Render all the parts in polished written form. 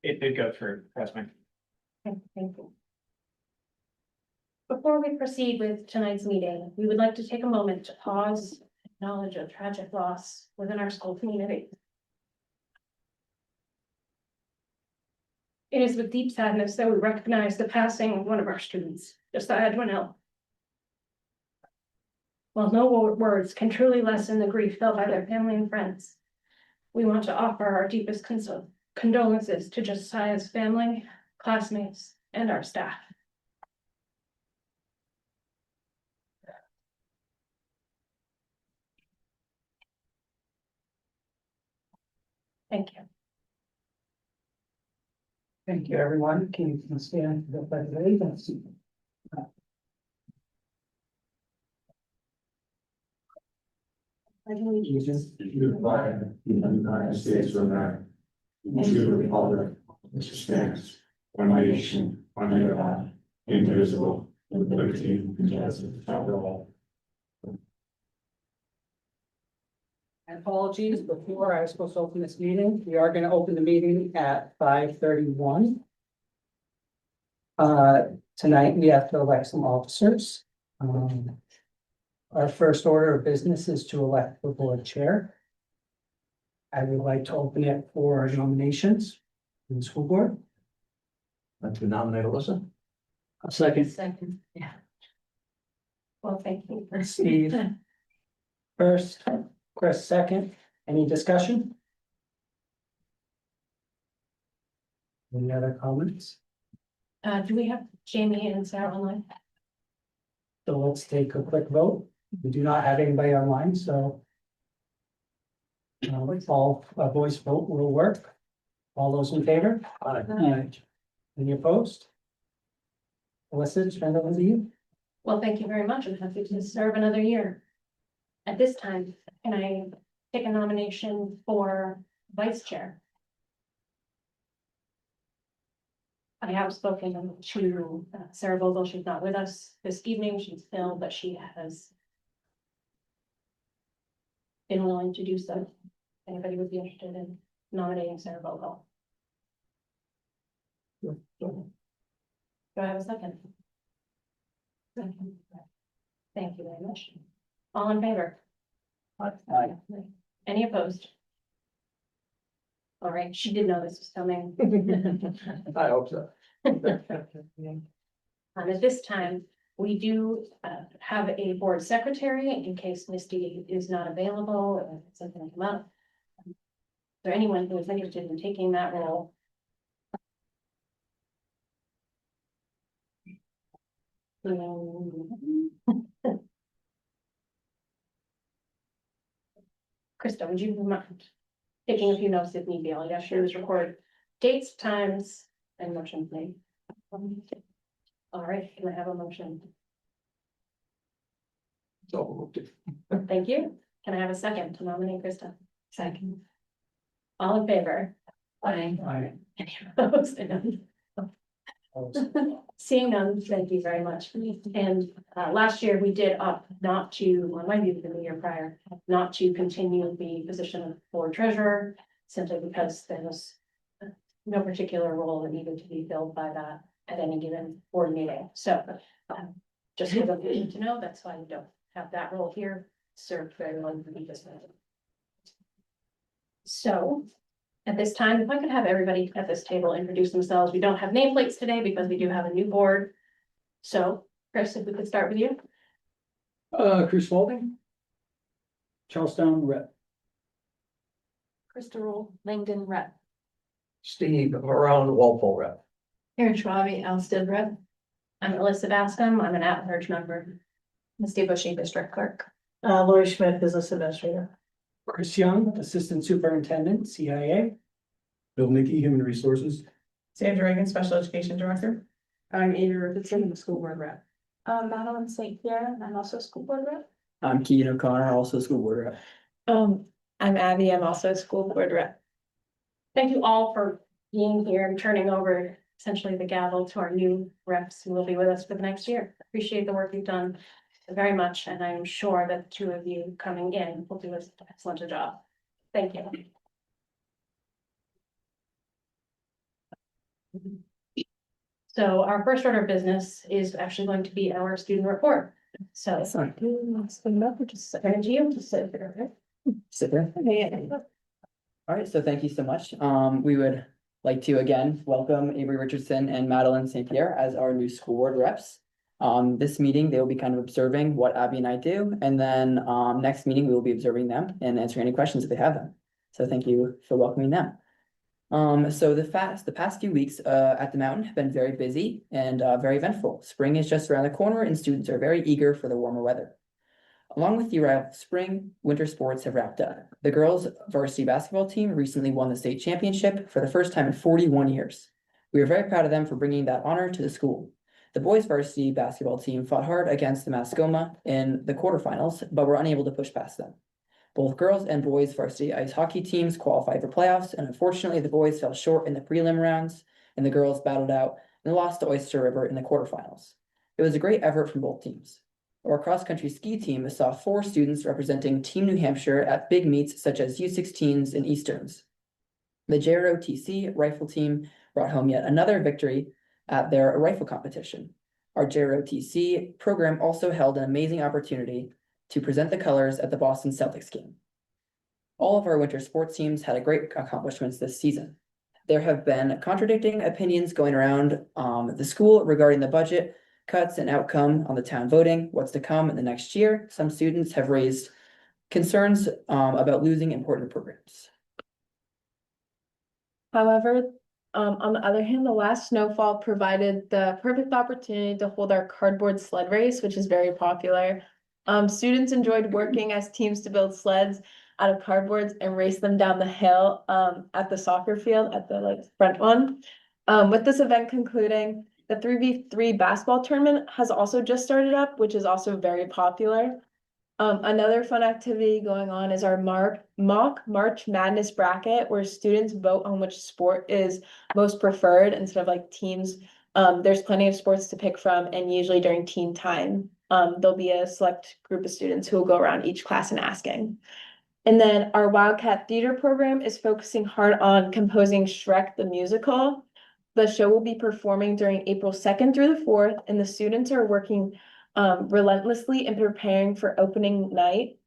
It did go through, trust me. Okay, thank you. Before we proceed with tonight's meeting, we would like to take a moment to pause, and acknowledge a tragic loss within our school community. It is with deep sadness that we recognize the passing of one of our students, Josiah Dwinell. While no words can truly lessen the grief felt by their family and friends, we want to offer our deepest condolences to Josiah's family, classmates, and our staff. Thank you. Thank you, everyone. Can you stand for the pledge of allegiance? allegiance to the flag of the United States of America, and to the republic which stands one nation, under God, indivisible, with liberty and justice for all. Apologies, before I was supposed to open this meeting, we are going to open the meeting at 5:31. Tonight we have to elect some officers. Our first order of business is to elect the board chair. I would like to open it for nominations in the school board. I'd like to nominate Alyssa. A second. Second, yeah. Well, thank you. Steve. First, Chris second. Any discussion? Any other comments? Do we have Jamie and Sarah online? So let's take a quick vote. We do not have anybody online, so. All a voice vote will work. All those in favor? Aye. Any opposed? Alyssa, turn it over to you. Well, thank you very much. I'm happy to serve another year. At this time, can I take a nomination for vice chair? I have spoken to Sarah Vogel. She's not with us this evening. She's ill, but she has been willing to do so. Anybody would be interested in nominating Sarah Vogel? Do I have a second? Second. Thank you very much. All in favor? Aye. Any opposed? All right, she did know this was coming. I hope so. At this time, we do have a board secretary in case Misty is not available or something come up. Is there anyone who is interested in taking that role? Krista, would you mind taking a few notes if need be? All you have to do is record dates, times, and motion made. All right, can I have a motion? So Thank you. Can I have a second to nominate Krista? Second. All in favor? Aye. Aye. Any opposed? Seeing none, thank you very much. And last year we did opt not to, well, it might be the year prior, not to continue the position of board treasurer, simply because there was no particular role that needed to be filled by that at any given board meeting. So just for them to know, that's why we don't have that role here, served very long for me. So at this time, if I could have everybody at this table introduce themselves. We don't have nameplates today because we do have a new board. So Chris, if we could start with you. Chris Spalding. Charlestown rep. Crystal Langdon rep. Steve around Walpole rep. Erin Schwabi, Alsted rep. I'm Alyssa Bascom. I'm an at-large member. Misty Bushy, district clerk. Lori Schmidt, business administrator. Chris Young, assistant superintendent, CIA. Bill Mickey, human resources. Sandra Reagan, special education director. I'm Amy Richardson, the school board rep. Madeline St. Pierre, I'm also a school board rep. I'm Keegan O'Connor, also school board rep. I'm Abby, I'm also a school board rep. Thank you all for being here and turning over essentially the gavel to our new reps who will be with us for the next year. Appreciate the work you've done very much, and I'm sure that the two of you coming in will do an excellent job. Thank you. So our first order of business is actually going to be our student report. So Excellent. turn to you to sit there. Sit there. All right, so thank you so much. We would like to again welcome Avery Richardson and Madeline St. Pierre as our new school board reps. This meeting, they will be kind of observing what Abby and I do, and then next meeting, we will be observing them and answering any questions if they have them. So thank you for welcoming them. So the past few weeks at the mountain have been very busy and very eventful. Spring is just around the corner and students are very eager for the warmer weather. Along with the arrival of spring, winter sports have wrapped up. The girls' varsity basketball team recently won the state championship for the first time in 41 years. We are very proud of them for bringing that honor to the school. The boys' varsity basketball team fought hard against the Mascoma in the quarterfinals, but were unable to push past them. Both girls and boys varsity ice hockey teams qualified for playoffs, and unfortunately the boys fell short in the prelim rounds, and the girls battled out and lost to Oyster River in the quarterfinals. It was a great effort from both teams. Our cross-country ski team saw 4 students representing Team New Hampshire at big meets such as U16s and Easterns. The JROTC rifle team brought home yet another victory at their rifle competition. Our JROTC program also held an amazing opportunity to present the colors at the Boston Celtics game. All of our winter sports teams had great accomplishments this season. There have been contradicting opinions going around the school regarding the budget cuts and outcome on the town voting, what's to come in the next year. Some students have raised concerns about losing important programs. However, on the other hand, the last snowfall provided the perfect opportunity to hold our cardboard sled race, which is very popular. Students enjoyed working as teams to build sleds out of cardboards and race them down the hill at the soccer field at the front one. With this event concluding, the 3v3 basketball tournament has also just started up, which is also very popular. Another fun activity going on is our mock March Madness bracket, where students vote on which sport is most preferred instead of teams. There's plenty of sports to pick from, and usually during team time, there'll be a select group of students who will go around each class and asking. And then our Wildcat Theater program is focusing hard on composing Shrek the Musical. The show will be performing during April 2nd through the 4th, and the students are working relentlessly in preparing for opening night.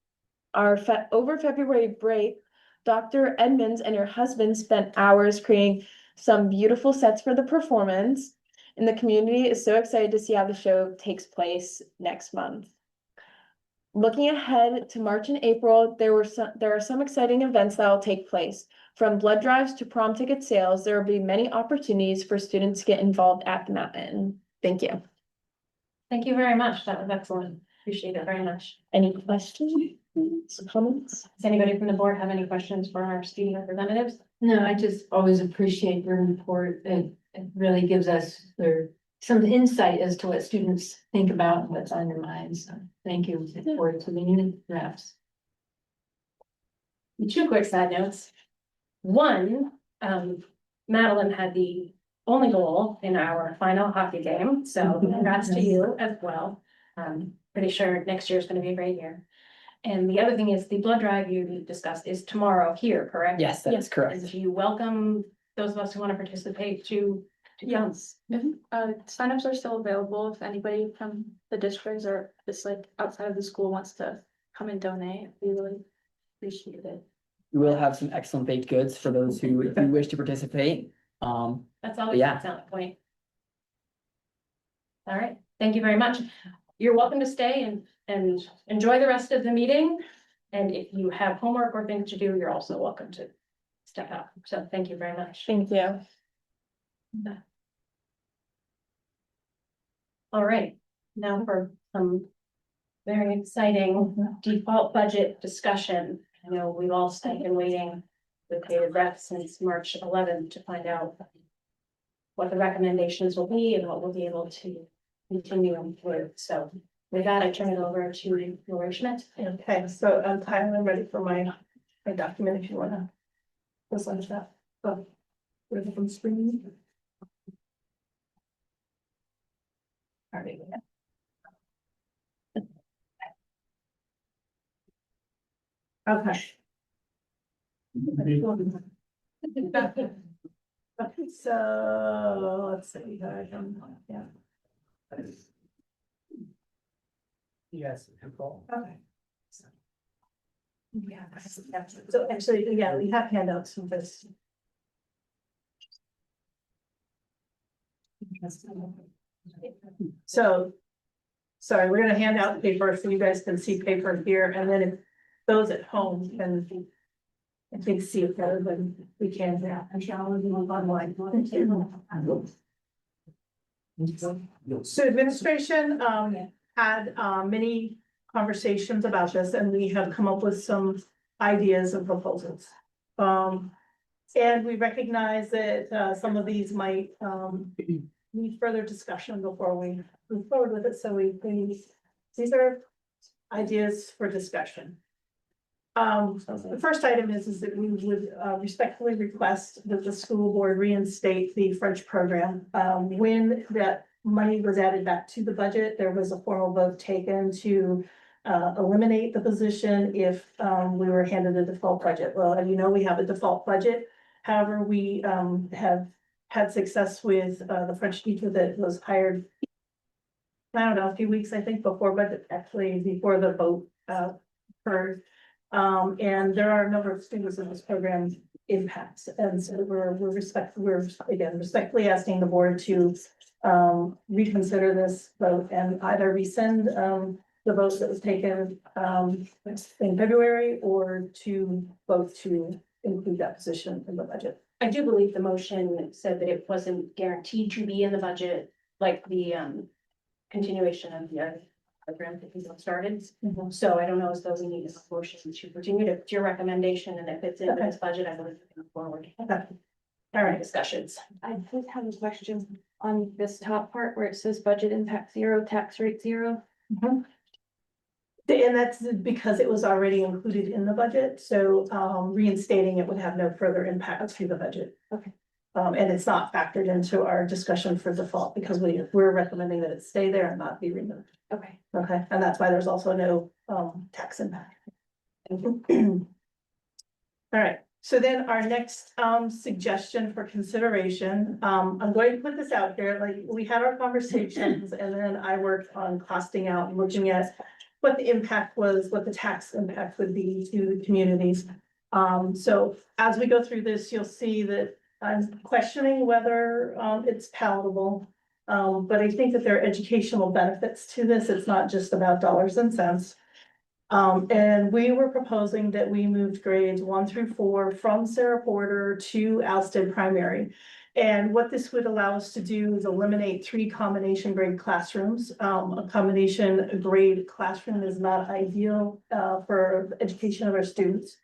Over February break, Dr. Edmonds and her husband spent hours creating some beautiful sets for the performance, and the community is so excited to see how the show takes place next month. Looking ahead to March and April, there are some exciting events that will take place. From blood drives to prom ticket sales, there will be many opportunities for students to get involved at the mountain. Thank you. Thank you very much. That was excellent. Appreciate it very much. Any questions, comments? Does anybody from the board have any questions for our student representatives? No, I just always appreciate your report. It really gives us some insight as to what students think about and what's on their minds. So thank you for to the unit reps. 2 quick side notes. One, Madeline had the only goal in our final hockey game, so congrats to you as well. Pretty sure next year is going to be a great year. And the other thing is the blood drive you discussed is tomorrow here, correct? Yes, that is correct. And you welcome those of us who want to participate to come. Signups are still available if anybody from the districts or just outside of the school wants to come and donate. We really appreciate it. We will have some excellent baked goods for those who wish to participate. That's always Yeah. a selling point. All right, thank you very much. You're welcome to stay and enjoy the rest of the meeting. And if you have homework or things to do, you're also welcome to step out. So thank you very much. Thank you. All right, now for some very exciting default budget discussion. I know we've all been waiting with bated breath since March 11th to find out what the recommendations will be and what we'll be able to continue with. So with that, I turn it over to Lori Schmidt. Okay, so Tyler, I'm ready for my document if you wanna. This one's that. Oh, where's it from screen? All right. Okay. So let's see, yeah. Yes, Nicole. Okay. Yeah, so actually, yeah, we have handouts from this. So, sorry, we're gonna hand out paper so you guys can see paper here, and then if those at home can, I think, see it better than we can, yeah, I'm sure I'll do it online. So administration, had, many conversations about this, and we have come up with some ideas and proposals. And we recognize that, some of these might, need further discussion before we move forward with it, so these are ideas for discussion. The first item is that we would respectfully request that the school board reinstate the French program. When that money was added back to the budget, there was a formal vote taken to eliminate the position if we were handed a default budget. Well, as you know, we have a default budget. However, we have had success with the French teacher that was hired, I don't know, a few weeks, I think, before budget, actually, before the vote occurred. And there are a number of students in this program impacts, and so we're respectfully asking the board to reconsider this vote and either rescind the vote that was taken in February, or to vote to include that position in the budget. I do believe the motion said that it wasn't guaranteed to be in the budget, like the continuation of the program that we started. So I don't know as though we need a motion to continue to your recommendation, and if it's in this budget, I believe we can move forward. Okay. All right, Discussions. I did have a question on this top part where it says budget impact 0, tax rate 0. and that's because it was already included in the budget, so reinstating it would have no further impact to the budget. Okay. And it's not factored into our discussion for default, because we're recommending that it stay there and not be removed. Okay. Okay, and that's why there's also no tax impact. All right, so then our next suggestion for consideration, I'm going to put this out here, like, we had our conversations, and then I worked on costing out and looking at what the impact was, what the tax impact would be to the communities. So as we go through this, you'll see that I'm questioning whether it's palatable. But I think that there are educational benefits to this. It's not just about dollars and cents. And we were proposing that we moved grades 1 through 4 from Sarah Porter to Alsted Primary. And what this would allow us to do is eliminate 3 combination grade classrooms. A combination grade classroom is not ideal for education of our students.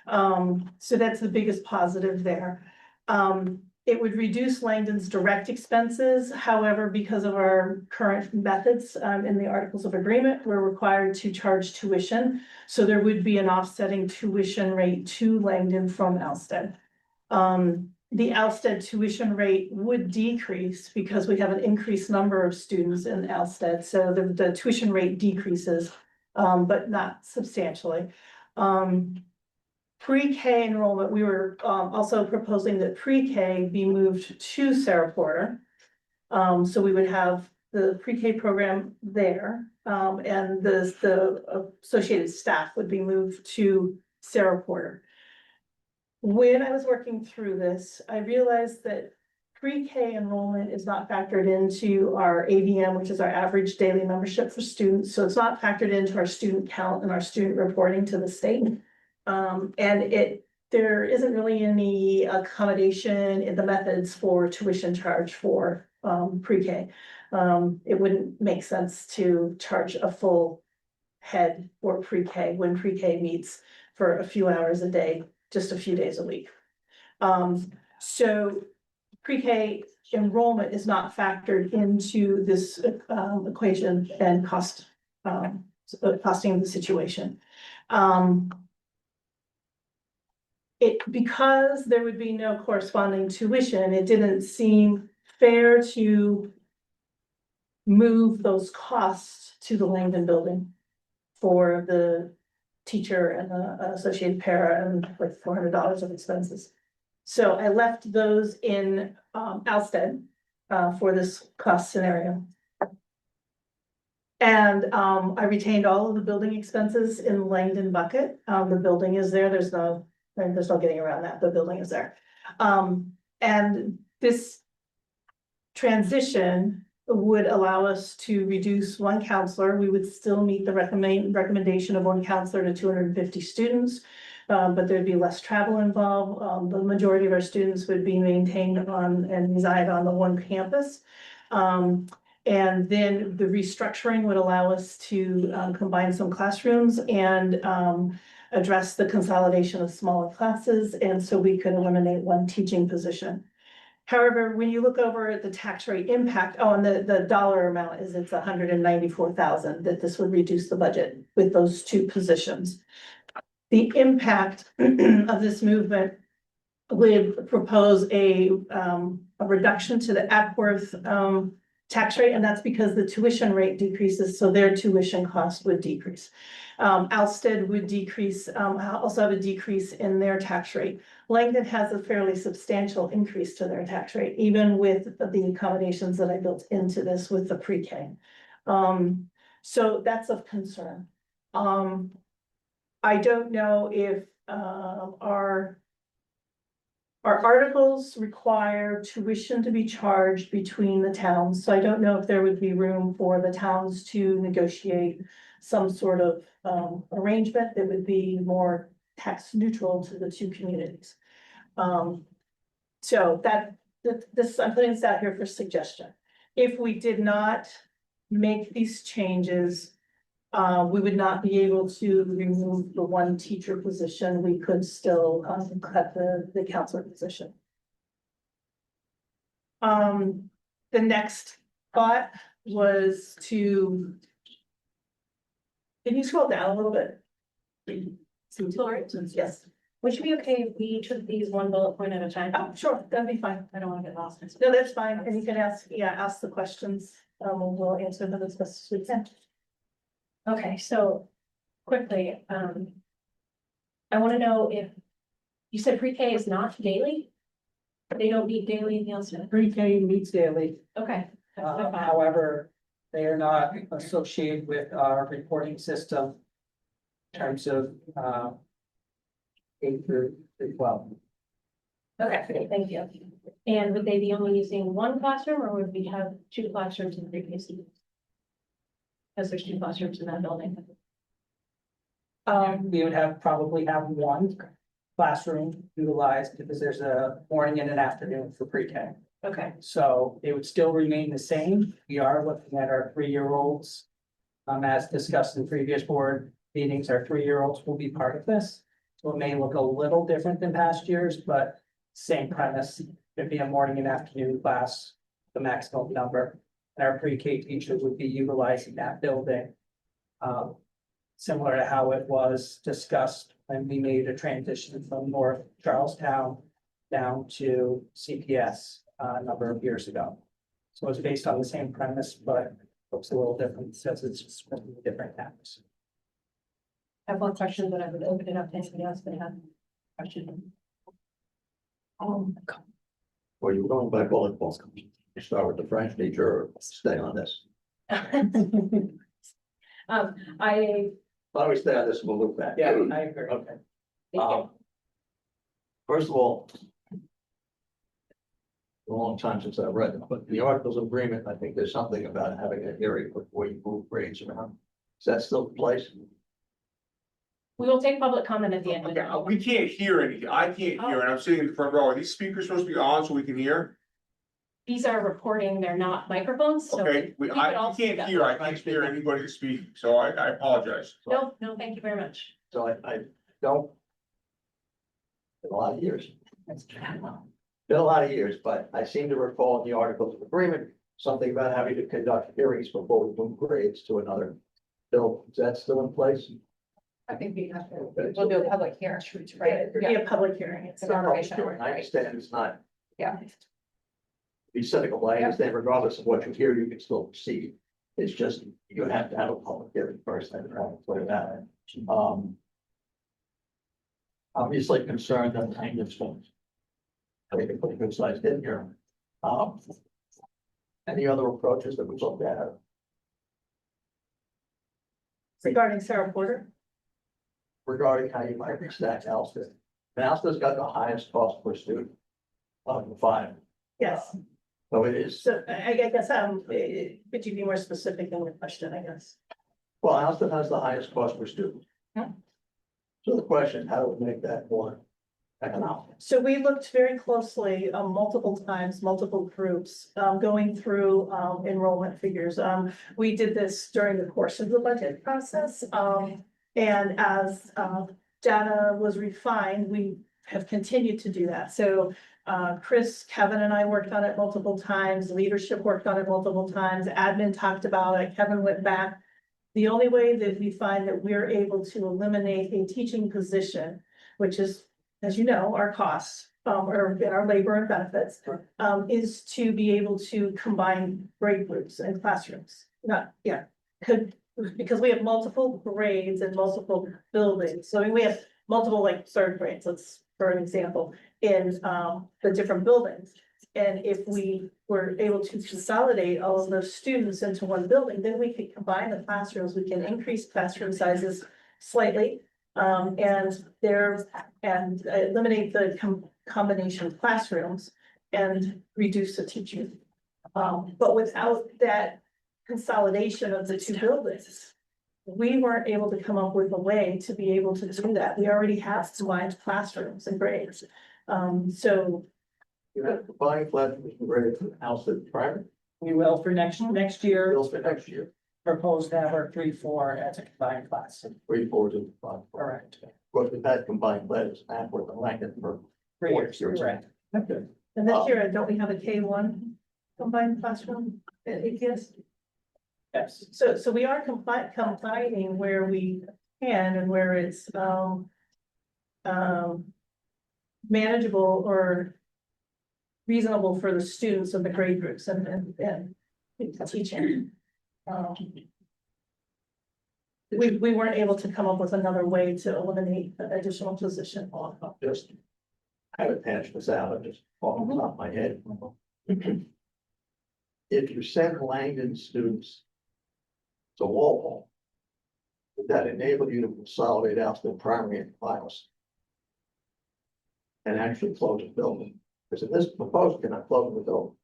So that's the biggest positive there. It would reduce Langdon's direct expenses. However, because of our current methods in the Articles of Agreement, we're required to charge tuition. So there would be an offsetting tuition rate to Langdon from Alsted. The Alsted tuition rate would decrease because we have an increased number of students in Alsted. So the tuition rate decreases, but not substantially. Pre-K enrollment, we were also proposing that pre-K be moved to Sarah Porter. So we would have the pre-K program there, and the associated staff would be moved to Sarah Porter. When I was working through this, I realized that pre-K enrollment is not factored into our ADM, which is our average daily membership for students. So it's not factored into our student count and our student reporting to the state. And there isn't really any accommodation in the methods for tuition charge for pre-K. It wouldn't make sense to charge a full head for pre-K when pre-K meets for a few hours a day, just a few days a week. So pre-K enrollment is not factored into this equation and costing of the situation. Because there would be no corresponding tuition, it didn't seem fair to move those costs to the Langdon building for the teacher and the associated para and like $400 of expenses. So I left those in Alsted. for this cost scenario. And I retained all of the building expenses in Langdon bucket. The building is there. There's no getting around that. The building is there. And this transition would allow us to reduce one counselor. We would still meet the recommendation of one counselor to 250 students. But there'd be less travel involved. The majority of our students would be maintained on and reside on the one campus. And then the restructuring would allow us to combine some classrooms and address the consolidation of smaller classes. And so we could eliminate one teaching position. However, when you look over at the tax rate impact, and the dollar amount is it's 194,000 that this would reduce the budget with those two positions. The impact of this movement would propose a reduction to the Ackworth tax rate, and that's because the tuition rate decreases, so their tuition cost would decrease. Alsted would decrease, also have a decrease in their tax rate. Langdon has a fairly substantial increase to their tax rate, even with the accommodations that I built into this with the pre-K. So that's of concern. I don't know if our articles require tuition to be charged between the towns, so I don't know if there would be room for the towns to negotiate some sort of arrangement that would be more tax neutral to the two communities. So this, I'm putting this out here for suggestion. If we did not make these changes, we would not be able to remove the one teacher position. We could still cut the counselor position. The next thought was to. Can you scroll down a little bit? Lori? Yes. Would you be okay if we took these one bullet point at a time? Oh, sure, that'd be fine. I don't want to get lost. No, that's fine. And you can ask the questions. We'll answer them as best as we can. Okay, so quickly, I want to know if you said pre-K is not daily? They don't meet daily in Nielsen. Pre-K meets daily. Okay. that's what I thought. However, they are not associated with our reporting system in terms of 8 through 12. Okay, thank you. And would they be only using one classroom or would we have two classrooms in pre-K students? Because there's two classrooms in that building. We would probably have one classroom utilized because there's a morning and an afternoon for pre-K. Okay, So it would still remain the same. We are looking at our 3-year-olds. As discussed in previous board meetings, our 3-year-olds will be part of this. So it may look a little different than past years, but same premise. It'd be a morning and afternoon class, the maximum number. And our pre-K teachers would be utilizing that building. Similar to how it was discussed when we made a transition from North Charlestown down to CPS a number of years ago. So it's based on the same premise, but looks a little different since it's just different tax. I have one question, but I would open it up to anybody else that have a question. Well, you were going by bullet points. You start with the French teacher or stay on this. Why don't we stay on this and we'll look back? Yeah, I agree. Okay. Thank you. First of all, a long time since I read it, but the articles of agreement, I think there's something about having a hearing before you move grades around. Is that still in place? We will take public comment at the end. Okay, we can't hear anything. I can't hear, and I'm sitting in the front row. Are these speakers supposed to be on so we can hear? These are recording, they're not microphones, so. Okay, could I all speak can't up. hear. I can't hear anybody speak, so I apologize. No, thank you very much. So I don't. Been a lot of years. Been a lot of years, but I seem to recall in the articles of agreement, something about having to conduct hearings before we move grades to another bill. Is that still in place? I think we have to, Okay. we'll do a public hearing, right? It'd be a public hearing. It's not. I understand it's not Yeah. be cynical, but I understand regardless of what you hear, you can still proceed. It's just, you have to have a public hearing first, and try to clear that. Obviously concerned that the English ones. I think a pretty good sized in here. Any other approaches that we looked at? Regarding Sarah Porter, Regarding how you might restack Alston. And Alston's got the highest cost per student of the five. yes, So it is, so I guess, could you be more specific in your question, I guess? well, Alston has the highest cost per student. Yeah. So the question, how do we make that more economical? So we looked very closely, multiple times, multiple groups, going through, enrollment figures. We did this during the course of the budget process. And as, data was refined, we have continued to do that. So, Chris, Kevin and I worked on it multiple times, leadership worked on it multiple times, admin talked about it, Kevin went back. The only way that we find that we're able to eliminate a teaching position, which is, as you know, our costs, or our labor and benefits, is to be able to combine grade groups and classrooms. Because we have multiple grades and multiple buildings, so I mean, we have multiple like third grades, let's, for an example, in the different buildings. And if we were able to consolidate all of those students into one building, then we could combine the classrooms, we can increase classroom sizes slightly. And eliminate the combination of classrooms and reduce the teaching. But without that consolidation of the two buildings, we weren't able to come up with a way to be able to do that. We already have combined classrooms and grades. So You have combined classrooms and grades for Alston primary, We will for next year, bills for next year, propose to have our 3-4 as a combined class. 3, 4, and 5. Correct. Of course, we've had combined classes at Worth and Langdon for 3 years, correct. Okay. and this year, don't we have a K1 combined classroom at APS? Yes. So we are combining where we can and where it's, manageable or reasonable for the students of the grade groups and teaching. We weren't able to come up with another way to eliminate the additional position. Just, I haven't hashed this out, I'm just off the top of my head. If you send Langdon students to Walpole, would that enable you to consolidate Alston primary and finals? And actually close the building, because in this proposal, you're not closing the building.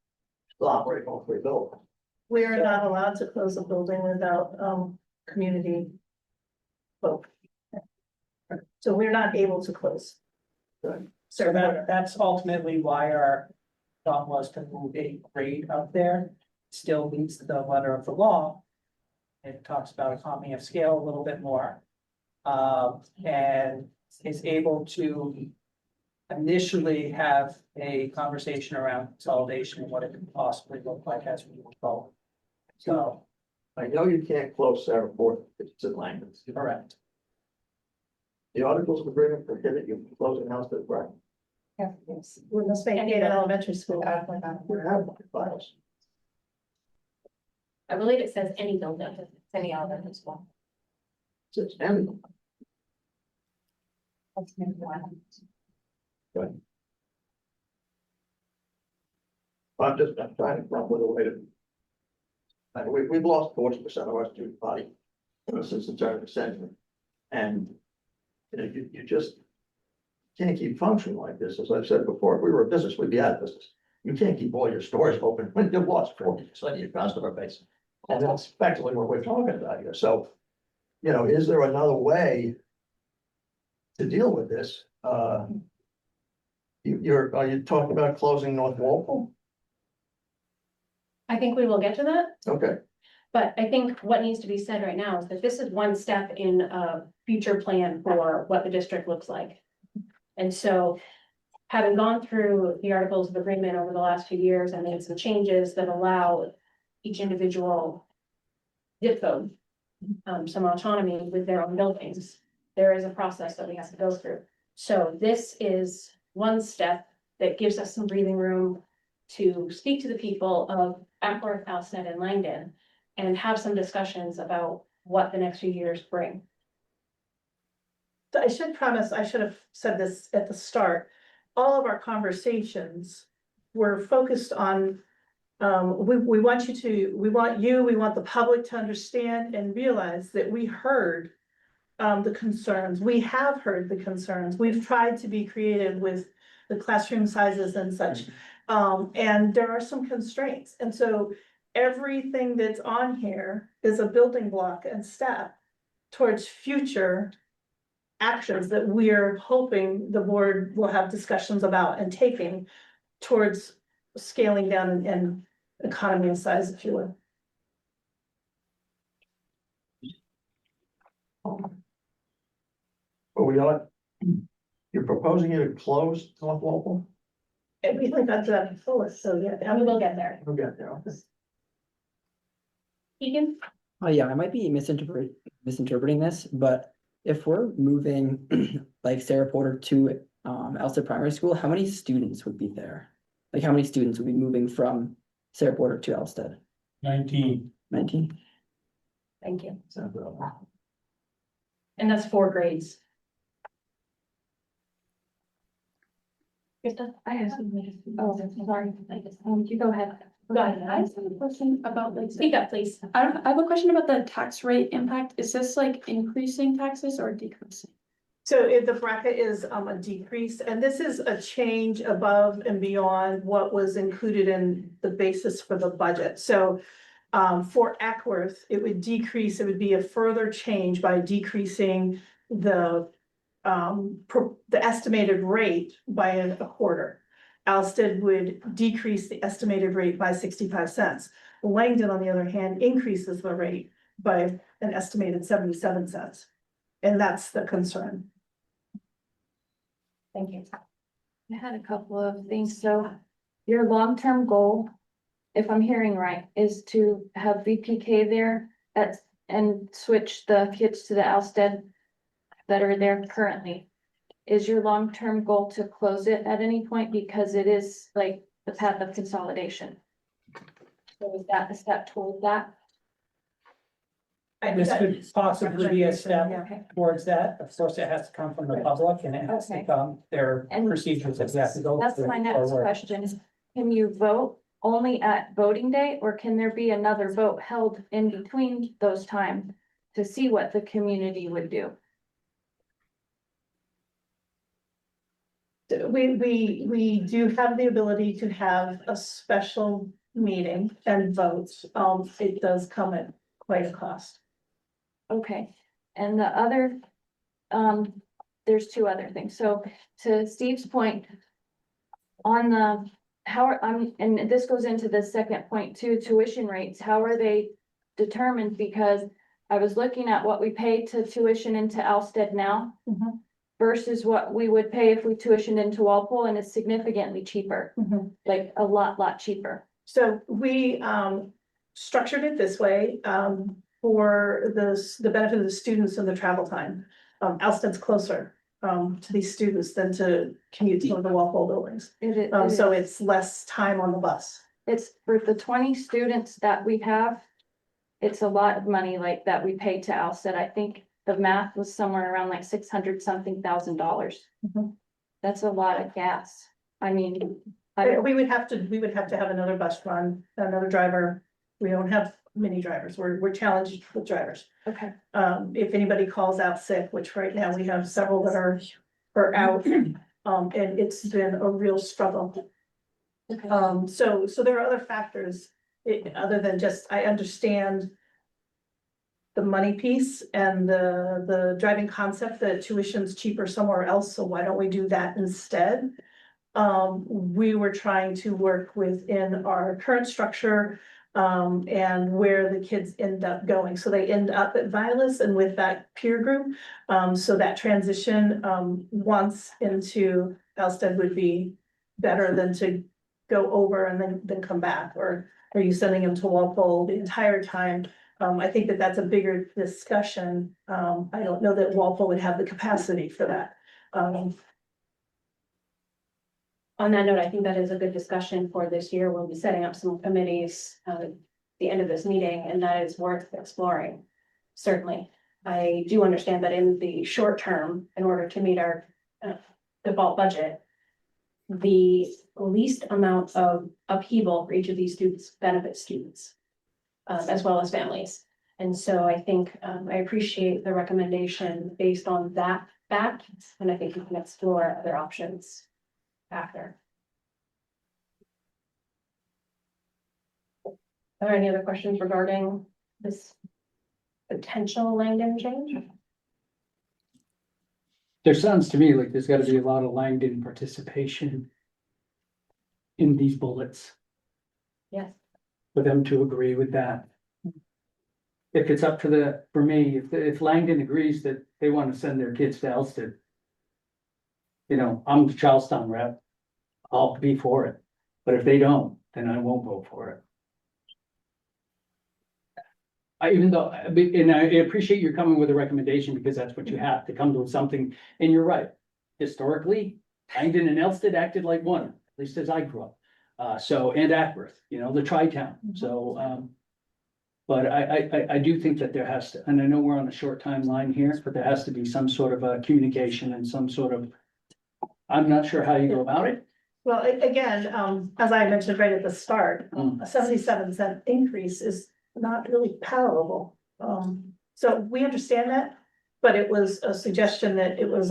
Still operate all 3 buildings. We are not allowed to close a building without, community vote. So we're not able to close. So that's ultimately why our thought was to move a grade up there. Still meets the letter of the law. It talks about economy of scale a little bit more. And is able to initially have a conversation around consolidation and what it could possibly look like as we move forward. So, I know you can't close Sarah Ford if it's in Langdon. correct. The articles of agreement prohibit you from closing Alston primary. We must maintain an elementary school. You have one finals. I believe it says any building, any element as well. It's empty. I'm trying to come up with a way to. We've lost 40% of our student body since the turn of the century. And you know, you just can't keep functioning like this. As I've said before, if we were a business, we'd be out of business. You can't keep all your stores open when you've lost 40% of your customer base. And that's effectively what we're talking about here. So, you know, is there another way to deal with this? Are you talking about closing North Walpole? I think we will get to that. Okay, But I think what needs to be said right now is that this is one step in a future plan for what the district looks like. And so, having gone through the articles of agreement over the last few years, I made some changes that allow each individual zip code some autonomy with their own buildings. There is a process that we have to go through. So this is one step that gives us some breathing room to speak to the people of Ackworth, Alsted, and Langdon, and have some discussions about what the next few years bring. I should promise, I should have said this at the start. All of our conversations were focused on we want we want the public to understand and realize that we heard the concerns. We have heard the concerns. We've tried to be creative with the classroom sizes and such. And there are some constraints. And so everything that's on here is a building block and step towards future actions that we're hoping the board will have discussions about and taking towards scaling down and economy of size, if you will. But we are, you're proposing it to close North Walpole? And we think that's that before, so yeah, We will get there. We'll get there. Keegan? Oh, yeah, I might be misinterpreting this, but if we're moving like Sarah Porter to Elsa Primary School, how many students would be there? Like how many students would be moving from Sarah Porter to Elstead? 19. 19? Thank you. And that's 4 grades. Krista? I have sorry, you go ahead. Go ahead. I just have a question about like. Speak up, please. I have a question about the tax rate impact. Is this like increasing taxes or decreasing? So if the bracket is a decrease, and this is a change above and beyond what was included in the basis for the budget. So for Ackworth, it would decrease, it would be a further change by decreasing the estimated rate by a quarter. Alsted would decrease the estimated rate by 65 cents. Langdon, on the other hand, increases the rate by an estimated 77 cents. And that's the concern. Thank you. I had a couple of things. So your long-term goal, if I'm hearing right, is to have VPK there and switch the kids to the Alsted that are there currently. Is your long-term goal to close it at any point? Because it is like the path of consolidation. So is that a step toward that? This could possibly be a step Okay. towards that. Of course, it has to come from the public and it has to Okay. come, their And procedures that you have to go That's through. my next forward. question is, can you vote only at voting day, or can there be another vote held in between those times to see what the community would do? We do have the ability to have a special meeting and votes. It does come at quite a cost. Okay, and the other, there's 2 other things. So to Steve's point, on the, and this goes into the second point too, tuition rates, how are they determined? Because I was looking at what we pay to tuition into Alsted now Mhm. versus what we would pay if we tuitioned into Walpole, and it's significantly cheaper, like a lot cheaper. So we structured it this way for the benefit of the students and the travel time. Alsted's closer to these students than to commute to the Walpole buildings. So it's less time on the bus. It's for the 20 students that we have. It's a lot of money like that we pay to Alsted. I think the math was somewhere around like $600 something thousand. Mhm. That's a lot of gas. I mean, We would have to have another bus run, another driver. We don't have many drivers. We're challenged with drivers. okay, If anybody calls out sick, which right now we have several that are out, and it's been a real struggle. okay. So there are other factors, other than just, I understand the money piece and the driving concept that tuition's cheaper somewhere else, so why don't we do that instead? We were trying to work within our current structure, and where the kids end up going. So they end up at Vilas and with that peer group. So that transition, once into Alsted would be better than to go over and then come back, or are you sending them to Walpole the entire time? I think that that's a bigger discussion. I don't know that Walpole would have the capacity for that. On that note, I think that is a good discussion for this year. We'll be setting up some committees at the end of this meeting, and that is worth exploring. Certainly, I do understand that in the short term, in order to meet our default budget, the least amount of upheaval for each of these students, benefit students. As well as families. And so I think, I appreciate the recommendation based on that fact, and I think we can explore other options after. Are there any other questions regarding this potential Langdon change? There sounds to me like there's gotta be a lot of Langdon participation in these bullets Yes. for them to agree with that. If it's up to for me, if Langdon agrees that they wanna send their kids to Elston. You know, I'm the Charlestown rep, I'll be for it, but if they don't, then I won't vote for it. And I appreciate you coming with a recommendation because that's what you have to come to something, and you're right. Historically, Langdon and Elston acted like one, at least as I grew up. And Ackworth, you know, the tri-town, so, but I do think that there has to, and I know we're on a short timeline here, but there has to be some sort of a communication and some sort of. I'm not sure how you go about it. Well, again, as I mentioned right at the start, Mm. a 77-cent increase is not really palatable. So we understand that, but it was a suggestion that it was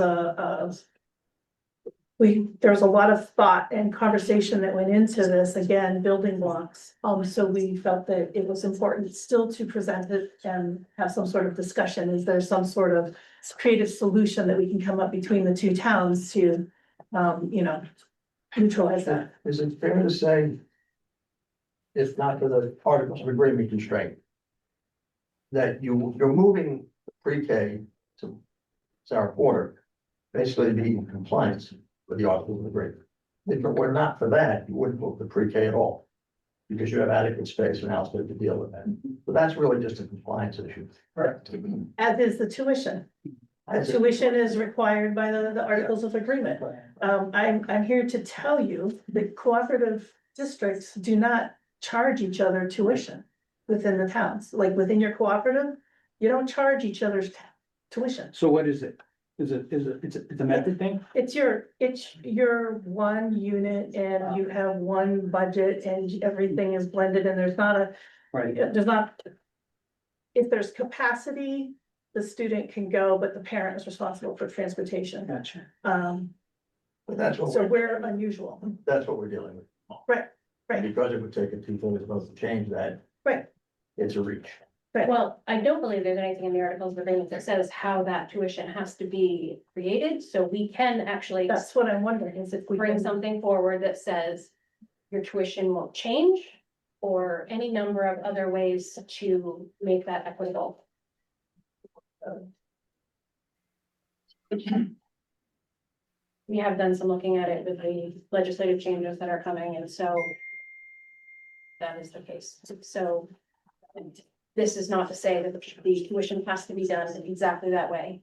there was a lot of thought and conversation that went into this, again, building blocks. So we felt that it was important still to present it and have some sort of discussion. Is there some sort of creative solution that we can come up between the two towns to, neutralize that? Is it fair to say, if not for the articles of agreement constraint, that you're moving pre-K to Sarah Porter, basically to be in compliance with the articles of agreement? If it were not for that, you wouldn't move the pre-K at all, because you have adequate space and house to deal with that. So that's really just a compliance issue. Correct. As is the tuition. Tuition is required by the articles of agreement. I'm here to tell you that cooperative districts do not charge each other tuition within the towns, like within your cooperative, you don't charge each other's tuition. So what is it? It's a method thing? It's your one unit and you have one budget and everything is blended and there's not Right, if there's capacity, the student can go, but the parent is responsible for transportation. gotcha. But that's what, So we're unusual. that's what we're dealing with. Right. Because it would take a 2/3 vote to change that. Right. It's a reach. Well, I don't believe there's anything in the articles of agreement that says how that tuition has to be created, so we can actually That's what I'm wondering, is if we bring can, something forward that says your tuition won't change, or any number of other ways to make that equitable. We have done some looking at it with the legislative changes that are coming, and so that is the case. So this is not to say that the tuition has to be done exactly that way.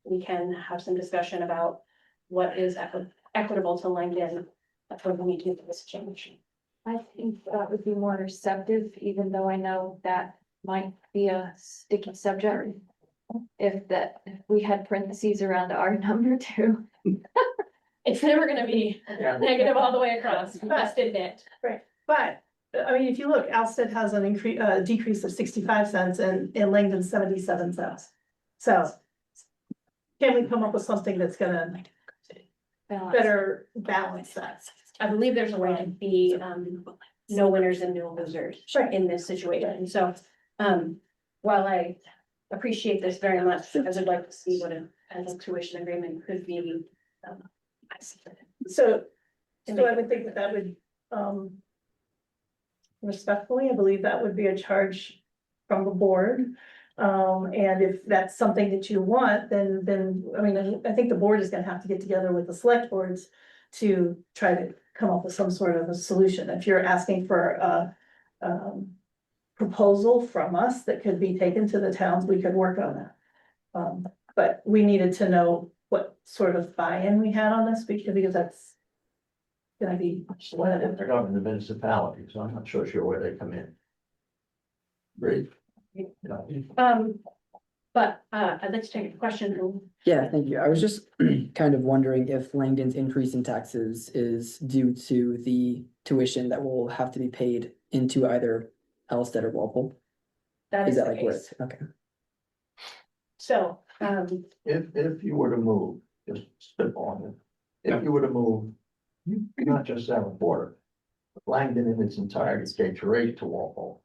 We can have some discussion about what is equitable to Langdon. That's what we need to do for this change. I think that would be more receptive, even though I know that might be a sticky subject. If we had parentheses around our number too. It's never gonna be negative all the way across, we must admit. but, I mean, if you look, Alsted has an decrease of 65 cents and Langdon 77 cents. So can we come up with something that's gonna better balance that? I believe there's a way to be, no winners and no losers Right. in this situation, so, while I appreciate this very much, I would like to see what a tuition agreement could be. So I would think that would, respectfully, I believe that would be a charge from the board. And if that's something that you want, then, I mean, I think the board is gonna have to get together with the select boards to try to come up with some sort of a solution. If you're asking for a, proposal from us that could be taken to the towns, we could work on that. But we needed to know what sort of buy-in we had on this, because that's gonna be one of They're governed the municipality, so I'm not sure where they come in. Great. A But I'd like to take a question. Yeah, thank you. I was just kind of wondering if Langdon's increase in taxes is due to the tuition that will have to be paid into either Alstead or Walpole. That Is is that the like where case. it's, okay, So, If you were to move, just spitballing it, if you were to move, not just South Border, but Langdon in its entirety, K through 8 to Walpole.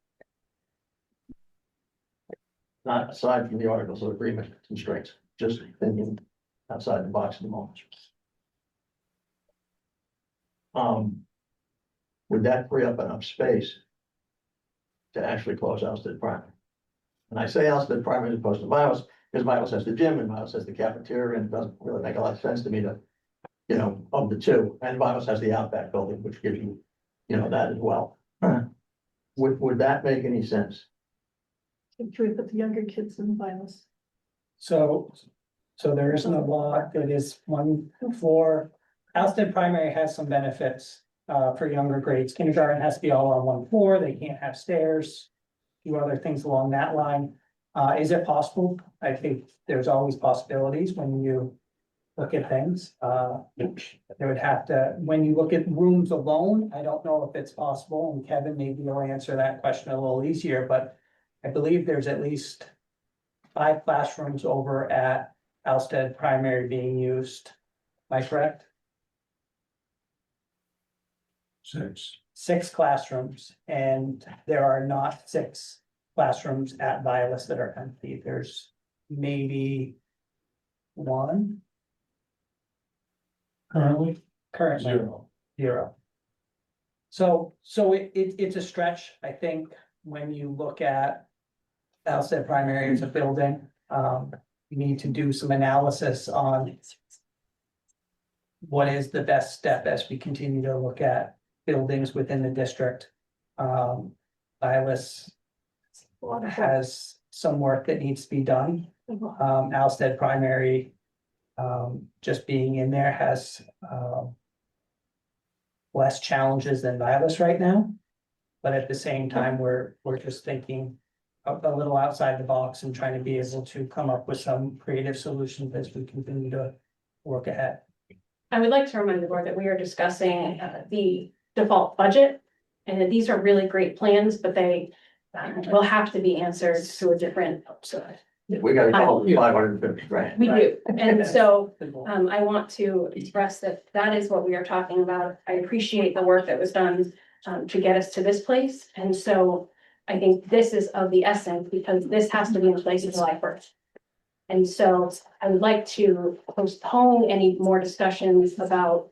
Not aside from the articles of agreement constraints, just thinking outside the box at the moment. Would that free up enough space to actually close Alstead Primary? And I say Alstead Primary as opposed to Miles, because Miles has the gym and Miles has the cafeteria, and it doesn't really make a lot of sense to me to, you know, of the two, and Miles has the Outback building, which gives you, you know, that as well. Would that make any sense? Can we put the younger kids in violence? So there isn't a law that is one for, Alstead Primary has some benefits for younger grades. Kindergarten has to be all on one floor, they can't have stairs. A few other things along that line. Is it possible? I think there's always possibilities when you look at things. There would have to, when you look at rooms alone, I don't know if it's possible, and Kevin maybe will answer that question a little easier, but I believe there's at least 5 classrooms over at Alstead Primary being used. Am I correct? 6. 6 classrooms, and there are not 6 classrooms at Violet that are empty. There's maybe 1. Currently? Currently, 0. So it's a stretch, I think, when you look at Alstead Primary as a building. You need to do some analysis on what is the best step as we continue to look at buildings within the district. Violet has some work that needs to be done. Alstead Primary, just being in there has less challenges than Violet right now. But at the same time, we're just thinking a little outside the box and trying to be able to come up with some creative solutions as we continue to work ahead. I would like to remind the board that we are discussing the default budget. And that these are really great plans, but they will have to be answered to a different. We got to call it 550 grand. We do, and so I want to express that that is what we are talking about. I appreciate the work that was done to get us to this place, and so I think this is of the essence because this has to be in place in July 1st. And so I would like to postpone any more discussions about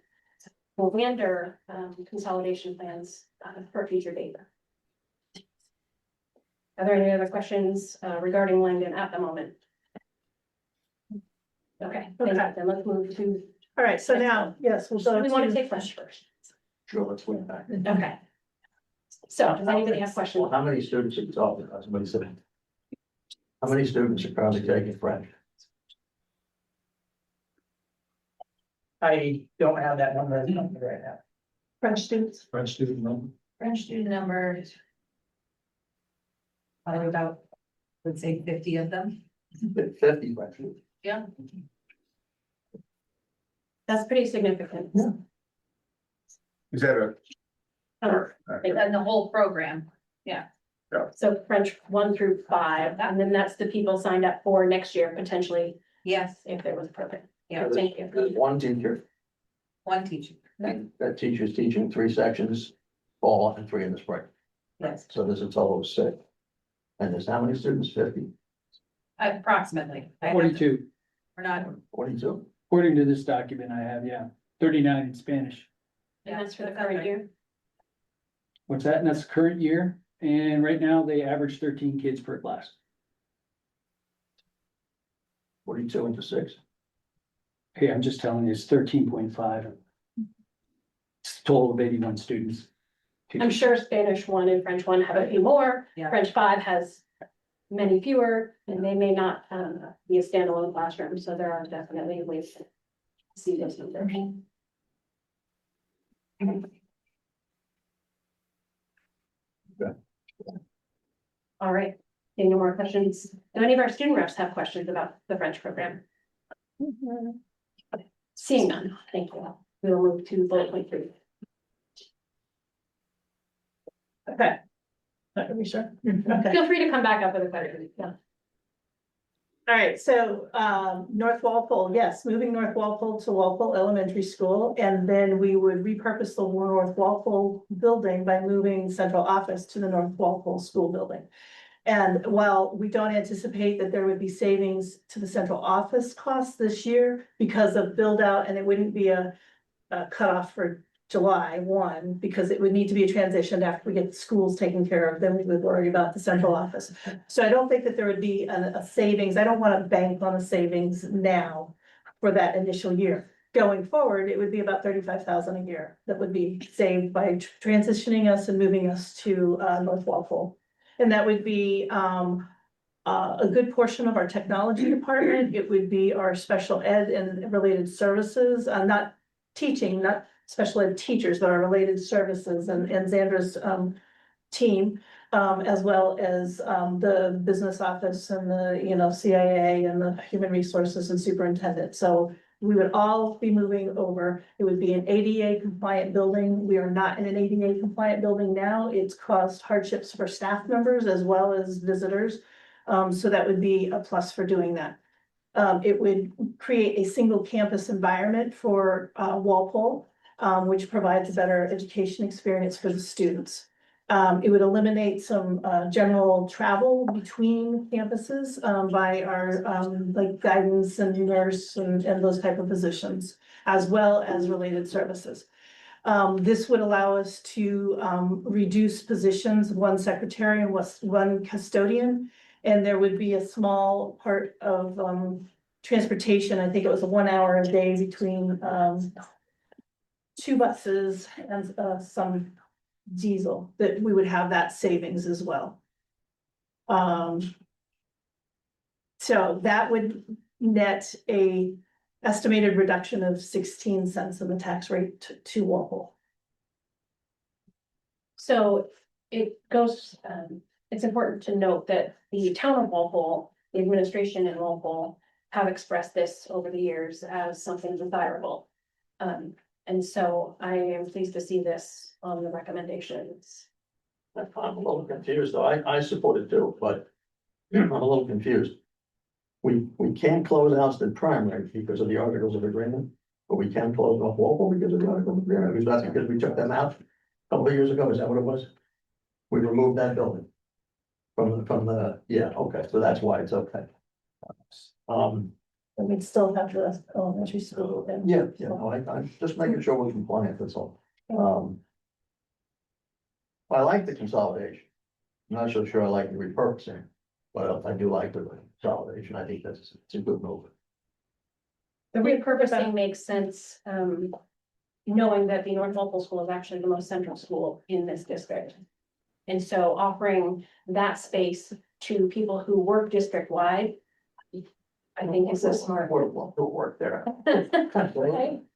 Lander consolidation plans for future date. Are there any other questions regarding Langdon at the moment? Okay, thank you. Then let's move to. All right, so now, yes, we'll go We want to to, take French first. Sure, let's win back. Okay. So does anybody have questions? Well, how many students are you talking about? Somebody said. How many students are currently taking French? I don't have that number in front of me right now. French students. French student number. French student numbers. Probably about, let's say 50 of them. 50 French students. Yeah. That's pretty significant. Is that a? And the whole program. So French 1 through 5, and then that's the people signed up for next year potentially, Yes, if there was appropriate. yeah, Thank you. There's one teacher, one teacher. and that teacher's teaching 3 sections, fall and 3 in the spring. Yes, So there's a total of 6. And there's how many students? 50, approximately. I have- 42, We're not, 42? according to this document I have, 39 in Spanish. And that's for the current year. What's that? And that's the current year, and right now they average 13 kids per class. 42 into 6. Hey, I'm just telling you, it's 13.5. It's a total of 81 students. I'm sure Spanish 1 and French 1 have a few more. Yeah. French 5 has many fewer, and they may not be a standalone classroom, so there are definitely ways to see those numbers. Okay. All right, Any more questions? Do any of our student reps have questions about the French program? Seeing none, thank you. We will move to bullet point 3. Okay. Not gonna be sure. Okay. Feel free to come back up with a question. Yeah. All right, so North Walpole, yes, moving North Walpole to Walpole Elementary School, and then we would repurpose the North Walpole building by moving central office to the North Walpole School building. And while we don't anticipate that there would be savings to the central office costs this year because of build out, and it wouldn't be a cutoff for July 1, because it would need to be a transition after we get the schools taken care of, then we would worry about the central office. So I don't think that there would be a savings. I don't want to bank on a savings now for that initial year. Going forward, it would be about 35,000 a year that would be saved by transitioning us and moving us to North Walpole. And that would be a good portion of our technology department. It would be our special ed and related services, not teaching, not special ed teachers, but our related services and Xandra's team, as well as the business office and the, CIA and the human resources and superintendent. So we would all be moving over. It would be an ADA compliant building. We are not in an ADA compliant building now. It's caused hardships for staff members as well as visitors. So that would be a plus for doing that. It would create a single campus environment for Walpole, which provides a better education experience for the students. It would eliminate some general travel between campuses by our like guidance and nurse and those type of positions, as well as related services. This would allow us to reduce positions, 1 secretary and 1 custodian. And there would be a small part of transportation. I think it was a 1 hour a day between 2 buses and some diesel, that we would have that savings as well. So that would net a estimated reduction of 16 cents in the tax rate to Walpole. So it goes, it's important to note that the town of Walpole, the administration in Walpole have expressed this over the years as something desirable. And so I am pleased to see this on the recommendations. I'm a little confused, though. I support it too, but I'm a little confused. We can't close Alston Primary because of the Articles of Agreement, but we can close off Walpole because of the Articles of Agreement. Because that's because we took them out a couple of years ago. Is that what it was? We removed that building from the, yeah, okay, so that's why it's okay. And we'd still have the elementary school. And Yeah, no, I'm just making sure we're compliant, that's all. I like the consolidation. I'm not so sure I like the repurposing, but I do like the consolidation. I think it's a good move. The repurposing makes sense, knowing that the North Walpole School is actually the most central school in this district. And so offering that space to people who work district-wide, I think is a smart. We'll work there.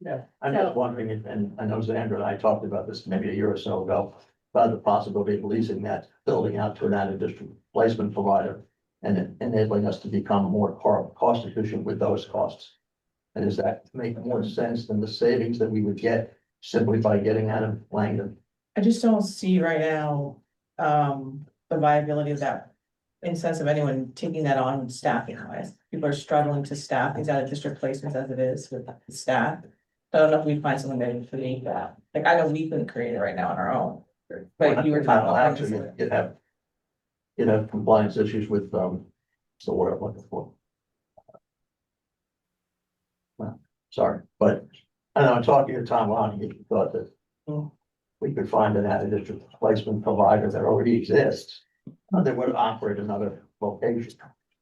Yeah, I'm just wondering, and I know Xandra and I talked about this maybe a year or so ago, about the possibility of leasing that building out to an added district placement provider and enabling us to become more cost efficient with those costs. And does that make more sense than the savings that we would get simply by getting out of Langdon? I just don't see right now, the viability of that. In sense of anyone taking that on staffing wise, people are struggling to staff these out of district placements as it is with the staff. So I don't know if we find someone that would create that, like I know we couldn't create it right now on our own. But you were talking about. You'd have compliance issues with, what's the word I'm looking for? Well, sorry, but I know, talking to Tom Lonnie, he thought that we could find an added district placement provider that already exists that would operate another location.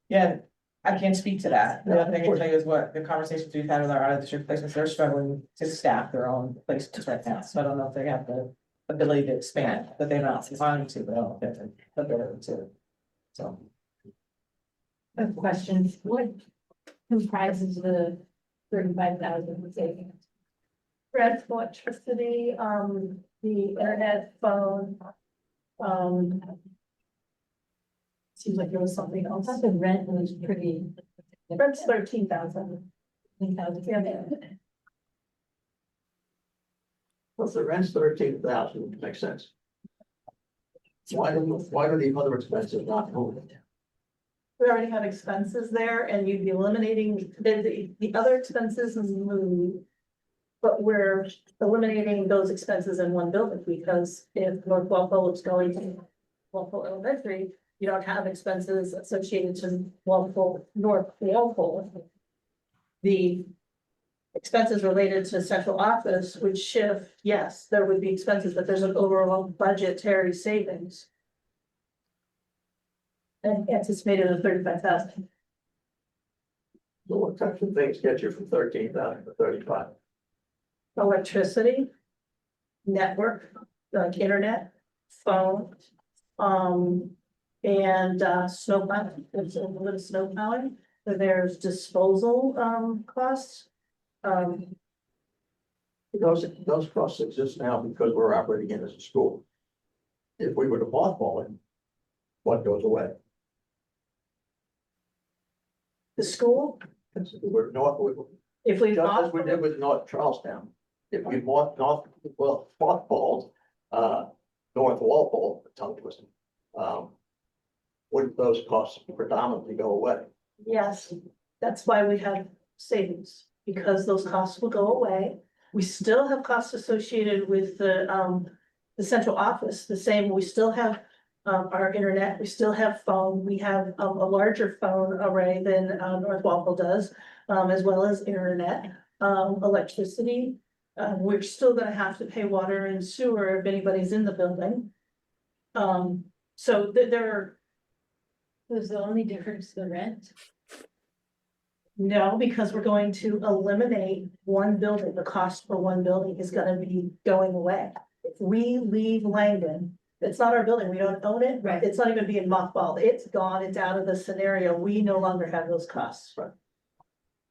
Yeah, I can't speak to that. The other thing I can tell you is what the conversations we've had with our out of district placements, they're struggling to staff their own placements right now. So I don't know if they have the ability to expand, but they're not wanting to, but I don't think they're ability to. So. I have questions. What comprises the 35,000 savings? rent, electricity, the internet, phone. Seems like there was something I else. thought the rent was pretty. Rent's 13,000. Plus the rent's 13,000, makes sense. Why do the other expenses not moving? We already have expenses there and you'd be eliminating, the other expenses move. But we're eliminating those expenses in one building because if North Walpole is going to Walpole Elementary, you don't have expenses associated to Walpole, North Walpole. The expenses related to central office would shift, yes, there would be expenses, but there's an overall budgetary savings. And anticipated of 35,000. So what types of things get you from 13,000 to 35? Electricity, network, like internet, phone, and snow plowing, there's a little bit of snow plowing. There's disposal costs. Those costs exist now because we're operating it as a school. If we were to mothball it, what goes away? The school, We're not, if we just as not, we did with North Charlestown. If we mothballed, North Walpole, tongue twisting, wouldn't those costs predominantly go away? yes, that's why we have savings, because those costs will go away. We still have costs associated with the central office, the same, we still have our internet, we still have phone, we have a larger phone array than North Walpole does, as well as internet, electricity. We're still gonna have to pay water and sewer if anybody's in the building. So there, Was the only difference the rent? no, because we're going to eliminate one building, the cost for one building is gonna be going away. If we leave Langdon, it's not our building, we don't own it. Right. It's not even being mothballed, it's gone, it's out of the scenario, we no longer have those costs. Right.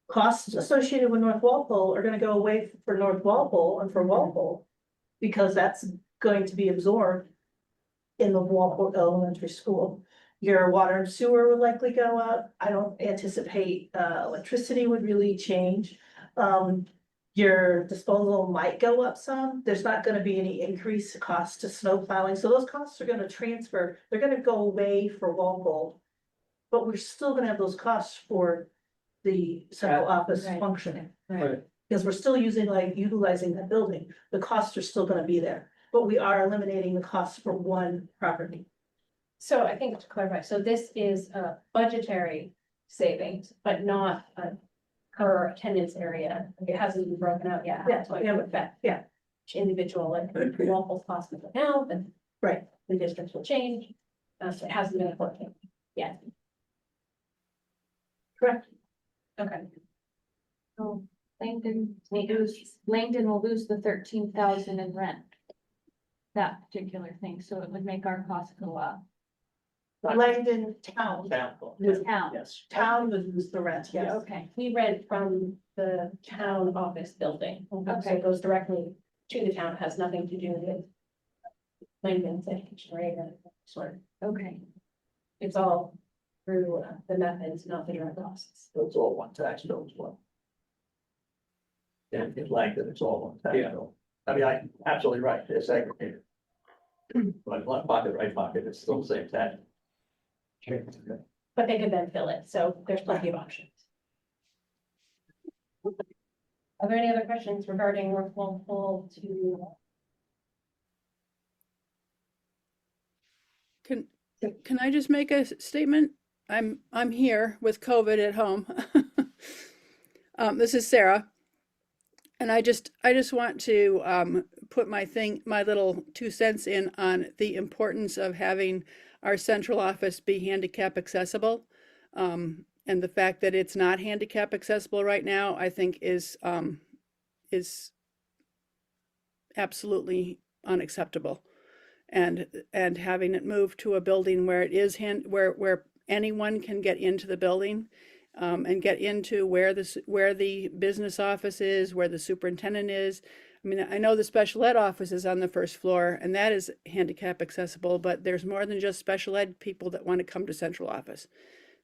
Costs associated with North Walpole are gonna go away for North Walpole and for Walpole. Because that's going to be absorbed in the Walpole Elementary School. Your water and sewer will likely go up. I don't anticipate electricity would really change. Your disposal might go up some. There's not gonna be any increased cost to snow plowing, so those costs are gonna transfer. They're gonna go away for Walpole. But we're still gonna have those costs for the central office Right. functioning. Right. Because we're still utilizing that building. The costs are still gonna be there, but we are eliminating the costs for one property. So I think to clarify, so this is a budgetary savings, but not a per attendance area. It hasn't been broken out yet. Yeah, That's why it yeah, would affect yeah. each individual, like Walpole's cost right now, then Right. the districts will change. So it hasn't been working yet. Correct. Okay. So Langdon will lose the 13,000 in rent. That particular thing, so it would make our costs go up. Langdon Town, Town. the Town. yes, town would lose the rent, yes. Okay, We rent from the town office building. So Okay. it goes directly to the town, has nothing to do with Langdon's education rate or sort of. okay. It's all through the methods, not the direct costs. It's all one tax bill as well. And in Langdon, it's all one tax Yeah. bill. I mean, I absolutely right, it's segregated. But left pocket, right pocket, it's still the same tax. But they could then fill it, so there's plenty of options. Are there any other questions regarding North Walpole to? Can I just make a statement? I'm here with COVID at home. This is Sarah. And I just want to put my little 2 cents in on the importance of having our central office be handicap accessible. And the fact that it's not handicap accessible right now, I think is absolutely unacceptable. And having it moved to a building where it is where anyone can get into the building, and get into where the business office is, where the superintendent is. I mean, I know the special ed office is on the first floor and that is handicap accessible, but there's more than just special ed people that want to come to central office.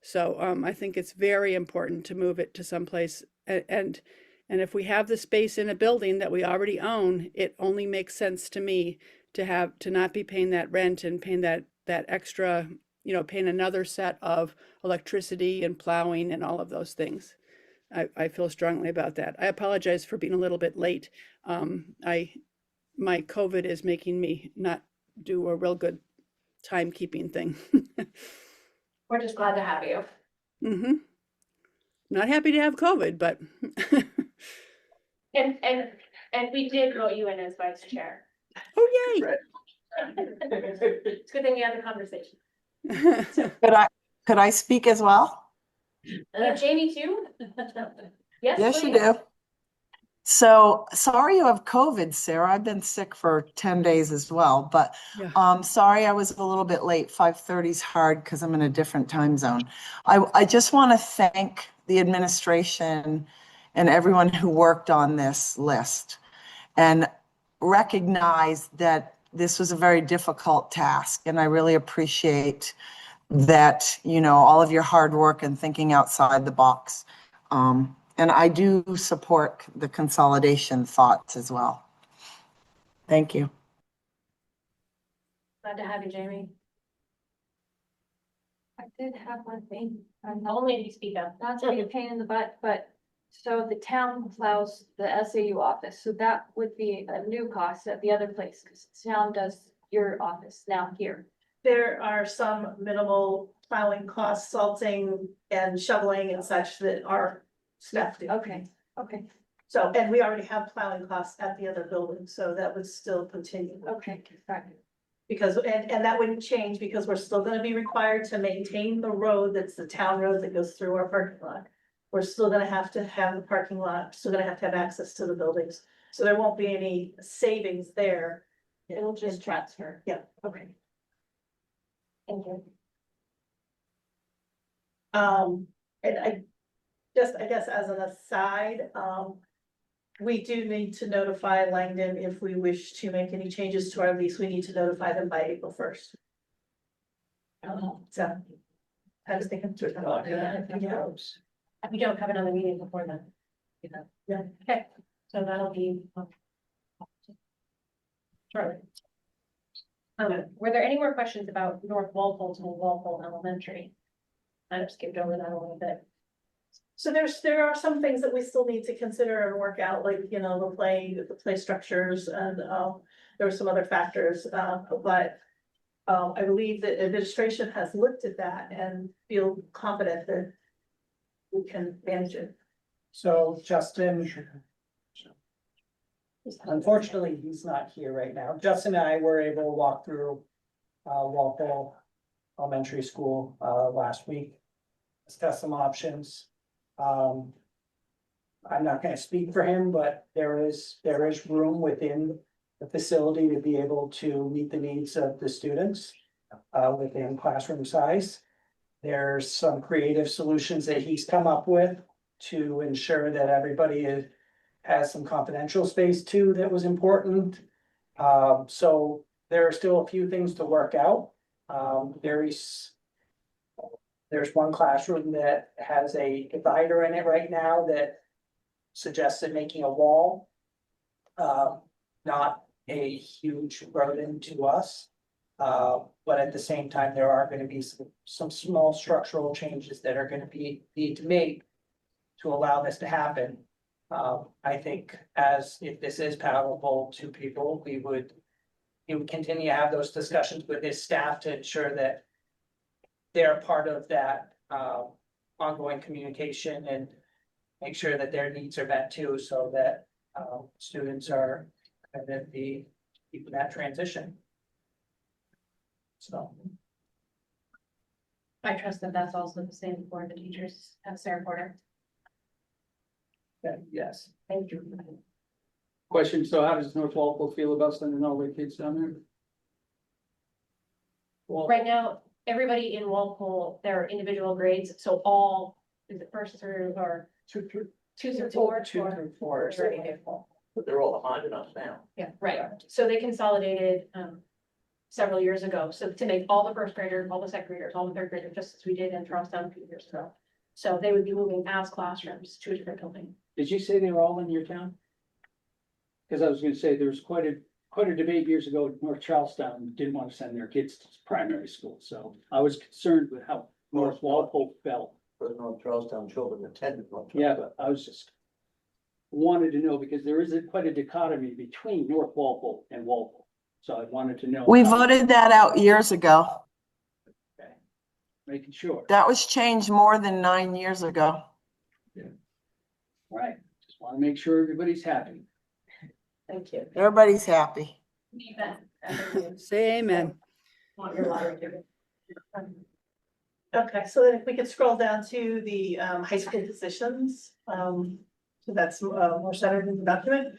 So I think it's very important to move it to someplace and if we have the space in a building that we already own, it only makes sense to me to not be paying that rent and paying that extra, paying another set of electricity and plowing and all of those things. I feel strongly about that. I apologize for being a little bit late. My COVID is making me not do a real good timekeeping thing. We're just glad to have you. Mm-hmm. Not happy to have COVID, but And we did vote you in as vice chair. oh yay! It's a good thing we had the conversation. Could I speak as well? Jamie too? Yes, Yes, you please. do. So sorry you have COVID, Sarah. I've been sick for 10 days as well, but Yeah. sorry I was a little bit late. 5:30 is hard because I'm in a different time zone. I just want to thank the administration and everyone who worked on this list and recognize that this was a very difficult task. And I really appreciate that, all of your hard work and thinking outside the box. And I do support the consolidation thoughts as well. Thank you. Glad to have you, Jamie. I did have one thing. Only if you speak up. Not to be a pain in the butt, but so the town plows the SAU office, so that would be a new cost at the other place, because the town does your office now here. There are some minimal plowing costs, salting and shoveling and such that our staff do. Okay. So, and we already have plowing costs at the other building, so that would still continue. Okay, right. Because, and that wouldn't change because we're still gonna be required to maintain the road that's the town road that goes through our parking lot. We're still gonna have to have the parking lot, still gonna have access to the buildings. So there won't be any savings there. It'll just transfer. Yeah. Okay. Thank you. And I guess as an aside, we do need to notify Langdon if we wish to make any changes to our lease. We need to notify them by April 1st. So I was thinking through that. We don't have another meeting before then. Yeah. Okay, so that'll be. Shortly. Were there any more questions about North Walpole to Walpole Elementary? I just skipped over that a little bit. So there are some things that we still need to consider and work out, like, the play structures and, there were some other factors, but. I believe that administration has looked at that and feel confident that we can manage it. So Justin. Unfortunately, he's not here right now. Justin and I were able to walk through Walpole Elementary School last week. Discuss some options. I'm not gonna speak for him, but there is room within the facility to be able to meet the needs of the students within classroom size. There's some creative solutions that he's come up with to ensure that everybody has some confidential space too that was important. So there are still a few things to work out. There's one classroom that has a divider in it right now that suggested making a wall. Not a huge burden to us. But at the same time, there are gonna be some small structural changes that are gonna need to make to allow this to happen. I think if this is palatable to people, he would continue to have those discussions with his staff to ensure that they're part of that ongoing communication and make sure that their needs are met too, so that students are gonna be keeping that transition. So. I trust that that's also the same for the teachers at Sarah Porter. Yes. Thank you. Question, so how does North Walpole feel about sending all their kids down there? Well, Right now, everybody in Walpole, their individual grades, so all, is it first through or two through two through four? four. Very good. But they're all behind us now. Yeah, right. So they consolidated, several years ago, so to make all the first graders, all the second graders, all the third graders, just as we did in Charlestown a few years ago. So they would be moving as classrooms to a different building. Did you say they were all in your town? Cause I was gonna say, there was quite a debate years ago, North Charlestown didn't want to send their kids to primary school, so I was concerned with how North Walpole felt. For the North Charlestown children attended. North Yeah, Charlestown. but I was just wanted to know, because there is quite a dichotomy between North Walpole and Walpole, so I wanted to know. We how- voted that out years ago. Making sure. That was changed more than 9 years ago. Right, just want to make sure everybody's happy. Thank you. Everybody's happy. Say amen. Want your lottery ticket. Okay, so then if we could scroll down to the high school positions, so that's more centered in the document.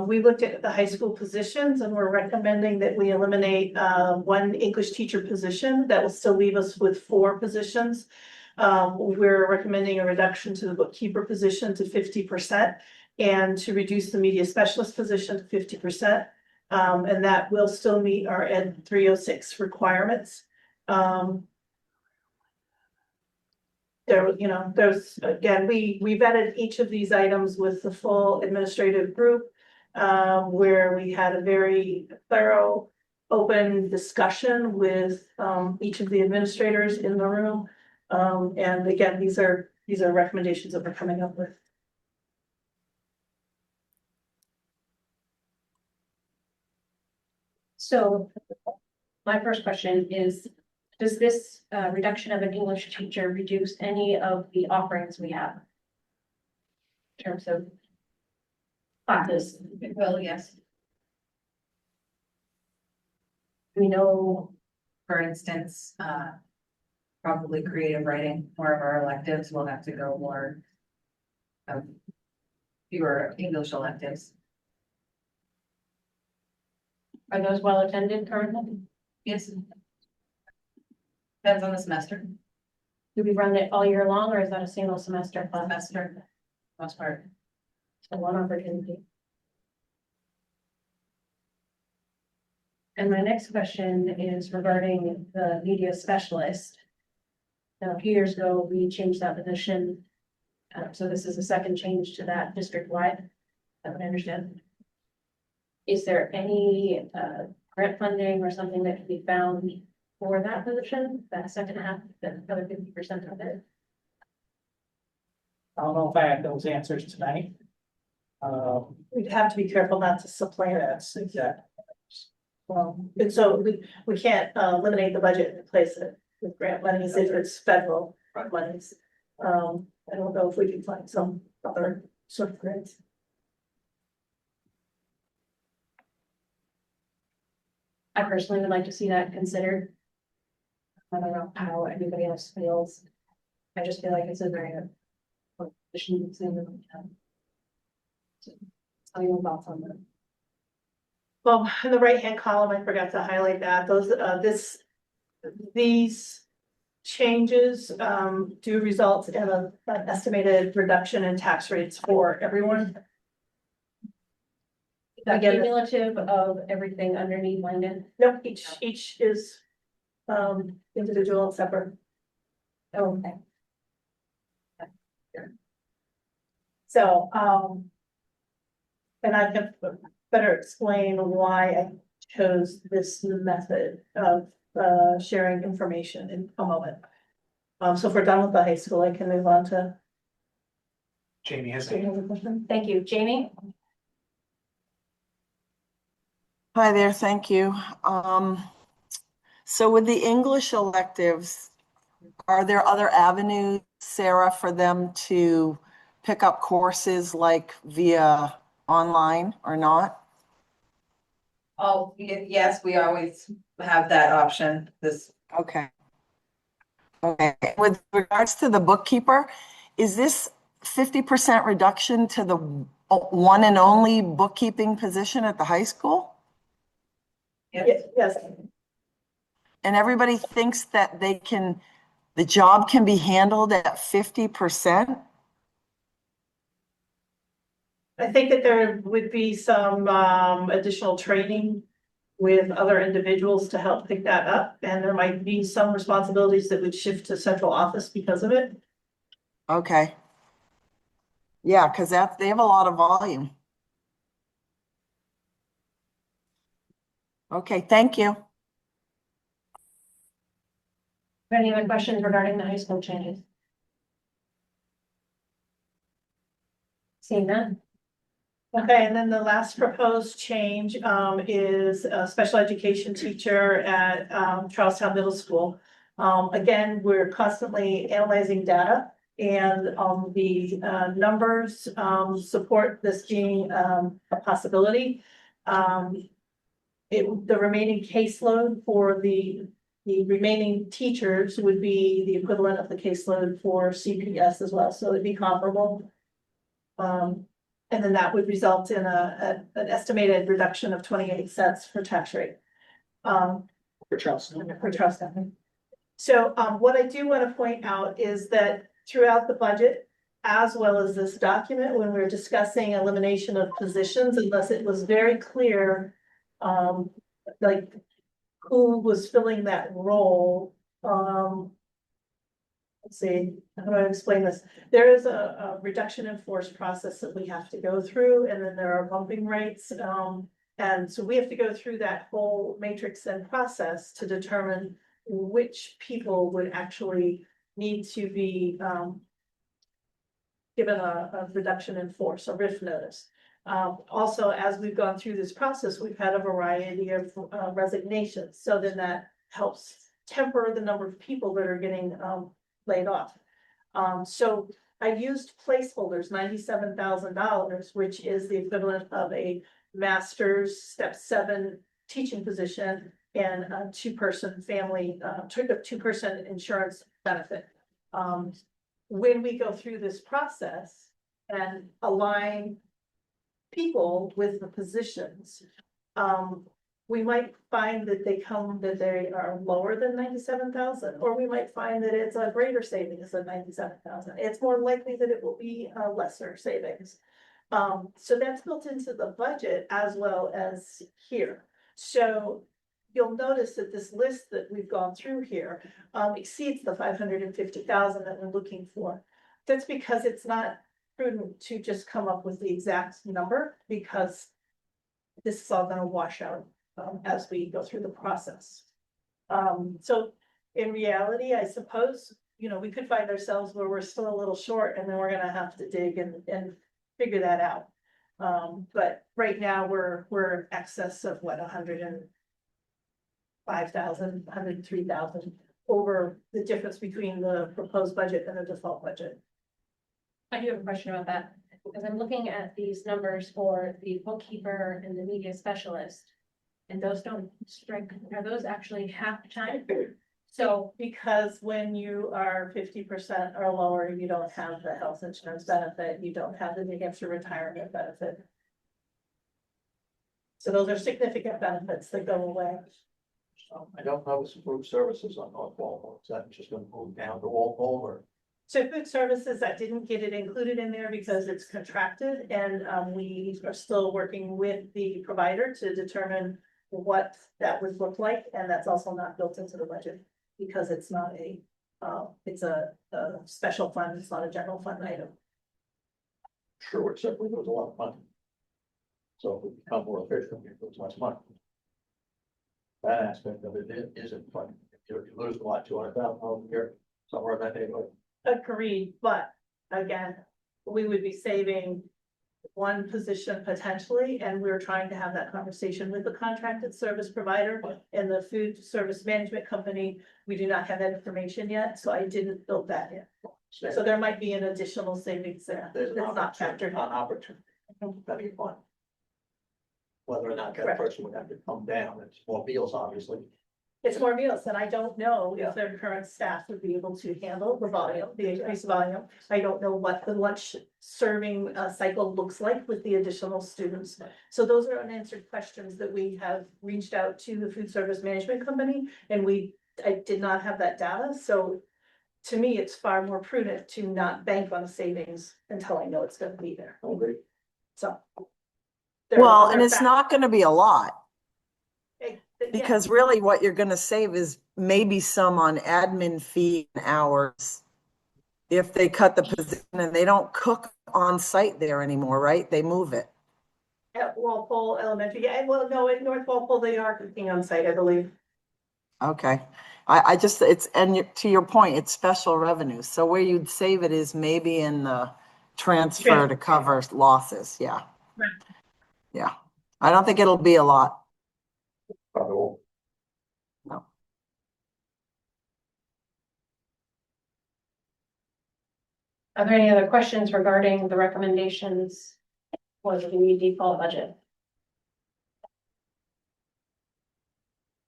We looked at the high school positions and we're recommending that we eliminate one English teacher position. That will still leave us with 4 positions. We're recommending a reduction to the bookkeeper position to 50% and to reduce the media specialist position to 50%. And that will still meet our Ed 306 requirements. There's, again, we vetted each of these items with the full administrative group, where we had a very thorough, open discussion with, each of the administrators in the room. And again, these are recommendations that we're coming up with. So my first question is, does this reduction of an English teacher reduce any of the offerings we have? In terms of classes? Well, yes. We know, For instance, probably creative writing, more of our electives will have to go more. Fewer English electives. are those well attended currently? Yes. Depends on the semester, Do we run it all year long, or is that a single semester class? semester, most part. So one opportunity. And my next question is regarding the media specialist. Now, a few years ago, we changed that position. So this is a second change to that district-wide, that would I understand. Is there any grant funding or something that can be found for that position, that second half, that other 50% of it? I don't know if I have those answers tonight. We'd have to be careful not to supplant us, exactly. And so we can't eliminate the budget and replace it with grant monies if it's federal monies. I don't know if we can find some other sort of grants. I personally would like to see that considered. I don't know how anybody else feels. I just feel like it's a very position. Tell me about some of them. Well, in the right-hand column, I forgot to highlight that, these changes, do result in an estimated reduction in tax rates for everyone. That cumulative of everything underneath Langdon. Nope, each is, individual and separate. Oh, okay. So, and I can better explain why I chose this method of sharing information in a moment. So if we're done with the high school, I can move on to. Jamie has Do you have a question? Thank you, Jamie. Hi there, thank you. So with the English electives, are there other avenues, Sarah, for them to pick up courses like via online or not? Oh, yes, we always have that option, Okay. Okay, with regards to the bookkeeper, is this 50% reduction to the one and only bookkeeping position at the high school? Yes. And everybody thinks that the job can be handled at 50%? I think that there would be some additional training with other individuals to help pick that up, and there might be some responsibilities that would shift to central office because of it. Okay. Yeah, because they have a lot of volume. Okay, thank you. Any other questions regarding the high school changes? Seeing none. Okay, and then the last proposed change is a special education teacher at Charlestown Middle School. Again, we're constantly analyzing data, and the numbers support this being a possibility. The remaining caseload for the remaining teachers would be the equivalent of the caseload for CPS as well, so it'd be comparable. And then that would result in an estimated reduction of 28 cents for tax rate. For Charleston. For Charleston. So what I do want to point out is that throughout the budget, as well as this document, when we're discussing elimination of positions, unless it was very clear, like who was filling that role, let's see, how do I explain this? There is a reduction in force process that we have to go through, and then there are bumping rates. And so we have to go through that whole matrix and process to determine which people would actually need to be given a reduction in force, a RIF notice. Also, as we've gone through this process, we've had a variety of resignations, so then that helps temper the number of people that are getting laid off. So I used placeholders, $97,000, which is the equivalent of a master's step 7 teaching position and a two-person family, two-person insurance benefit. When we go through this process and align people with the positions, we might find that they are lower than 97,000, or we might find that it's a greater savings than 97,000. It's more likely that it will be a lesser savings. So that's built into the budget as well as here. So you'll notice that this list that we've gone through here exceeds the 550,000 that we're looking for. That's because it's not prudent to just come up with the exact number, because this is all going to wash out as we go through the process. So in reality, I suppose, we could find ourselves where we're still a little short, and then we're going to have to dig and figure that out. But right now we're excess of what, 105,000, 103,000 over the difference between the proposed budget and the default budget. I do have a question about that, because I'm looking at these numbers for the bookkeeper and the media specialist, and those don't strike, are those actually half-time? So, because when you are 50% or lower, you don't have the health insurance benefit, you don't have the New Hampshire retirement benefit. So those are significant benefits that go away. I don't know if food services on North Walpole, is that just gonna move down to Walpole or? So food services, that didn't get it included in there because it's contracted, and we are still working with the provider to determine what that would look like, and that's also not built into the budget because it's not it's a special fund, it's not a general fund item. Sure, except for there's a lot of money. So if we become more efficient, it goes less money. That aspect of it isn't funny. If you lose a lot, 200,000 over here, somewhere in that neighborhood. Agreed, but again, we would be saving one position potentially, and we're trying to have that conversation with the contracted service provider and the food service management company. We do not have that information yet, so I didn't build that in. So there might be an additional savings there. There's That's not factored in. an opportunity, depending upon whether or not that person would have to come down. It's more meals, obviously. It's more meals, and I don't know if their current staff would be able to handle the volume, the increased volume. I don't know what the lunch serving cycle looks like with the additional students. So those are unanswered questions that we have reached out to the food service management company, and I did not have that data. So to me, it's far more prudent to not bank on savings until I know it's going to be there. Okay. So. Well, and it's not gonna be a lot, Yeah. because really what you're gonna save is maybe some on admin fee and hours. If they cut the position and they don't cook on site there anymore, right? They move it. At Walpole Elementary, yeah, well, no, at North Walpole, they are cooking on site, I believe. Okay. I just, it's, and to your point, it's special revenue. So where you'd save it is maybe in the transfer to cover losses. Yeah. Right. Yeah. I don't think it'll be a lot. Oh, No. Are there any other questions regarding the recommendations for the new default budget?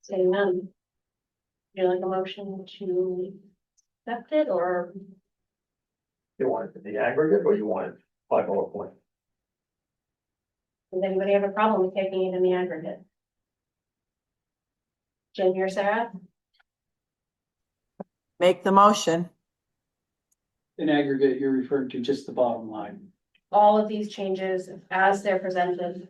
Saying none. Would you like a motion to accept it, or You want it in the aggregate or you want it by bullet point? does anybody have a problem with taking it in the aggregate? Jen or Sarah? Make the motion. In aggregate, you're referring to just the bottom line. All of these changes as they're presented.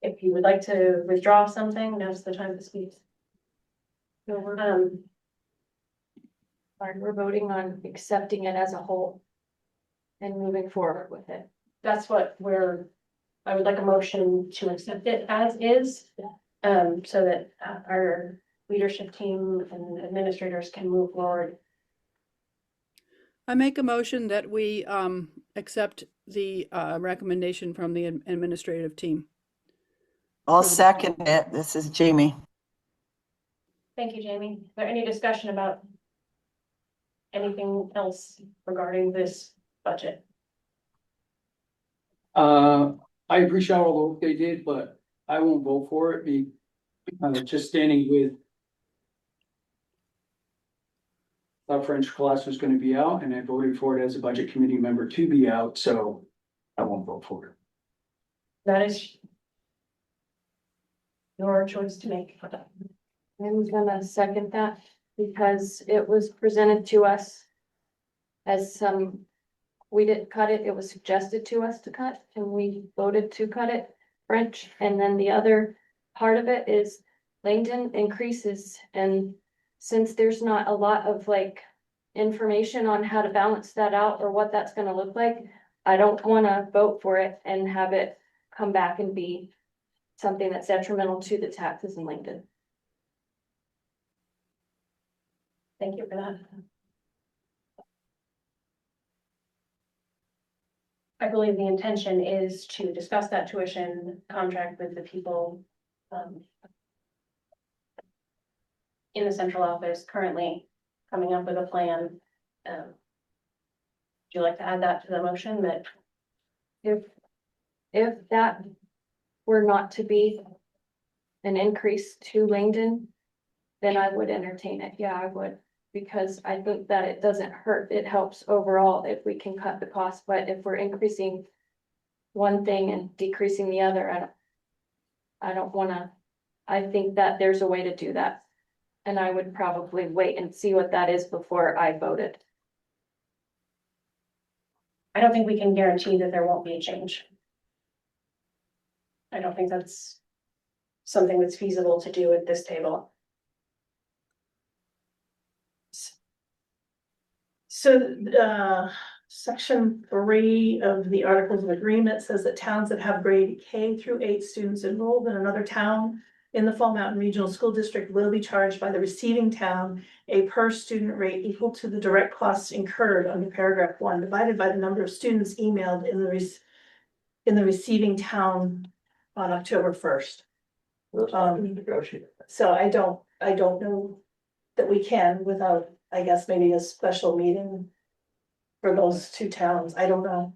If you would like to withdraw something, now's the time to speak. So we're, Um, we're voting on accepting it as a whole and moving forward with it. that's what I would like a motion to accept it as is. So that our leadership team and administrators can move forward. I make a motion that we accept the recommendation from the administrative team. I'll second it. This is Jamie. Thank you, Jamie. Is there any discussion about anything else regarding this budget? I appreciate all the work they did, but I won't vote for it. Just standing with our French class was gonna be out, and I voted for it as a budget committee member to be out, so I won't vote for it. That is your choice to make. I'm gonna second that because it was presented to us as some, we didn't cut it, it was suggested to us to cut, and we voted to cut it, French. And then the other part of it is Langdon increases, and since there's not a lot of like information on how to balance that out or what that's gonna look like, I don't wanna vote for it and have it come back and be something that's detrimental to the taxes in Langdon. Thank you for that. I believe the intention is to discuss that tuition contract with the people in the central office currently coming up with a plan. Would you like to add that to the motion that If that were not to be an increase to Langdon, then I would entertain it. Yeah, I would. Because I think that it doesn't hurt. It helps overall if we can cut the cost, but if we're increasing one thing and decreasing the other, I don't wanna, I think that there's a way to do that. And I would probably wait and see what that is before I voted. I don't think we can guarantee that there won't be a change. I don't think that's something that's feasible to do at this table. So, section 3 of the Articles of Agreement says that towns that have grade K through 8 students enrolled in another town in the Fall Mountain Regional School District will be charged by the receiving town a per student rate equal to the direct costs incurred under paragraph 1, divided by the number of students emailed in the receiving town on October 1st. Negotiate. So I don't know that we can without, I guess, maybe a special meeting for those two towns. I don't know.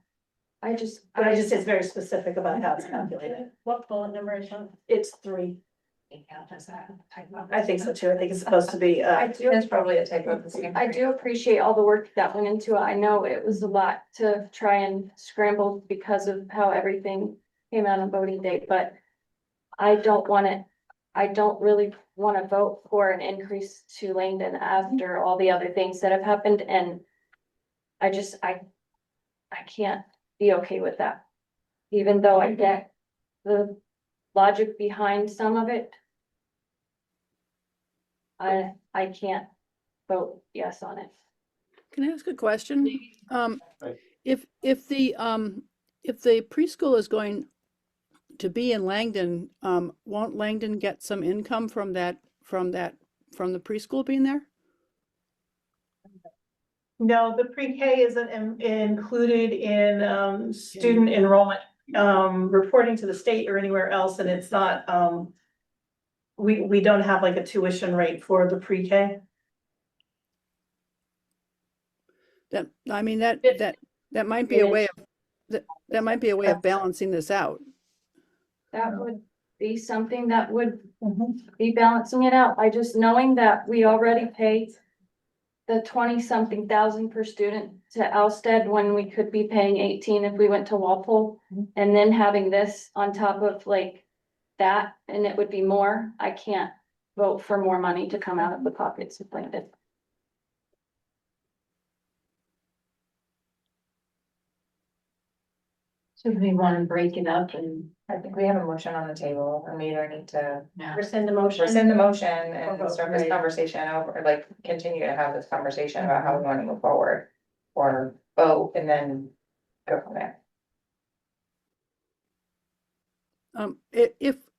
I just, But I just, it's very specific about how it's calculated. What bullet number is that? It's 3. I think so too. I think it's supposed to be, It's probably a typo of the same. I do appreciate all the work that went into it. I know it was a lot to try and scramble because of how everything came out on voting day, but I don't really want to vote for an increase to Langdon after all the other things that have happened, and I can't be okay with that. Even though I get the logic behind some of it. I can't vote yes on it. Can I ask a question? Right. If the preschool is going to be in Langdon, won't Langdon get some income from the preschool being there? No, the pre-K isn't included in student enrollment, reporting to the state or anywhere else, and it's not, we don't have like a tuition rate for the pre-K. That might be a way of that might be a way of balancing this out. That would be something that would be balancing it out. I just knowing that we already pay the 20-something thousand per student to Alsted when we could be paying 18 if we went to Walpole. And then having this on top of like that, and it would be more, I can't vote for more money to come out of the pockets of Langdon. So we want to break it up and. I think we have a motion on the table and we either need to Rescind the motion. rescind the motion Or and vote. start this conversation over, like, continue to have this conversation about how we want to move forward. Or vote and then go from there.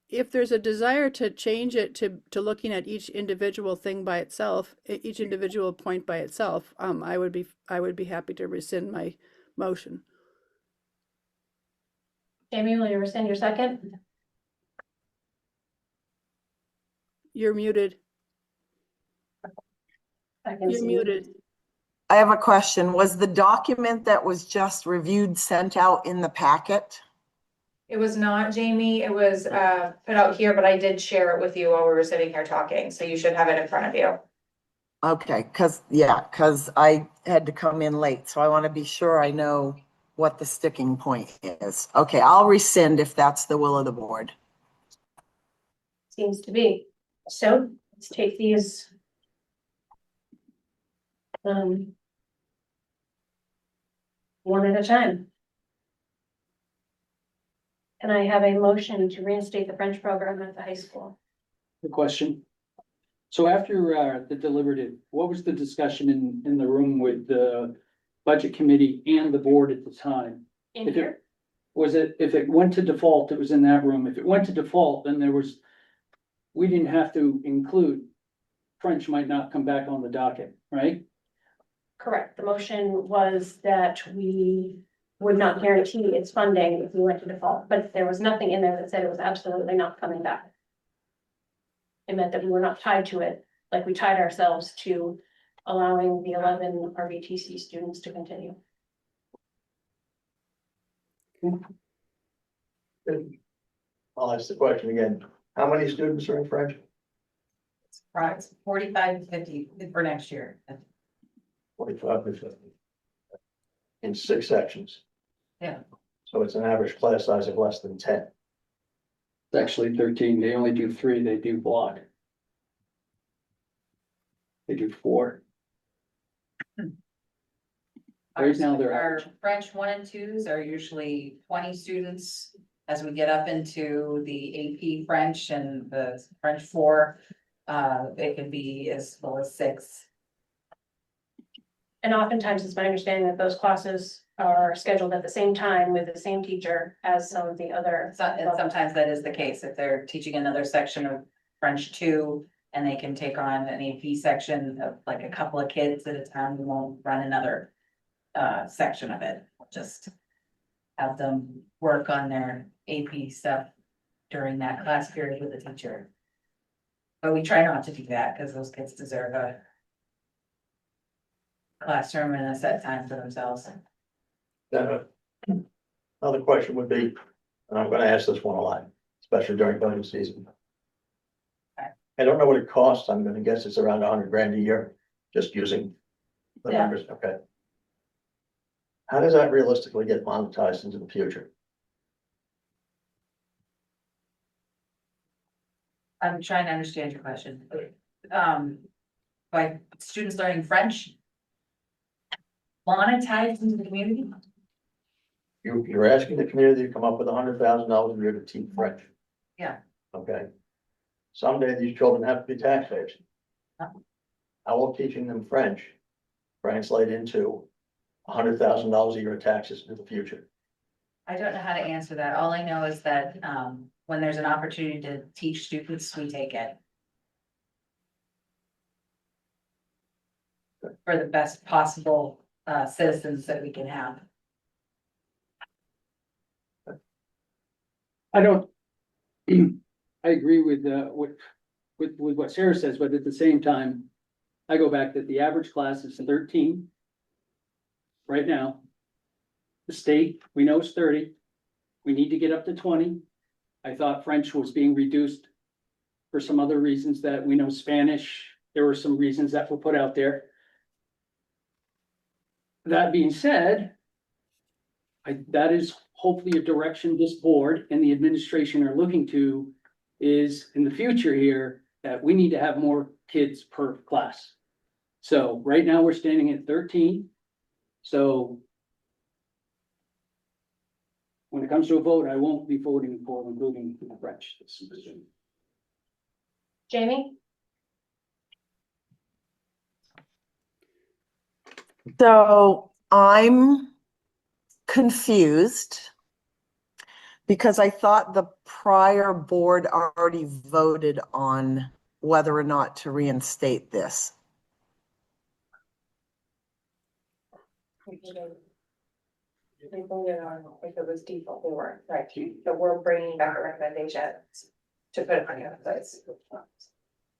If there's a desire to change it to looking at each individual thing by itself, each individual point by itself, I would be happy to rescind my motion. Jamie, will you rescind your second? You're muted. I can You're see. muted. I have a question. Was the document that was just reviewed sent out in the packet? It was not, Jamie, it was put out here, but I did share it with you while we were sitting here talking, so you should have it in front of you. Okay, because I had to come in late, so I want to be sure I know what the sticking point is. Okay, I'll rescind if that's the will of the board. Seems to be. So let's take these. One at a time. And I have a motion to reinstate the French program at the high school. The question. So after the deliberative, what was the discussion in the room with the budget committee and the board at the time? In If here, if it went to default, it was in that room. If it went to default, then we didn't have to include. French might not come back on the docket, right? correct. The motion was that we would not guarantee its funding if we went to default, but there was nothing in there that said it was absolutely not coming back. It meant that we were not tied to it, like we tied ourselves to allowing the 11 RVTC students to continue. I'll ask the question again. How many students are in French? It's 45 to 50 for next year. 45 to 50. In 6 sections. Yeah. So it's an average class size of less than 10. It's actually 13. They only do 3. They do block. They do 4. Right now they're Our average. French 1 and 2s are usually 20 students. As we get up into the AP French and the French 4, it can be as low as 6. And oftentimes it's my understanding that those classes are scheduled at the same time with the same teacher as some of the other. And sometimes that is the case, if they're teaching another section of French 2 and they can take on an AP section of like a couple of kids at a time, we won't run another section of it. We'll just have them work on their AP stuff during that class period with the teacher. But we try not to do that because those kids deserve a classroom and a set time for themselves. Another question would be, and I'm gonna ask this one a lot, especially during budget season. I don't know what it costs. I'm gonna guess it's around 100 grand a year, just using the Yeah. numbers, okay? How does that realistically get monetized into the future? I'm trying to understand your question. By students learning French monetized into the community? You're asking the community to come up with $100,000 a year to teach French. Yeah. Okay. Someday these children have to be taxpayers. How will teaching them French translate into $100,000 a year of taxes in the future? I don't know how to answer that. All I know is that, when there's an opportunity to teach students, we take it. For the best possible, citizens that we can have. I don't. I agree with what Sarah says, but at the same time, I go back that the average class is 13. Right now. The state, we know is 30. We need to get up to 20. I thought French was being reduced for some other reasons that we know Spanish, there were some reasons that were put out there. That being said, that is hopefully a direction this board and the administration are looking to is in the future here, that we need to have more kids per class. So right now we're standing at 13. So when it comes to a vote, I won't be voting for including the French. Jamie? So I'm confused because I thought the prior board already voted on whether or not to reinstate this. We voted on if it was default, we weren't, right, so we're bringing back a recommendation to put it on your place.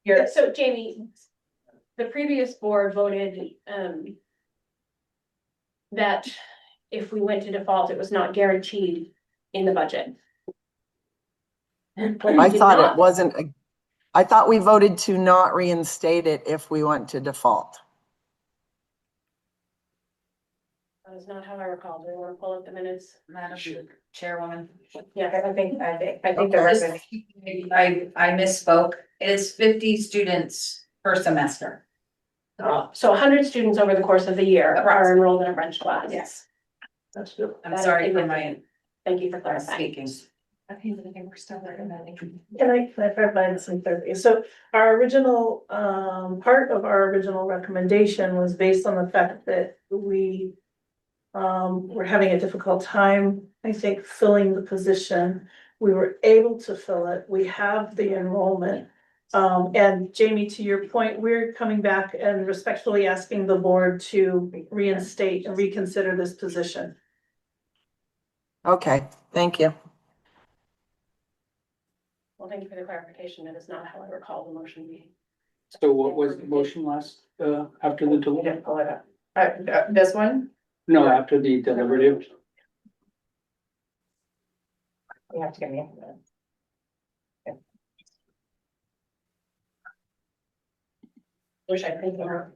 Yeah, so Jamie, the previous board voted, that if we went to default, it was not guaranteed in the budget. I thought it wasn't, I thought we voted to not reinstate it if we went to default. That is not how I recall. Do you want to pull up the minutes? Madam Chairwoman. Yeah, I think the rest. I misspoke. It is 50 students per semester. So 100 students over the course of the year are enrolled in a French class. Yes. That's good. I'm sorry for my Thank you for clarifying. speaking. I think we're still recommending. Can I clarify some clarity? So our original, part of our original recommendation was based on the fact that we were having a difficult time, I think, filling the position. We were able to fill it. We have the enrollment. And Jamie, to your point, we're coming back and respectfully asking the board to reinstate and reconsider this position. Okay, thank you. Well, thank you for the clarification. That is not how I recall the motion being. So what was the motion last, after the We deliberative? didn't pull it up. This one? No, after the deliberative. You have to give me a minute. Wish I could more.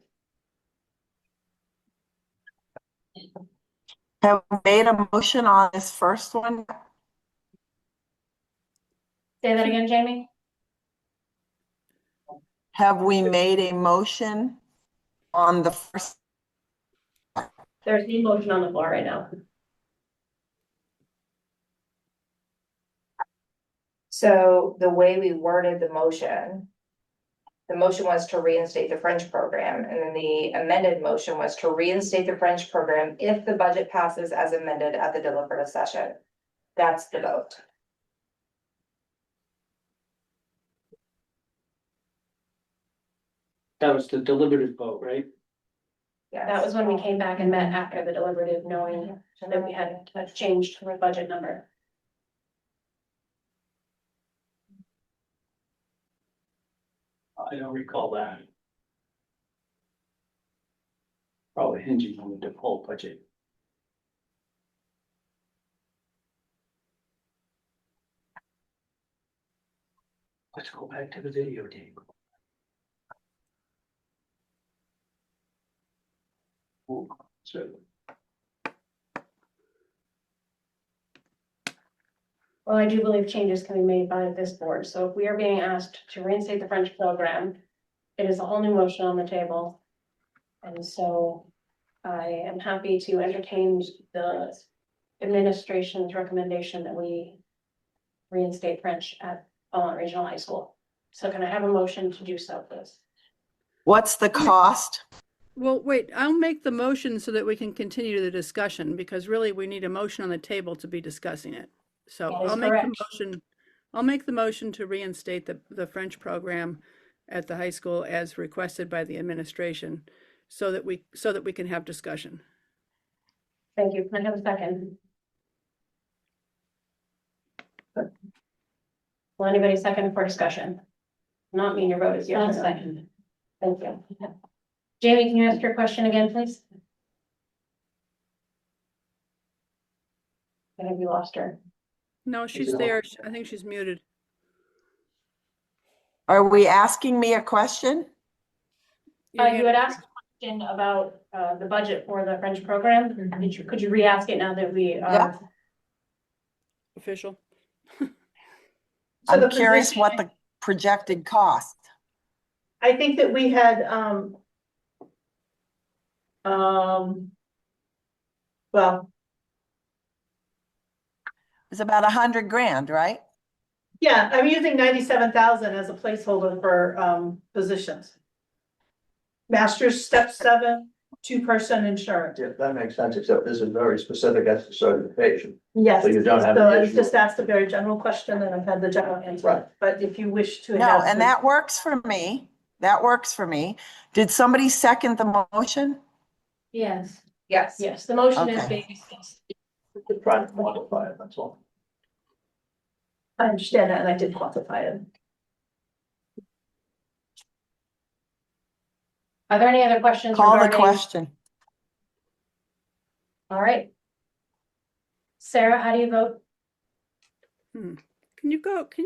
Have we made a motion on this first one? Say that again, Jamie? Have we made a motion on the first? There's no motion on the floor right now. So the way we worded the motion was to reinstate the French program, and then the amended motion was to reinstate the French program if the budget passes as amended at the deliberative session. That's the vote. That was the deliberative vote, right? Yes. That was when we came back and met after the deliberative, knowing that we had changed our budget number. I don't recall that. Probably hinging on the default budget. Let's go back to the videotape. So. Well, I do believe changes can be made by this board, so if we are being asked to reinstate the French program, it is a whole new motion on the table. And so I am happy to entertain the administration's recommendation that we reinstate French at Belmont Regional High School. So can I have a motion to do so, please? What's the cost? Well, wait, I'll make the motion so that we can continue the discussion, because really we need a motion on the table to be discussing it. So That is I'll make the correct. motion, I'll make the motion to reinstate the French program at the high school as requested by the administration, so that we can have discussion. Thank you. Can I have a second? Will anybody second for discussion? Not mean your vote is yes. I'll or no. second. Thank you. Jamie, can you ask your question again, please? Have you lost her? No, she's there. I think she's muted. Are we asking me a question? You had asked a question about the budget for the French program. Could you re-ask it now that we are? Official. So the I'm curious position- what the projected cost. I think that we had, well, It's about 100 grand, right? yeah, I'm using 97,000 as a placeholder for, positions. Master's step 7, 2-person insurance. Yeah, that makes sense, except this is very specific as to certification. Yes, So you don't have so an I issue. just asked a very general question and I've had the general answer. Right. But if you wish to. No, have and some- that works for me. That works for me. Did somebody second the motion? Yes. Yes. Yes, the motion is Okay. based. We're trying to quantify it, that's all. I understand that and I did quantify it. Are there any other questions? Call the regarding- question. All right. Sarah, how do you vote? Can you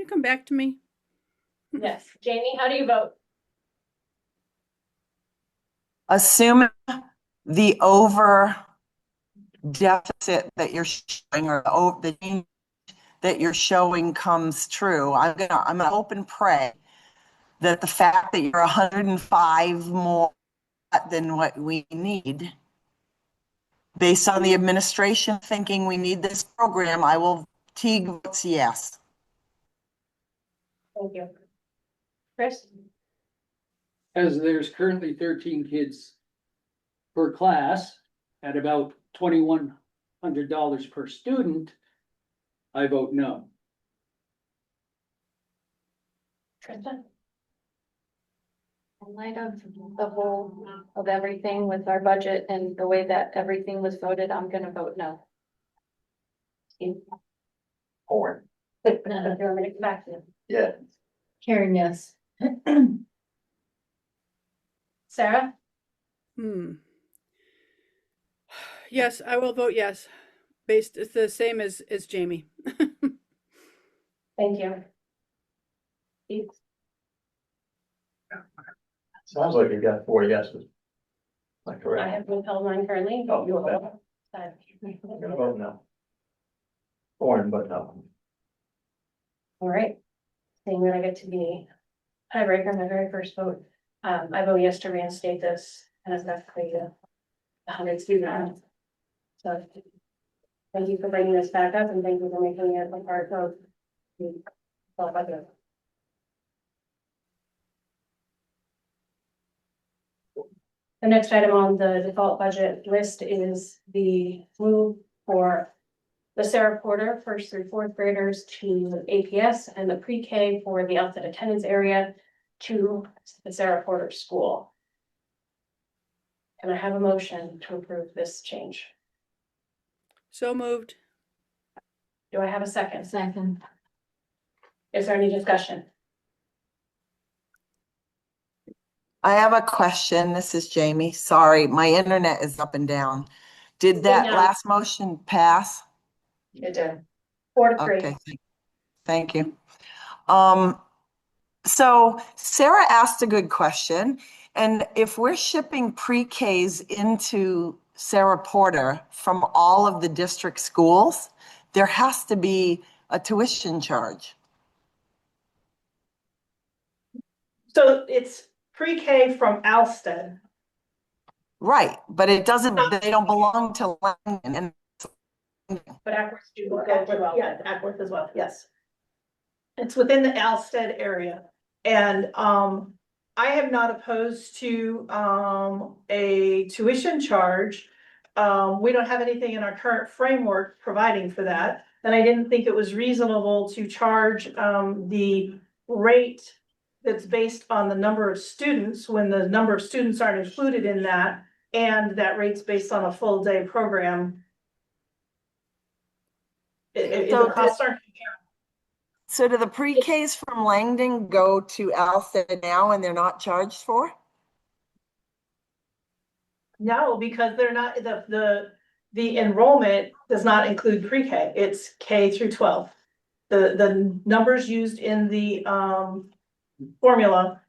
come back to me? Yes. Jamie, how do you vote? Assuming the over deficit that you're showing or the change that you're showing comes true, I'm gonna hope and pray that the fact that you're 105 more than what we need, based on the administration thinking we need this program, I will Teague votes yes. Thank you. Chris? As there's currently 13 kids per class at about $2,100 per student, I vote no. Tristan? In light of the whole of everything with our budget and the way that everything was voted, I'm gonna vote no. Or, If you want me to come back to you. yeah, Karen, yes. Sarah? Yes, I will vote yes. It's the same as Jamie. Thank you. Steve? sounds like you got 4 yeses. Am I I correct? have withheld mine currently. Oh, you okay. I'm gonna vote no. Orin, but no. All right. Seeing that I get to be tiebreaker, my very first vote, I vote yes to reinstate this and it's exactly the 100 student. So thank you for bringing this back up and thank you for making it a part of the budget. The next item on the default budget list is the move for the Sarah Porter first through 4th graders to APS and the pre-K for the outside attendance area to the Sarah Porter School. Can I have a motion to approve this change? So moved. Do I have a second? Second. Is there any discussion? I have a question. This is Jamie. Sorry, my internet is up and down. Did that down. last motion pass? It did. 4-3. Okay, thank you. So Sarah asked a good question. And if we're shipping pre-Ks into Sarah Porter from all of the district schools, there has to be a tuition charge. So it's pre-K from Alston. Right, but it doesn't, they don't belong to Langen. And But Ackworth students go to well. Yeah, Ackworth as well, yes. It's within the Alstead area, and, I have not opposed to, a tuition charge. We don't have anything in our current framework providing for that, and I didn't think it was reasonable to charge, the rate that's based on the number of students, when the number of students aren't included in that, and that rate's based on a full day program. So The costs aren't. So do the pre-Ks from Langdon go to Alstead now and they're not charged for? No, because they're not, the enrollment does not include pre-K, it's K through 12. The numbers used in the formula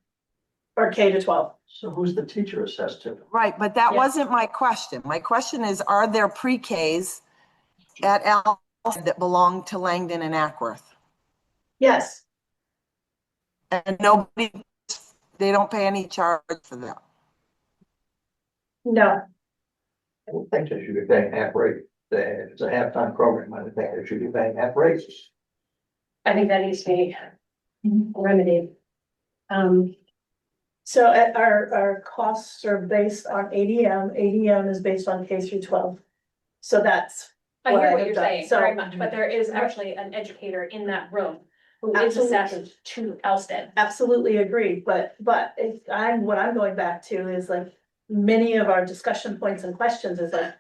are K to 12. So who's the teacher assessed to? Right, but that Yeah. wasn't my question. My question is, are there pre-Ks at Alstead that belong to Langdon and Ackworth? Yes, And nobody, they don't pay any charge for that. no, I don't think they should be paying half rate. It's a halftime program. I would think they should be paying half rates. I think that needs to be remedied. so our costs are based on ADM. ADM is based on K through 12. So that's. I hear I what have you're done. saying So- very much, but there is actually an educator in that room who is Absolutely. assessed to Alstead. Absolutely agree, but if what I'm going back to is like, many of our discussion points and questions is like,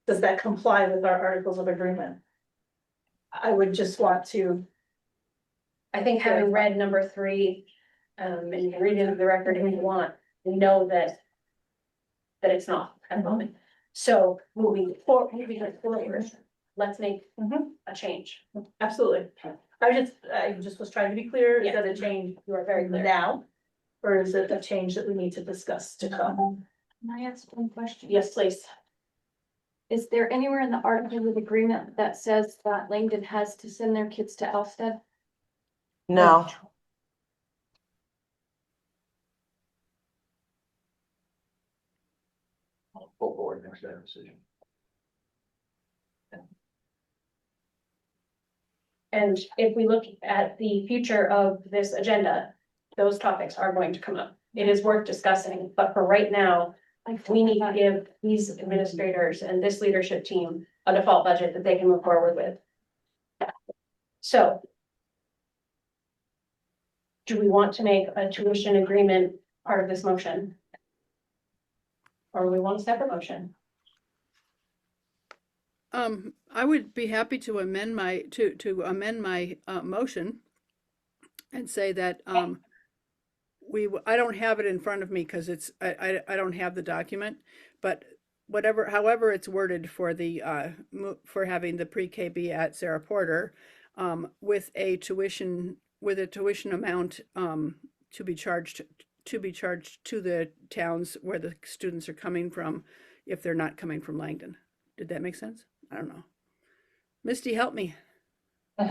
does that comply with our articles of agreement? I would just want to, I think having read number 3, and you can read it into the record if you want, we know that it's not at the moment. So moving forward, let's make a change. absolutely. I just was trying to be clear, is Yeah. that a change You are very clear. now? Or is it a change that we need to discuss to come? Can I ask one question? Yes, please. Is there anywhere in the article of agreement that says that Langdon has to send their kids to Alstead? No. Full board makes that decision. And if we look at the future of this agenda, those topics are going to come up. It is worth discussing, but for right now, we need to give these administrators and this leadership team a default budget that they can move forward with. So. Do we want to make a tuition agreement part of this motion? Or do we want a separate motion? I would be happy to amend my, to amend my, motion and say that, I don't have it in front of me because I don't have the document, but however it's worded for the, for having the pre-KB at Sarah Porter, with a tuition amount, to be charged to the towns where the students are coming from, if they're not coming from Langdon. Did that make sense? I don't know. Misty, help me. How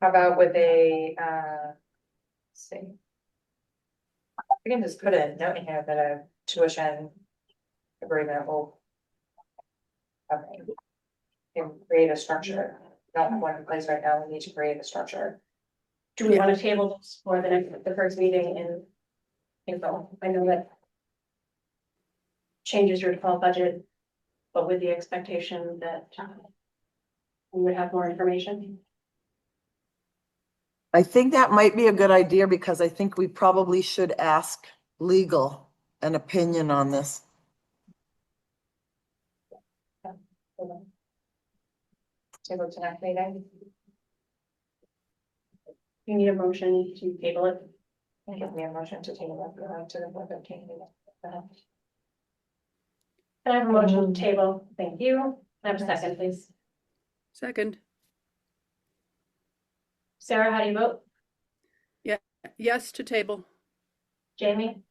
about with a, let's see. We can just put a note in here that a tuition agreement will. Okay. And create a structure. Don't have one in place right now, we need to create a structure. Do we want to table this for the first meeting in April? I know that changes your default budget, but with the expectation that we would have more information. I think that might be a good idea because I think we probably should ask legal an opinion on this. Table to next meeting. You need a motion to table it. Give me a motion to table it, to the board of meeting. Can I have a motion to table? Thank you. Can I have a second, please? Second. Sarah, how do you vote? Yes to table. Jamie?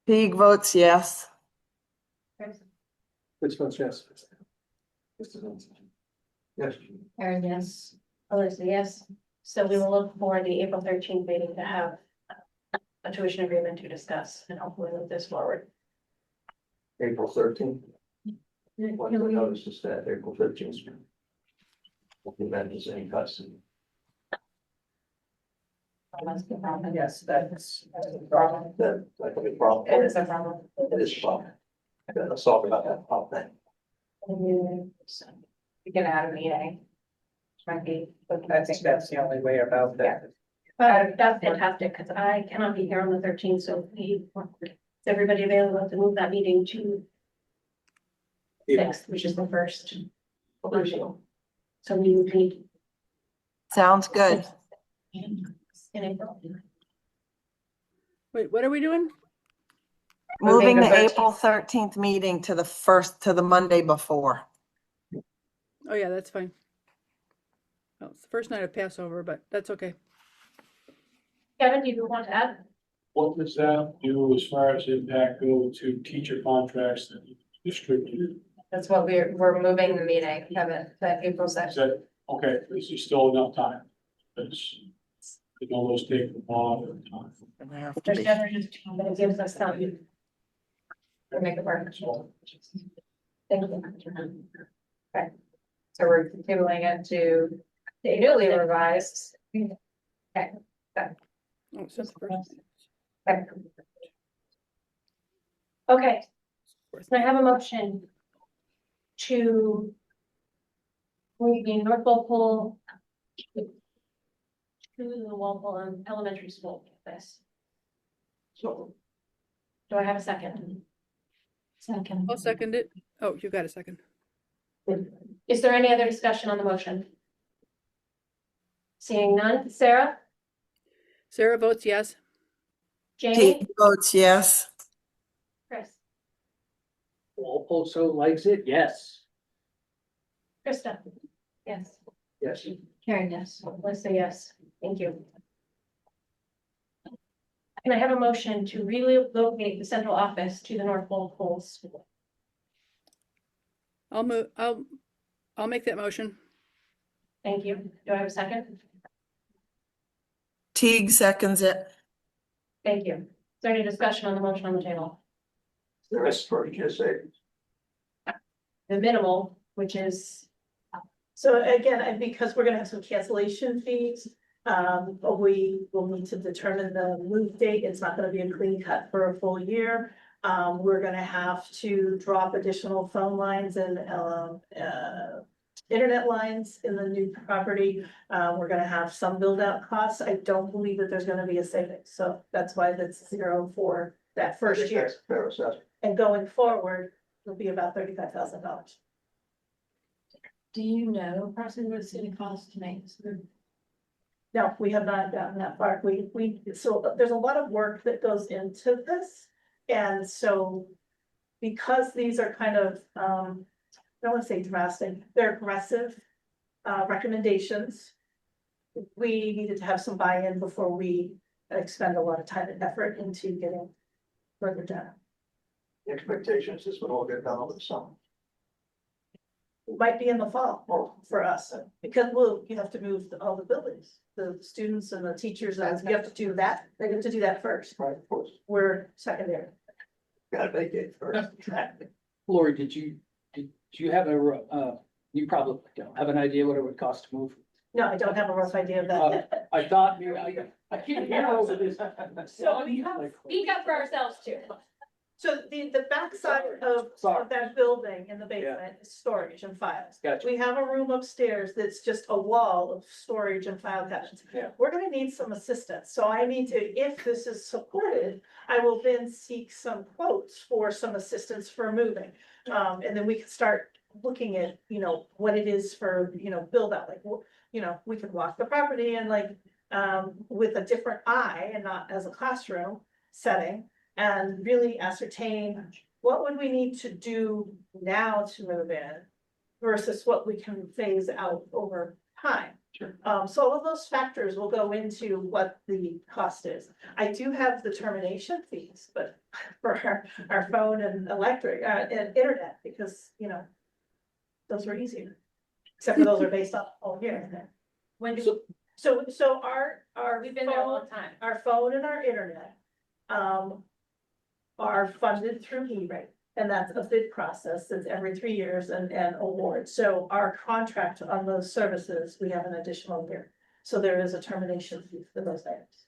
Teague votes yes. Which votes yes. Yes. Erin, yes. Alyssa, yes. So we will look for the April 13th meeting to have a tuition agreement to discuss and hopefully move this forward. April 13th. Once the notice is that April 15th. That is any cuts. Yes, that's a problem. That could be a problem. It is a problem. It is a problem. Let's talk about that problem. We can add a meeting. Might be. I think that's the only way about that. That's fantastic, because I cannot be here on the 13th, so is everybody available to move that meeting to 6th, which is the first. So we would need Sounds good. in April. Wait, what are we doing? Moving the the 13th. April 13th meeting to the Monday before. Oh, yeah, that's fine. Well, it's the first night of Passover, but that's okay. Kevin, do you want to add? What does that do as far as impact go to teacher contracts that you distribute? That's what we're moving the meeting, Kevin, that April Is 2nd. that, okay, this is still enough time. It's, you know, those take a lot of time. There's generally just 2 minutes, gives us time. To make it work. Thank you. Okay, so we're tabling it to the newly revised. Okay. Oh, it's just the first. Okay. Okay, so I have a motion to move the North Walpole to the Walpole Elementary School campus. So Do I have a second? Second. I'll second it. Oh, you got a second. Is there any other discussion on the motion? Seeing none, Sarah, Sarah votes yes. Jamie, Kate votes yes. Chris, Also likes it, yes. Krista. Yes. yes. Karen, yes. Let's say yes. Thank you. Can I have a motion to relocate the central office to the North Walpole School? I'll make that motion. Thank you. Do I have a second? Teague seconds it. Thank you. Is there any discussion on the motion on the table? The rest for you say. The minimal, which is, So again, and because we're gonna have some cancellation fees, we will need to determine the move date. It's not gonna be a clean cut for a full year. We're gonna have to drop additional phone lines and, internet lines in the new property. We're gonna have some build out costs. I don't believe that there's gonna be a savings, so that's why that's 0 for that first year. That's fair assessment. And going forward, it'll be about $35,000. Do you know approximately what it's gonna cost to make this move? No, we have not gotten that far. So there's a lot of work that goes into this. And so because these are kind of, I don't want to say drastic, they're aggressive recommendations. We needed to have some buy-in before we expend a lot of time and effort into getting further down. The expectation is this would all get done over the summer. It might be in the fall for us, because you have to move all the buildings, the students and the teachers, and you have to do that, they have to do that first. Right, of course. We're secondary. Gotta make it first. Lori, did you have you probably don't have an idea what it would cost to move? No, I don't have a rough idea of that. I thought, I keep hearing over this. So we have, speak up for ourselves too. so the backside of that building in the basement is storage and files. Gotcha. We have a room upstairs that's just a wall of storage and file cabinets. Yeah. We're gonna need some assistance, so I need to, if this is supported, I will then seek some quotes for some assistance for moving. And then we can start looking at, what it is for, build out, like, we could walk the property and like, with a different eye and not as a classroom setting. And really ascertain what would we need to do now to move in versus what we can phase out over time. Sure. So all of those factors will go into what the cost is. I do have the termination fees, but for our phone and electric, and internet, because, those were easier. Except for those are based off all year. When do, So our we've been there a phone, long time. our phone and our internet, are funded through E-rate. And that's a bid process, it's every 3 years and award. So our contract on those services, we have an additional year. So there is a termination fee for those items.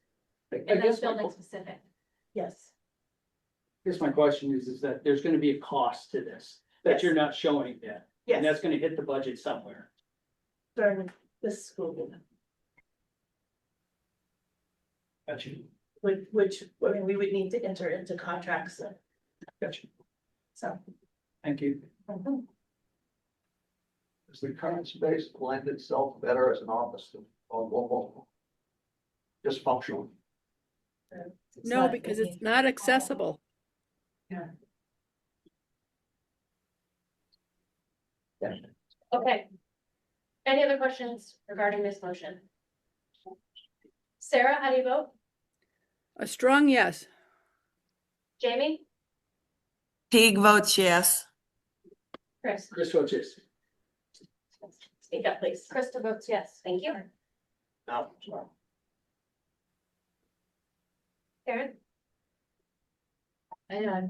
I And that's guess my, building specific. Yes, my question is that there's gonna be a cost to this that you're not showing yet. And that's yes, gonna hit the budget somewhere. during this school year, Gotcha. which, I mean, we would need to enter into contracts, Gotcha. so. Thank you. Does the current space lend itself better as an office or just functional? It's No, not because busy. it's not accessible. Okay. Any other questions regarding this motion? Sarah, how do you vote? A strong yes. Jamie? Teague votes yes. Chris? Chris votes yes. Speak up, please. Krista votes yes. Thank you. No. Karen? I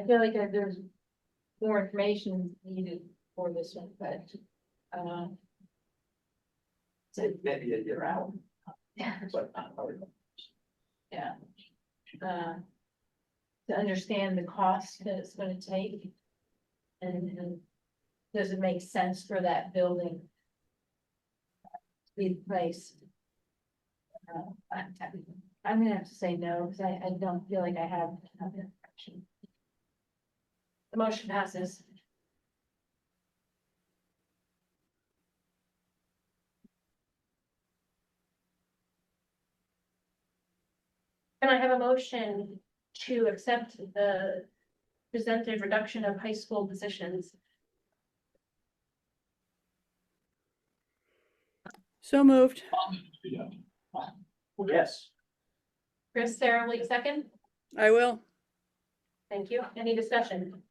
feel like there's more information needed for this one, but, Say maybe a year out. yeah, But not really. yeah. To understand the cost that it's gonna take. And does it make sense for that building? To be placed? I'm gonna have to say no, because I don't feel like I have enough information. The motion passes. Can I have a motion to accept the presented reduction of high school positions? So moved. Yes. Chris, Sarah, will you second? I will. Thank you. Any discussion?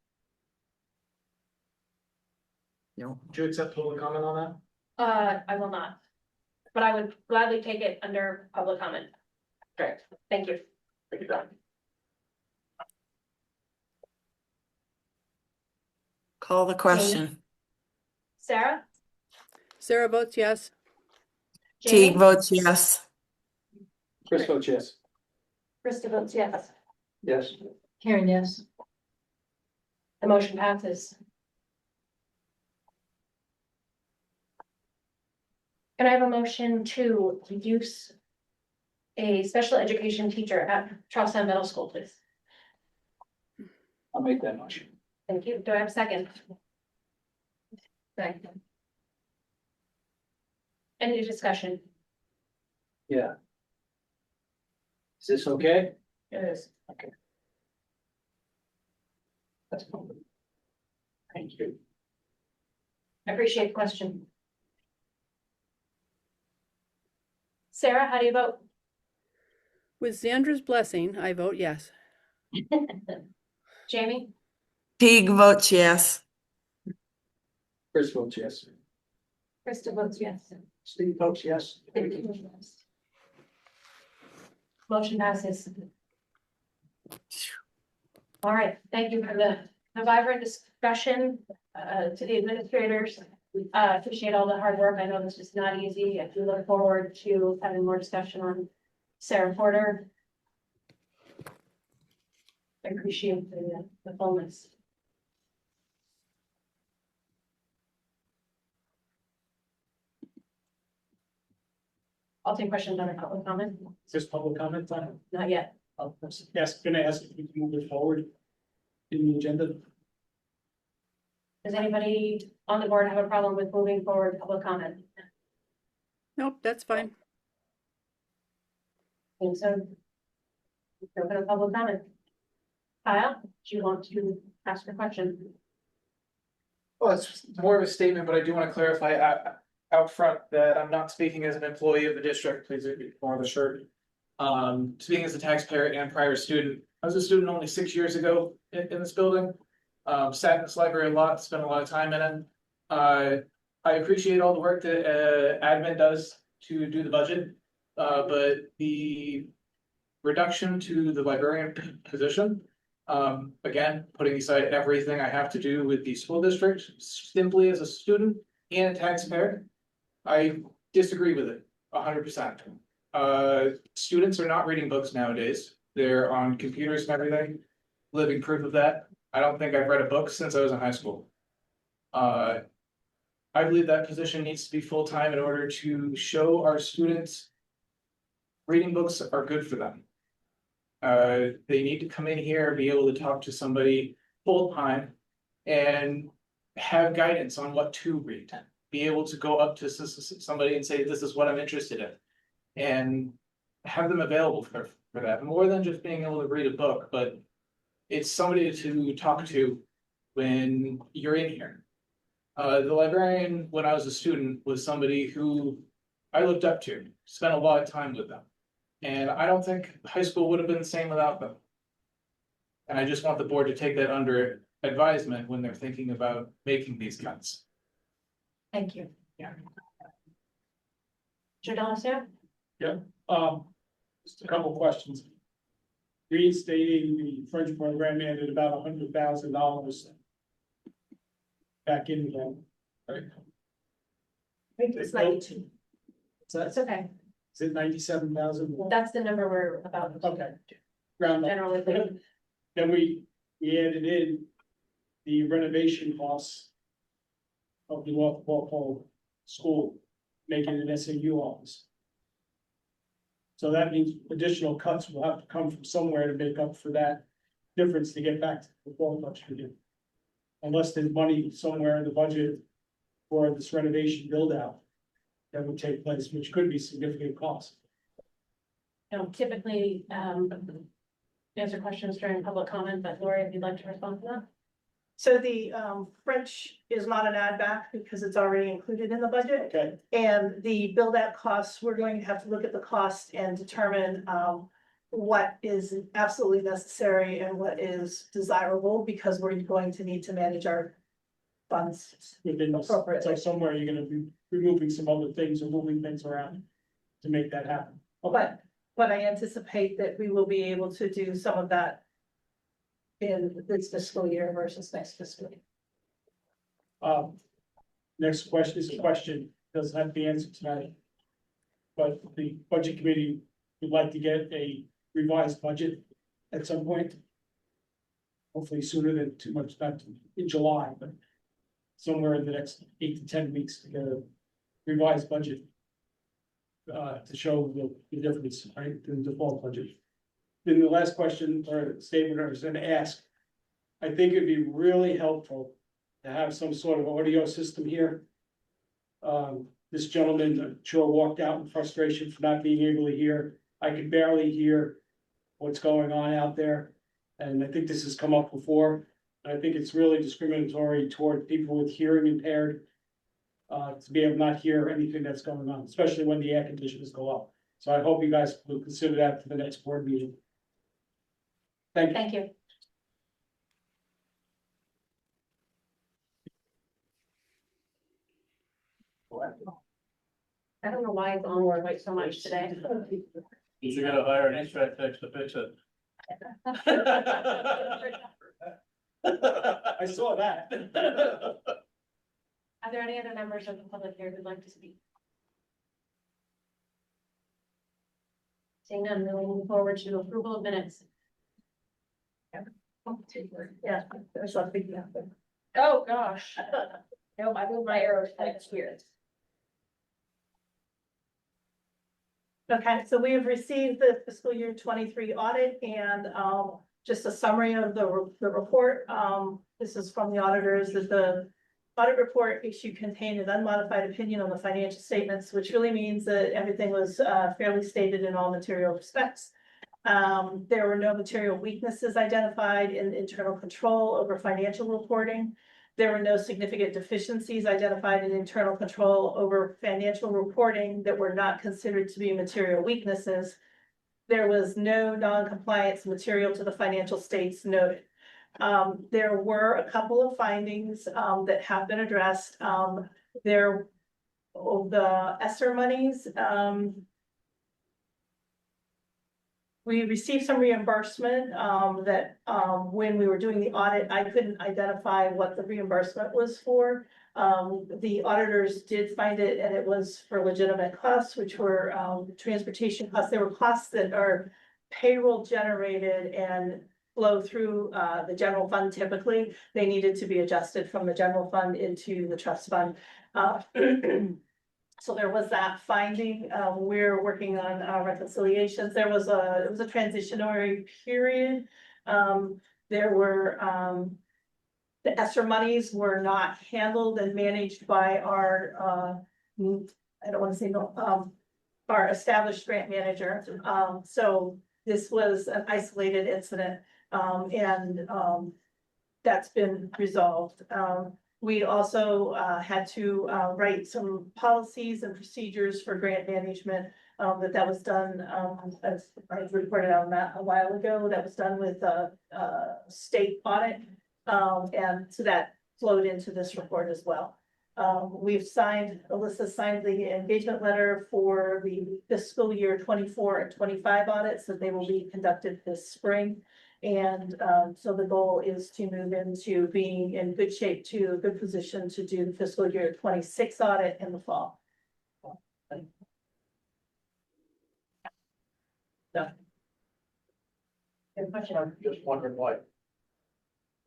No. Would you accept public comment on that? I will not. But I would gladly take it under public comment. Okay. Thank you. Thank you, Don. Call the question. Sarah? Sarah votes yes. Teague Jamie? votes yes. Chris votes yes. Krista votes yes. Yes. Karen, yes. The motion passes. Can I have a motion to reduce a special education teacher at Charlestown Middle School, please? I'll make that motion. Thank you. Do I have a second? Second. Any discussion? Yeah. Is this okay? It is. Okay. That's fine. Thank you. I appreciate the question. Sarah, how do you vote? With Zandra's blessing, I vote yes. Jamie? Teague votes yes. Chris votes yes. Krista votes yes. Steve votes yes. Motion passes. All right, thank you for the vibrant discussion, to the administrators. Appreciate all the hard work. I know this is not easy. I do look forward to having more discussion on Sarah Porter. I appreciate the fullness. I'll take questions on a public comment. Just public comment time? Not yet. Yes, gonna ask if we can move it forward in the agenda. Does anybody on the board have a problem with moving forward public comment? Nope, that's fine. And so. Open a public comment. Kyle, do you want to ask a question? Well, it's more of a statement, but I do want to clarify out front that I'm not speaking as an employee of the district, please ignore the shirt. Speaking as a taxpayer and prior student, I was a student only 6 years ago in this building. Sat in this library a lot, spent a lot of time in it. I appreciate all the work that admin does to do the budget, but the reduction to the librarian position Again, putting aside everything I have to do with the school district, simply as a student and a taxpayer, I disagree with it 100%. Students are not reading books nowadays. They're on computers and everything. Living proof of that. I don't think I've read a book since I was in high school. I believe that position needs to be full-time in order to show our students reading books are good for them. They need to come in here, be able to talk to somebody full-time and have guidance on what to read. Be able to go up to somebody and say, this is what I'm interested in. And have them available for that, more than just being able to read a book, but it's somebody to talk to when you're in here. The librarian, when I was a student, was somebody who I looked up to, spent a lot of time with them. And I don't think high school would have been the same without them. And I just want the board to take that under advisement when they're thinking about making these cuts. Thank you. Yeah. Jordana? Yeah, just a couple questions. Reinstating the French program added about $100,000 back in again, right? I think it's 92. So It's okay. is it 97,000? That's the number we're about. Okay. Round up. Generally. Then we added in the renovation costs of the North Walpole School, making it an SAU office. So that means additional cuts will have to come from somewhere to make up for that difference to get back to the full budget again. Unless there's money somewhere in the budget for this renovation build out that would take place, which could be significant cost. Typically, answer questions during public comment, but Lori, if you'd like to respond to that. So the French is not an add back because it's already included in the budget. Okay. And the build out costs, we're going to have to look at the cost and determine what is absolutely necessary and what is desirable, because we're going to need to manage our funds Within this, appropriately. so somewhere you're gonna be removing some other things or moving things around to make that happen. But I anticipate that we will be able to do some of that in this fiscal year versus next fiscal year. Next question is a question, doesn't have to be answered tonight. But the budget committee would like to get a revised budget at some point. Hopefully sooner than too much, not in July, but somewhere in the next 8 to 10 weeks to get a revised budget. To show the difference, right, in the default budget. Then the last question or statement I was gonna ask, I think it'd be really helpful to have some sort of audio system here. This gentleman, I'm sure, walked out in frustration for not being able to hear. I could barely hear what's going on out there. And I think this has come up before. I think it's really discriminatory toward people with hearing impaired. To be able to not hear anything that's going on, especially when the air conditioners go up. So I hope you guys will consider that for the next board meeting. Thank you. Thank you. I don't know why it's on board like so much today. You gotta hire an HVAC tech to fix it. I saw that. Are there any other members of the public here who'd like to speak? Seeing none, we'll move forward to approval of minutes. Yeah, there's a big nothing. Oh, gosh. No, I moved my arrows next year. Okay, so we have received the fiscal year 23 audit and just a summary of the report. This is from the auditors, that the audit report issue contained an unmodified opinion on the financial statements, which really means that everything was fairly stated in all material respects. There were no material weaknesses identified in internal control over financial reporting. There were no significant deficiencies identified in internal control over financial reporting that were not considered to be material weaknesses. There was no non-compliance material to the financial states noted. There were a couple of findings that have been addressed. The ESSER monies we received some reimbursement, that, when we were doing the audit, I couldn't identify what the reimbursement was for. The auditors did find it, and it was for legitimate costs, which were, transportation costs. There were costs that are payroll generated and flow through, the general fund typically. They needed to be adjusted from the general fund into the trust fund. So there was that finding. We're working on reconciliations. It was a transitionary period. There were, the ESSER monies were not handled and managed by our, I don't want to say no, our established grant manager. So this was an isolated incident, and that's been resolved. We also had to write some policies and procedures for grant management. That was done, as I reported on that a while ago. That was done with a state audit, and so that flowed into this report as well. Alyssa signed the engagement letter for the fiscal year 24 and 25 audits that they will be conducted this spring. And so the goal is to move into being in good shape, to a good position to do the fiscal year 26 audit in the fall. So. I'm just wondering why.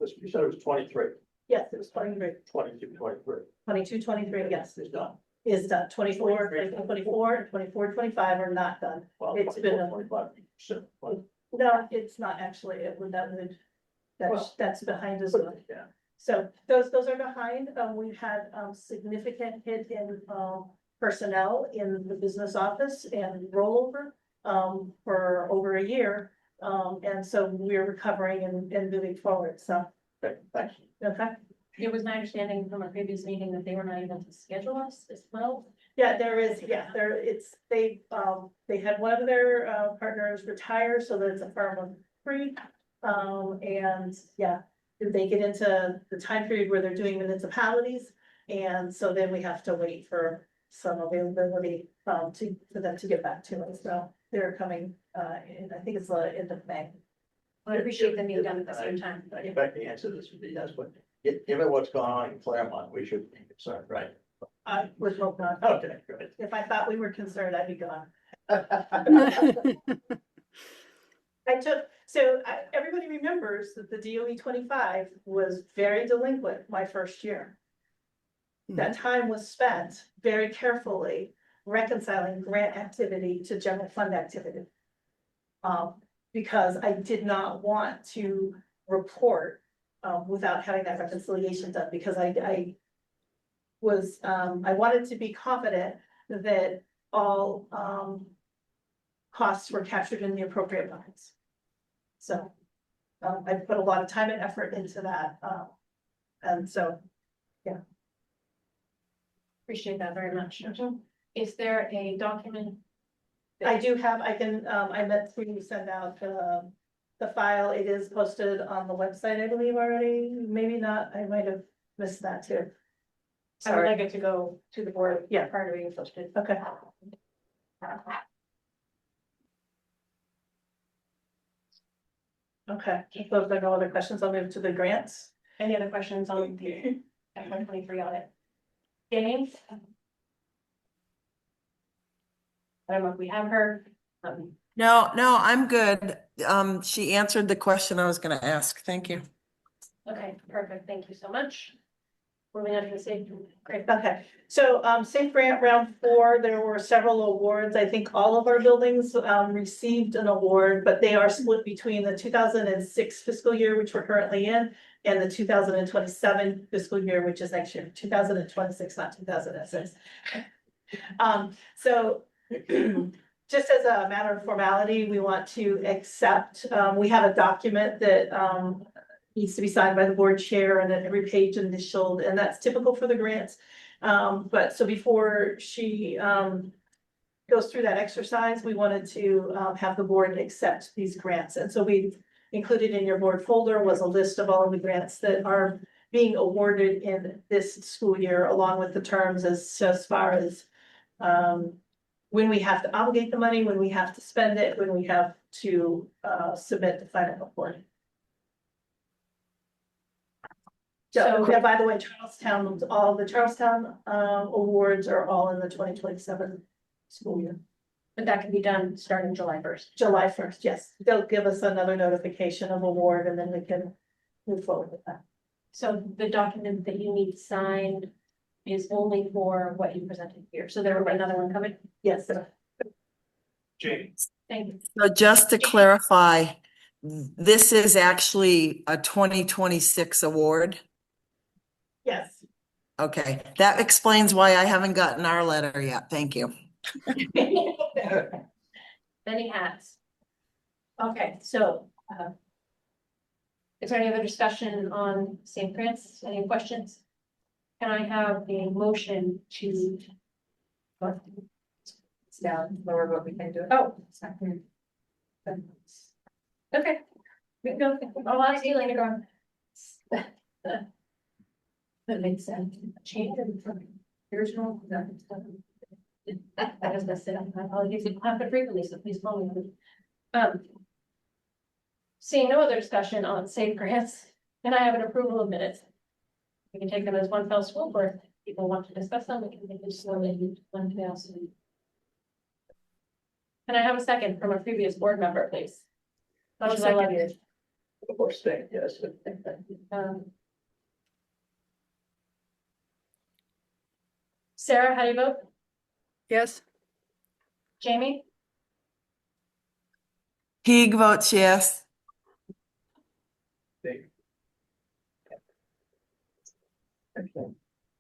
This, you said it was 23. Yes, it was 23. 22, 23. 22, 23, yes. It's done. Is done. 24, 24, 24, 25 are not done. Well, It's been, 25%. no, it's not actually, that's behind us. Yeah. So those are behind. We've had significant hit in personnel in the business office and rollover for over a year. And so we're recovering and moving forward. So. Okay, thanks. Okay. It was my understanding from a previous meeting that they were not able to schedule us as well. Yeah, they had one of their partners retire, so that it's a firm of three. And yeah, they get into the time period where they're doing municipalities. And so then we have to wait for some availability for them to get back to us. So they're coming in, I think it's the end of May. I appreciate them being done at the same time. I expect the answer to this would be yes, but given what's going on in Claremont, we should be concerned, right? I would hope not. Okay, good. If I thought we were concerned, I'd be gone. Everybody remembers that the DOE 25 was very delinquent my first year. That time was spent very carefully reconciling grant activity to general fund activity. Because I did not want to report without having that reconciliation done, because I wanted to be confident that all costs were captured in the appropriate buckets. So I put a lot of time and effort into that. And so, yeah. Appreciate that very much. Is there a document? I do have, I meant for you to send out the file. It is posted on the website, I believe already. Maybe not. I might have missed that too. I would like it to go to the board. Yeah. Prior to being posted. Okay. Okay, if there are no other questions, I'll move to the grants. Any other questions on the FY23 audit? James? I don't know if we have her. No, I'm good. She answered the question I was gonna ask. Thank you. Okay, perfect. Thank you so much. Moving on to the safe. Great. Okay, so Safe Grant Round 4, there were several awards. I think all of our buildings received an award, but they are split between the 2006 fiscal year, which we're currently in, and the 2027 fiscal year, which is next year, 2026, not 2006. So just as a matter of formality, we want to accept, we have a document that needs to be signed by the board chair and then every page initialed, and that's typical for the grants. But so before she goes through that exercise, we wanted to have the board accept these grants. And so we included in your board folder was a list of all of the grants that are being awarded in this school year, along with the terms as far as when we have to obligate the money, when we have to spend it, when we have to submit the final report. So, yeah, by the way, all the Charlestown awards are all in the 2027 school year. But that can be done starting July 1st. July 1st, yes. They'll give us another notification of award and then we can move forward with that. So the document that you need signed is only for what you presented here. So there will be another one coming. Yes, sir. Jane. Thank you. So just to clarify, this is actually a 2026 award? Yes. Okay, that explains why I haven't gotten our letter yet. Thank you. Many hats. Okay, so, is there any other discussion on St. Grants? Any questions? Can I have a motion to? It's down, lower what we can do. Oh, it's not here. Okay. No, I'll ask you later on. That makes sense. Change it from original. That is the sit up. Apologies, it happen frequently, so please follow me. Seeing no other discussion on safe grants, can I have an approval of minutes? We can take them as one fell swoop, or if people want to discuss them, we can make them slowly, one fail swoop. Can I have a second from a previous board member, please? Much as I love you. Of course, yes. Sarah, how do you vote? Yes. Jamie? Teague votes yes.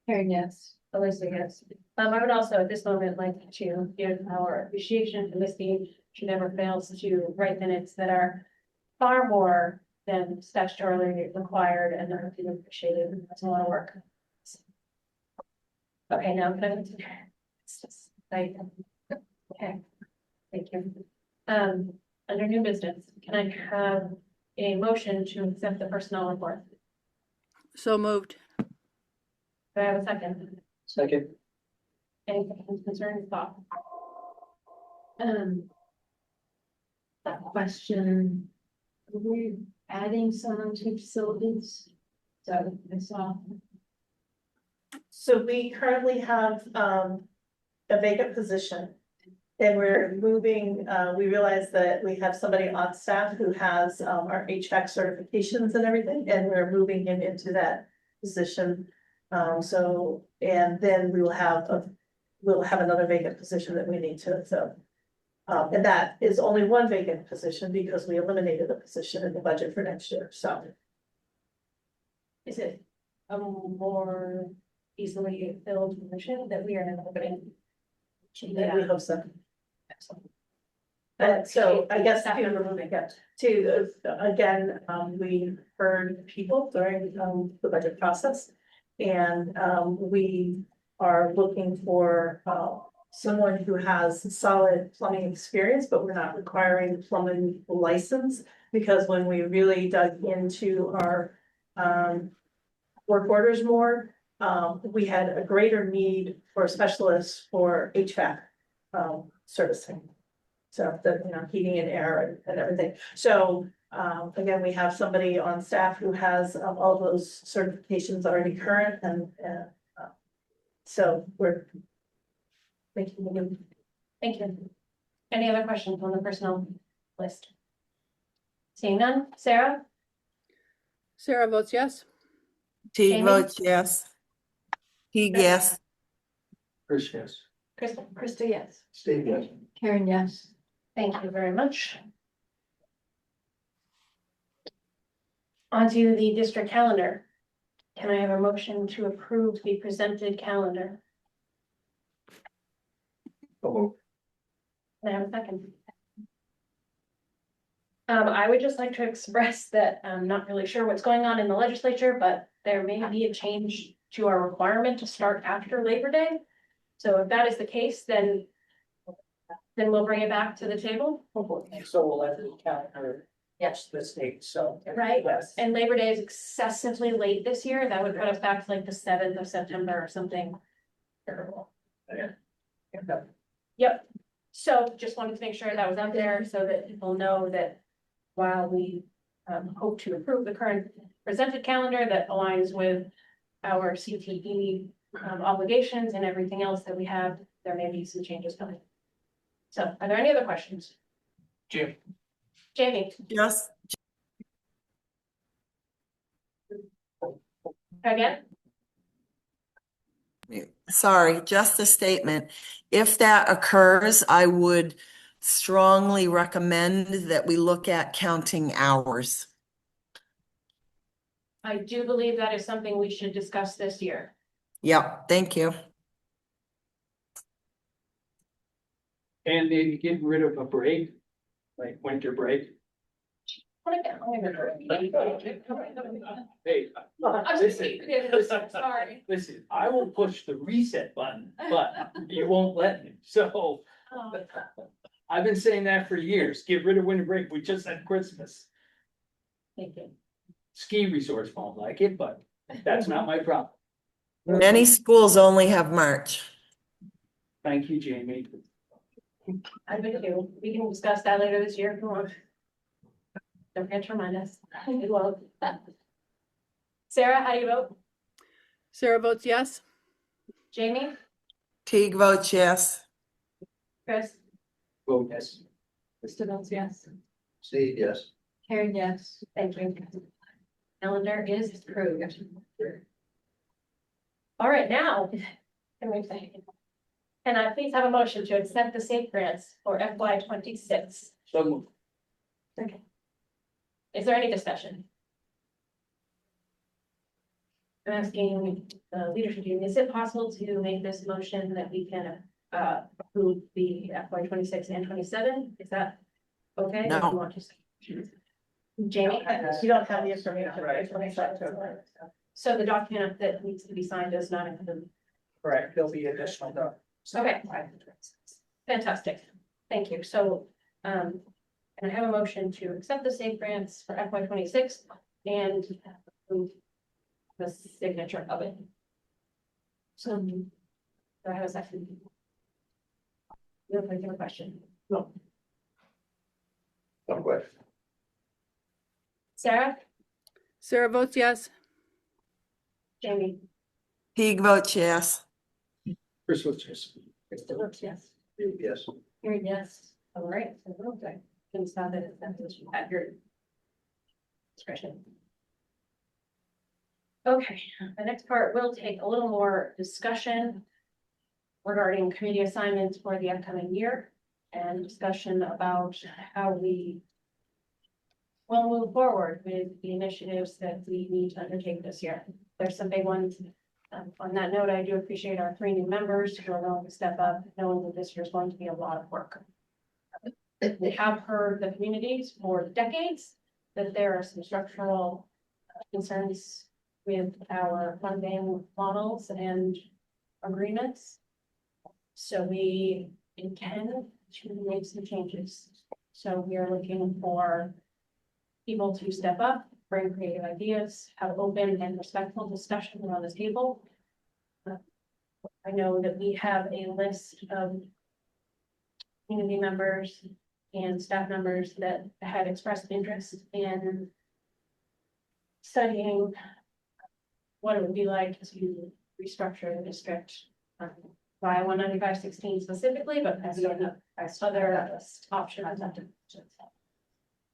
Karen, yes. Alyssa, yes. I would also at this moment like to give our appreciation to Miss Dean. She never fails to write minutes that are far more than statutorily required and are appreciated. That's a lot of work. Okay, now can I? It's just like, okay, thank you. Under new business, can I have a motion to accept the personnel report? So moved. Do I have a second? Second. Any questions, concerns, thoughts? That question, are we adding someone to facilities? So I saw. So we currently have a vacant position. And we're moving, we realize that we have somebody on staff who has our HVAC certifications and everything, and we're moving him into that position. So, and then we'll have another vacant position that we need to fill. And that is only one vacant position because we eliminated a position in the budget for next year, so. Is it a more easily filled position that we are now opening? Yeah, we hope so. So I guess again, we heard people during the budget process. And we are looking for someone who has solid plumbing experience, but we're not requiring plumbing license. Because when we really dug into our work orders more, we had a greater need for specialists for HVAC servicing. So the, heating and air and everything. So again, we have somebody on staff who has all those certifications already current and so we're. Thank you. Thank you. Any other questions on the personnel list? Seeing none, Sarah? Sarah votes yes. Teague Jamie? votes yes. Teague, yes. Chris, yes. Krista, yes. Steve, yes. Karen, yes. Thank you very much. On to the district calendar. Can I have a motion to approve the presented calendar? Can I have a second? I would just like to express that I'm not really sure what's going on in the legislature, but there may be a change to our requirement to start after Labor Day. So if that is the case, then we'll bring it back to the table. So we'll let the calendar, yes, the state, so. Right, Yes. and Labor Day is excessively late this year. That would put us back to like the 7th of September or something. Terrible. Yeah. Yep. So just wanted to make sure that was out there so that people know that while we hope to approve the current presented calendar that aligns with our CTE obligations and everything else that we have, there may be some changes coming. So are there any other questions? Jim. Jamie, Yes, again? sorry, just a statement. If that occurs, I would strongly recommend that we look at counting hours. I do believe that is something we should discuss this year. Yep, thank you. And maybe get rid of a break, like winter break. Hey, listen, Sorry. listen, I will push the reset button, but you won't let me, so. I've been saying that for years, get rid of winter break, we just had Christmas. Thank you. Ski resorts won't like it, but that's not my problem. Many schools only have March. Thank you, Jamie. I've been too. We can discuss that later this year if you want. Don't forget to remind us. We will. Sarah, how do you vote? Sarah votes yes. Jamie, Teague votes yes. Chris, Vote yes. Krista votes yes. Steve, yes. Karen, yes. Thank you. Calendar is approved. All right, now, can I please have a motion to accept the SAFE grants for FY 26? So moved. Okay. Is there any discussion? I'm asking the leadership team, is it possible to make this motion that we can approve the FY 26 and 27? Is that okay? No. If you want to say- Jamie? You don't have the information. Right. So the document that needs to be signed does not include. Correct, there'll be additional. Okay. Fantastic. Thank you. So, can I have a motion to accept the SAFE grants for FY 26 and approve the signature of it? So, do I have a second? You have a question? No. No question. Sarah, Sarah votes yes. Jamie, Teague votes yes. Chris votes yes. Krista votes yes. Steve, yes. Hearing yes. All right. So we're okay. Can stop it at your discretion. Okay, the next part will take a little more discussion regarding committee assignments for the upcoming year and discussion about how we will move forward with the initiatives that we need to undertake this year. There's some big ones. On that note, I do appreciate our 3 new members who are willing to step up, knowing that this year is going to be a lot of work. They have heard the communities for decades that there are some structural concerns with our funding models and agreements. So we intend to make some changes. So we are looking for people to step up, bring creative ideas, have open and respectful discussion around this table. I know that we have a list of community members and staff members that had expressed interest in studying what it would be like to restructure the district by 195-16 specifically, but as other options.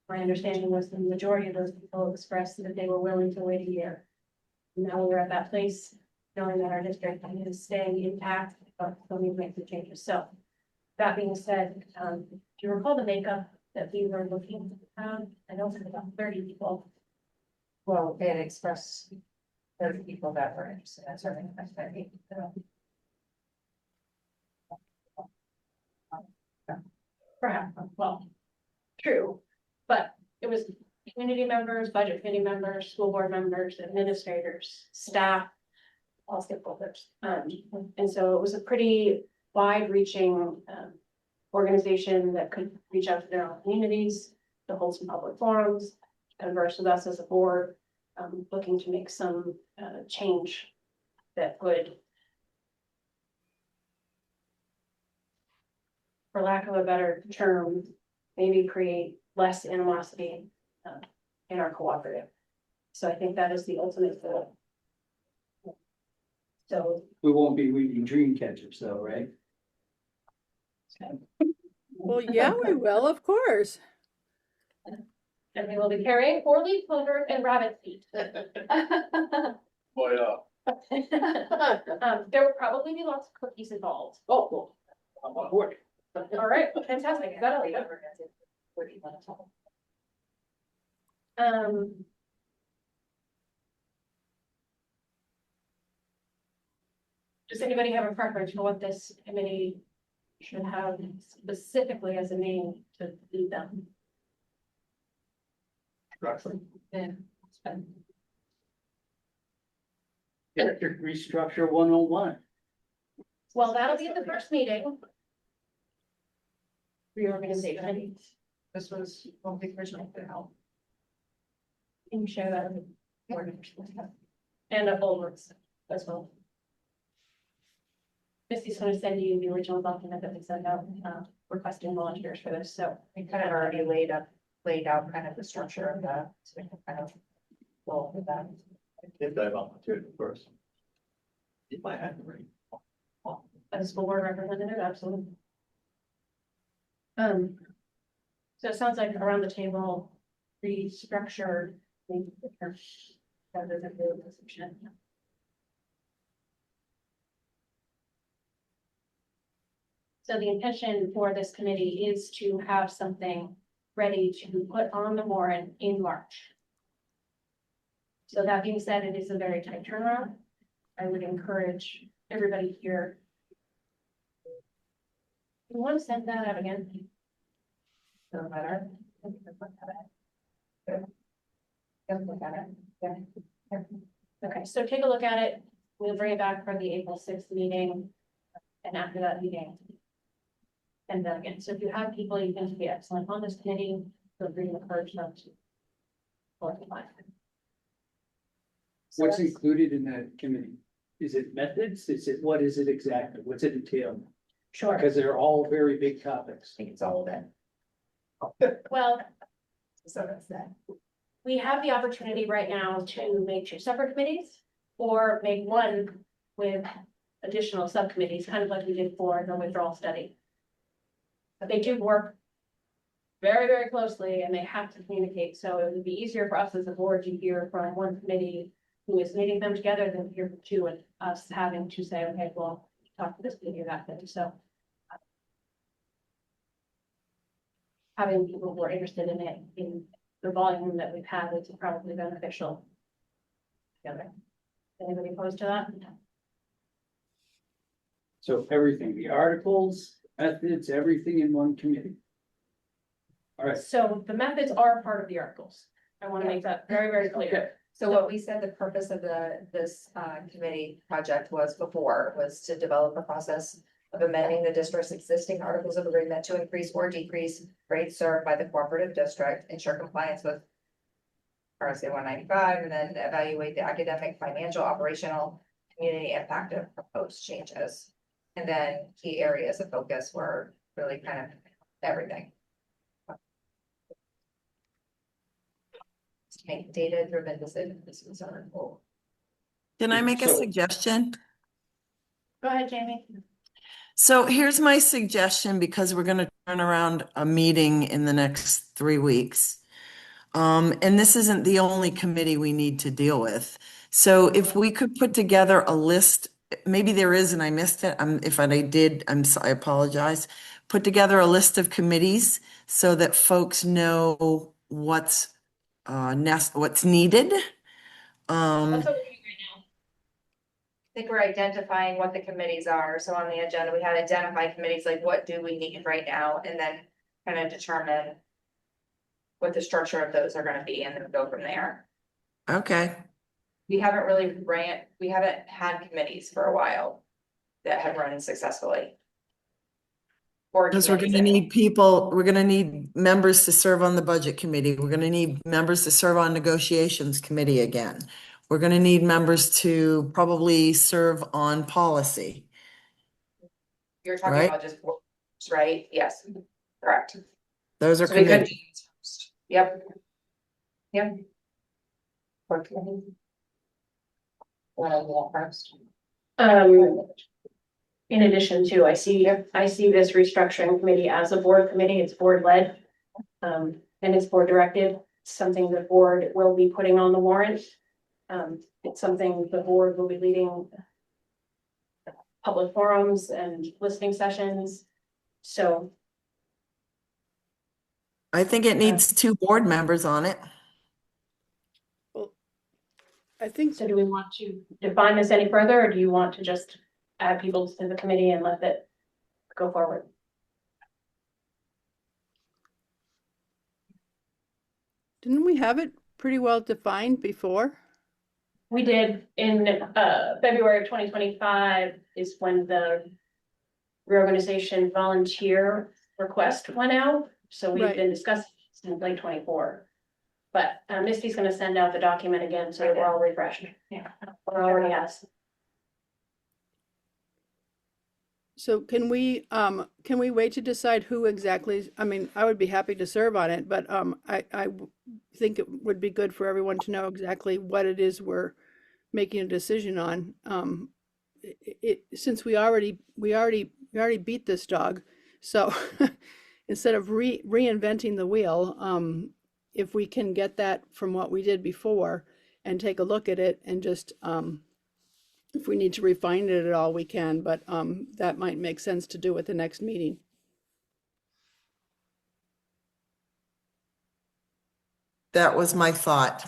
My understanding was the majority of those people expressed that they were willing to wait a year. Now we're at that place, knowing that our district is staying intact, but we need to make the changes. So that being said, do you recall the makeup that we were looking at? I know it's about 30 people. Well, it expressed 30 people that were interested in serving. Perhaps, well, true, but it was community members, budget committee members, school board members, administrators, staff, all stakeholders. And so it was a pretty wide-reaching organization that could reach out to their own communities, to hold some public forums, converse with us as a board, looking to make some change that would for lack of a better term, maybe create less animosity in our cooperative. So I think that is the ultimate goal. So We won't be reading dream catchers though, right? Well, yeah, we will, of course. and we will be carrying 4-leaf clover and rabbit feet. Boy, There will probably be lots of cookies involved. Oh, well, I'm on board. All right, fantastic. That'll be good. Does anybody have a preference for what this committee should have specifically as a name to lead them? Yeah. Electric restructure 101. Well, that'll be at the first meeting. Reorganization. This was one big original for help. Can you share that? with the board members? And a full works as well. Missy's going to send you the original document that we sent out, requesting volunteers for this, so. We kind of already laid out kind of the structure of the, so we can kind of go over that. If I volunteered first. If I had to read. As a school board representative, absolutely. So it sounds like around the table, restructured. So the intention for this committee is to have something ready to put on the warrant in March. So that being said, it is a very tight turnaround. I would encourage everybody here. You want to send that out again? No matter. Okay, so take a look at it. We'll bring it back for the April 6th meeting. And after that meeting. And then again, so if you have people you think would be excellent on this committee, feel free to encourage them to. What's included in that committee? Is it methods? Is it, what is it exactly? What's it entail? Sure. Because they're all very big topics. I think it's all of it. Well, So that's that. we have the opportunity right now to make 2 separate committees or make one with additional subcommittees, kind of like we did for the withdrawal study. But they do work very, very closely and they have to communicate. So it would be easier for us as a board to hear from one committee who is meeting them together than hear from 2 and us having to say, okay, well, talk to this committee or that committee. So having people who are interested in it in the volume that we've had is probably beneficial. Together. Anybody opposed to that? So everything, the articles, methods, everything in one committee. All right. So the methods are part of the articles. I want to make that very, very clear. So what we said the purpose of this committee project was to develop a process of amending the district's existing articles of agreement to increase or decrease rates served by the cooperative district, ensure compliance with FMRSD 195, and then evaluate the academic, financial, operational, community impact of proposed changes. And then key areas of focus were really kind of everything. To make data-driven decisions, this was our goal. Can I make a So- suggestion? Go ahead, Jamie. So here's my suggestion, because we're going to turn around a meeting in the next 3 weeks. And this isn't the only committee we need to deal with. So if we could put together a list, maybe there is and I missed it. If I did, I apologize. Put together a list of committees so that folks know what's needed. That's what we're doing right now. I think we're identifying what the committees are. So on the agenda, we had identified committees, like what do we need right now, and then kind of determine what the structure of those are gonna be and then go from there. Okay. We haven't had committees for a while that have run successfully. Because we're going to need people, we're going to need members to serve on the budget committee. We're going to need members to serve on negotiations committee again. We're going to need members to probably serve on policy. You're talking Right. about just right? Yes, correct. Those are So we could committee. do these first. Yep. Yep. Board committee. Wanna do that first? In addition to, I see this restructuring committee as a board committee, it's board led. And it's board directed, it's something the board will be putting on the warrant. It's something the board will be leading. Public forums and listening sessions, so. I think it needs 2 board members on it. I think So do we want to define this any further, or do you want to just add people to the committee and let it go forward? Didn't we have it pretty well defined before? We did in February of 2025 is when the reorganization volunteer request went out. So we've Right. been discussing since late 24. But Misty's gonna send out the document again, so that we're all refreshed. Yeah. We're already asked. So can we wait to decide who exactly, I mean, I would be happy to serve on it, but I think it would be good for everyone to know exactly what it is we're making a decision on. Since we already beat this dog, so instead of reinventing the wheel, if we can get that from what we did before and take a look at it and just if we need to refine it at all, we can, but that might make sense to do at the next meeting. That was my thought.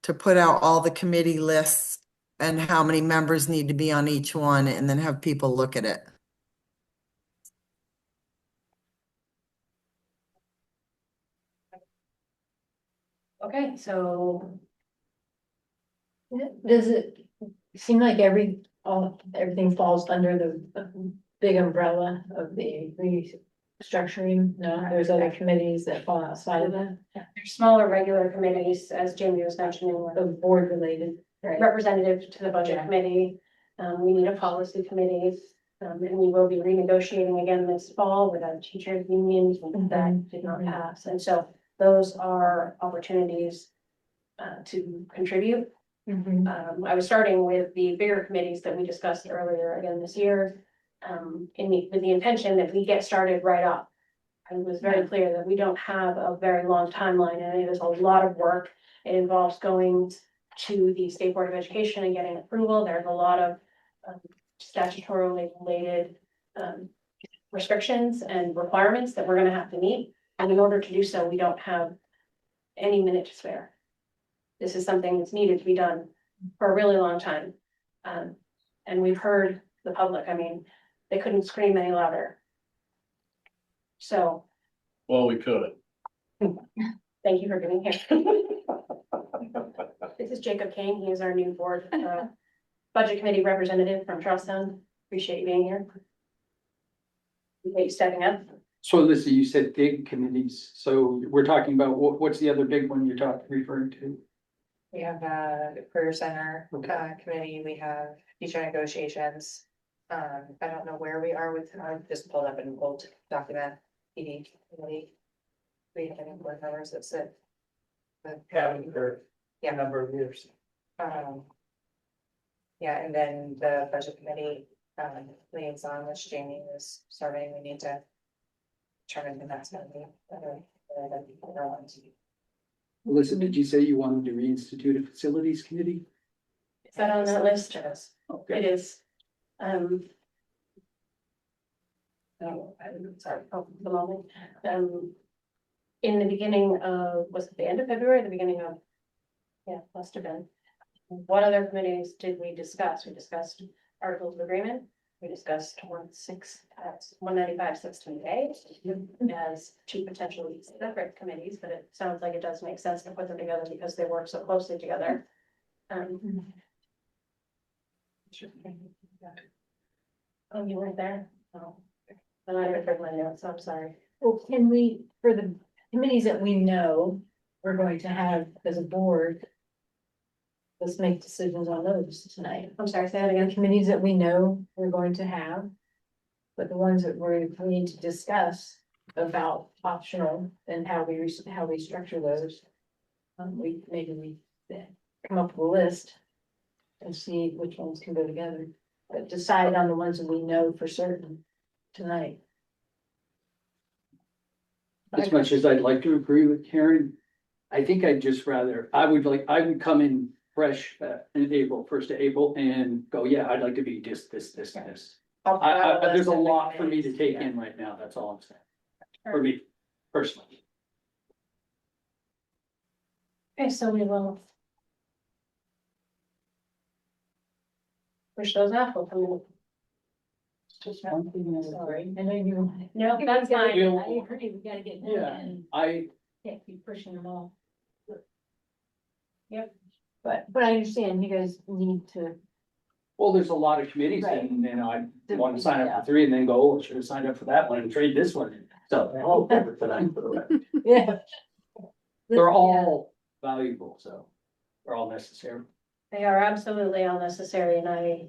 To put out all the committee lists and how many members need to be on each one and then have people look at it. Okay, so Does it seem like everything falls under the big umbrella of the restructuring? No, there's other committees that fall outside of that, there's smaller regular committees, as Jamie was mentioning, the board related. representative to the budget committee. We need a policy committee, and we will be renegotiating again this fall with our teachers unions that did not pass. And so those are opportunities to contribute. I was starting with the bigger committees that we discussed earlier again this year, with the intention that we get started right up. And it was very clear that we don't have a very long timeline, and it is a lot of work. It involves going to the State Board of Education and getting approval. There's a lot of statutorily related restrictions and requirements that we're gonna have to meet. And in order to do so, we don't have any minute to spare. This is something that's needed to be done for a really long time. And we've heard the public, I mean, they couldn't scream any louder. So, Well, we could. thank you for being here. This is Jacob Kane, he is our new board, budget committee representative from Charlestown. Appreciate you being here. Appreciate you stepping up. So Lisa, you said big committees, so we're talking about what's the other big one you're referring to? We have the career center committee, we have teacher negotiations. I don't know where we are with, I just pulled up an old document, PD committee. We have any board members that sit. Having for Yeah. a number of years. Yeah, and then the budget committee, liaison, which Jamie is serving, we need to determine when that's gonna be. Melissa, did you say you wanted to reinstitute a facilities committee? Is that on that list? Okay. It is. Sorry, the moment. In the beginning of, was it the end of February, the beginning of? Yeah, must have been. What other committees did we discuss? We discussed articles of agreement. We discussed 195-16A as two potentially separate committees, but it sounds like it does make sense to put them together because they work so closely together. Oh, you weren't there? Oh. And I didn't my notes, so I'm sorry. Well, can we, for the committees that we know we're going to have as a board, let's make decisions on those tonight. I'm sorry, say that again. Committees that we know we're going to have, But the ones that we need to discuss about optional and how we structure those. We come up with a list. And see which ones can go together, but decide on the ones that we know for certain tonight. As much as I'd like to agree with Karen, I think I would come in fresh in April, 1st of April, and go, yeah, I'd like to be just this, and this. There's a lot for me to take in right now, that's all I'm saying. For me, personally. Okay, so we will. Push those off, we'll come in. Just one thing, sorry, I know you. No, that's fine. I agree, we gotta get Yeah, done. I, Can't keep pushing them all. Yep. But I understand you guys need to. well, there's a lot of committees Right. and, I want to sign up for 3 and then go, oh, I should have signed up for that one and trade this one. So They're all different tonight for the record. Yeah. they're all valuable, so they're all necessary. They are absolutely all necessary and I,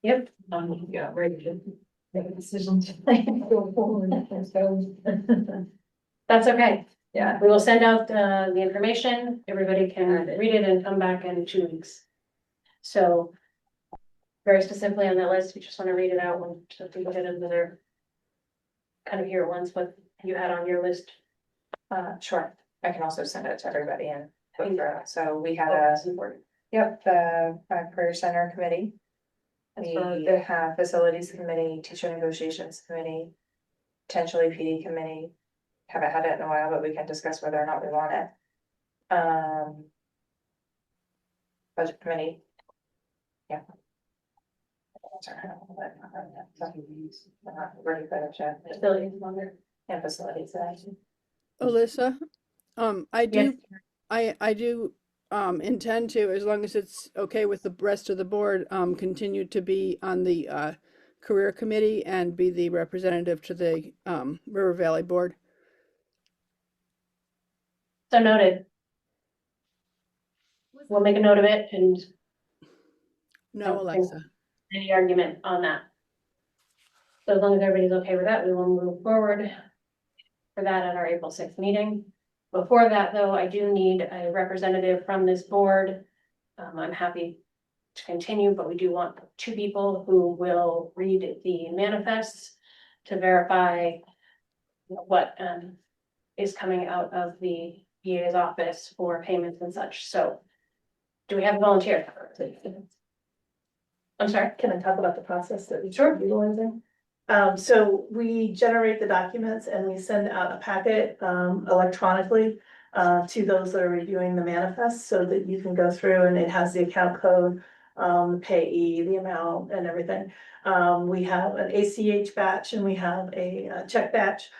yep, Yeah, ready to make a decision tonight. Go forward. that's okay. Yeah. We will send out the information, everybody can read it and come back in 2 weeks. So. Very specifically on that list, we just want to read it out when so people get into their. Kind of hear at once what you had on your list. Sure, I can also send it to everybody and go through it. So we had the Career Center Committee. We have Facilities Committee, Teacher Negotiations Committee, potentially PD Committee. Haven't had it in a while, but we can discuss whether or not we want it. Budget Committee. Yeah. Ready for the chat. Facilities longer. And facilities. Alyssa, I Yes. do intend to, as long as it's okay with the rest of the board, continue to be on the career committee and be the representative to the River Valley Board. So noted. We'll make a note of it and No, Alexa. any argument on that. So as long as everybody's okay with that, we will move forward for that at our April 6th meeting. Before that, though, I do need a representative from this board. I'm happy to continue, but we do want 2 people who will read the manifests to verify what is coming out of the VA's office for payments and such. So do we have a volunteer? I'm sorry. Can I talk about the process that we Sure. utilizing? So we generate the documents and we send out a packet, electronically, to those that are reviewing the manifest so that you can go through and it has the account code, payee, the amount and everything. We have an ACH batch and we have a check batch.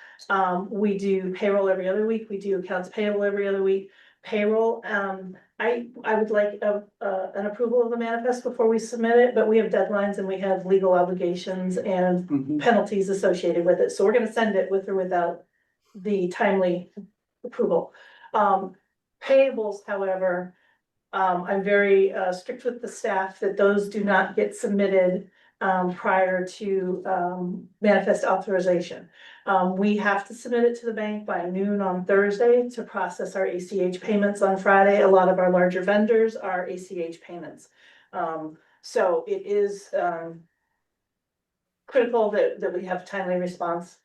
We do payroll every other week. We do accounts payable every other week. Payroll, I would like an approval of the manifest before we submit it, but we have deadlines and we have legal obligations and penalties associated with it. So we're gonna send it with or without the timely approval. Payables, however, I'm very strict with the staff that those do not get submitted prior to manifest authorization. We have to submit it to the bank by noon on Thursday to process our ACH payments on Friday. A lot of our larger vendors are ACH payments. So it is critical that we have timely response.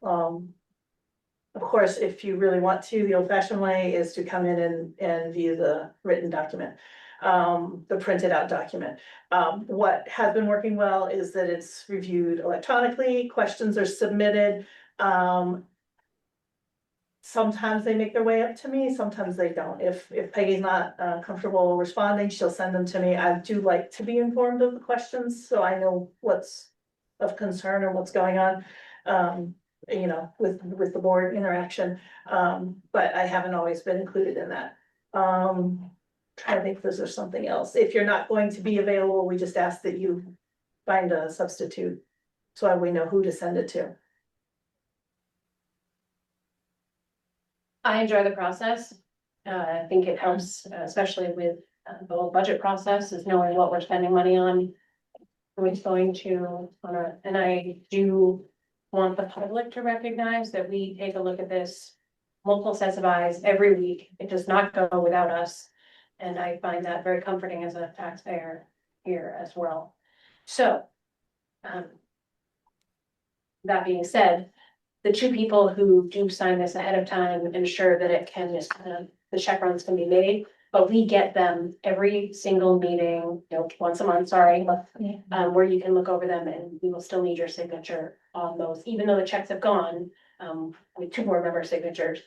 Of course, if you really want to, the old fashioned way is to come in and view the written document, the printed out document. What has been working well is that it's reviewed electronically, questions are submitted. Sometimes they make their way up to me, sometimes they don't. If Peggy's not comfortable responding, she'll send them to me. I do like to be informed of the questions, so I know what's of concern or what's going on. You know, with the board interaction, but I haven't always been included in that. Trying to think if there's something else. If you're not going to be available, we just ask that you find a substitute. So we know who to send it to. I enjoy the process. I think it helps, especially with the whole budget process, is knowing what we're spending money on. who is going to, and I do want the public to recognize that we take a look at this multiple sets of eyes every week. It does not go without us. And I find that very comforting as a taxpayer here as well. So, that being said, the two people who do sign this ahead of time ensure that it can, the check runs can be made. But we get them every single meeting, once a month, sorry, where you can look over them and we will still need your signature on those, even though the checks have gone, with two board member signatures.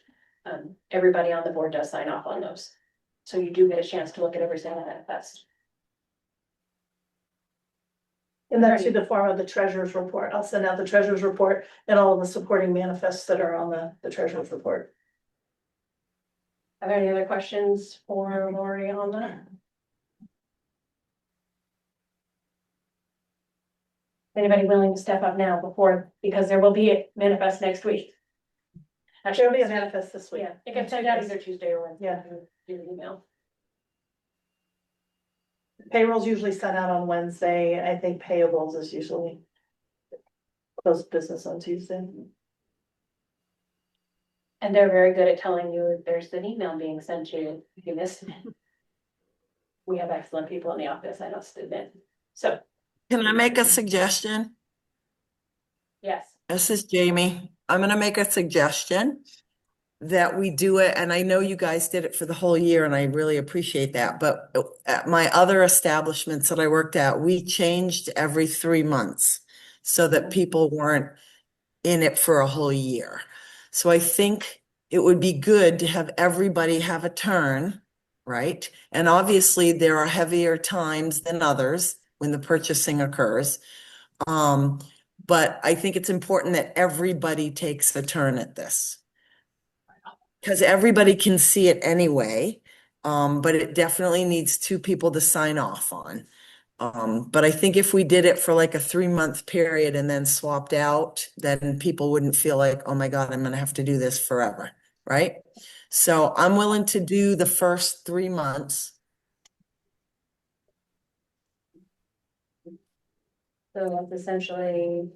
Everybody on the board does sign off on those. So you do get a chance to look at every single manifest. And that's in the form of the treasurer's report. I'll send out the treasurer's report and all of the supporting manifests that are on the treasurer's report. Are there any other questions for Lori on that? Anybody willing to step up now because there will be a manifest next week? Actually, there'll be a manifest this week. Yeah, it gets sent out either Tuesday or Wednesday. Yeah. Do the email. Payroll's usually sent out on Wednesday. I think payables is usually closed business on Tuesday. And they're very good at telling you if there's an email being sent to you, if you missed it. We have excellent people in the office, I must admit. So, Can I make a suggestion? yes, This is Jamie. I'm gonna make a suggestion that we do it, and I know you guys did it for the whole year, and I really appreciate that, but at my other establishments that I worked at, we changed every 3 months so that people weren't in it for a whole year. So I think it would be good to have everybody have a turn, right? And obviously there are heavier times than others when the purchasing occurs. But I think it's important that everybody takes a turn at this. Because everybody can see it anyway, but it definitely needs 2 people to sign off on. But I think if we did it for like a 3-month period and then swapped out, then people wouldn't feel like, oh my God, I'm gonna have to do this forever, right? So I'm willing to do the first 3 months. so that's essentially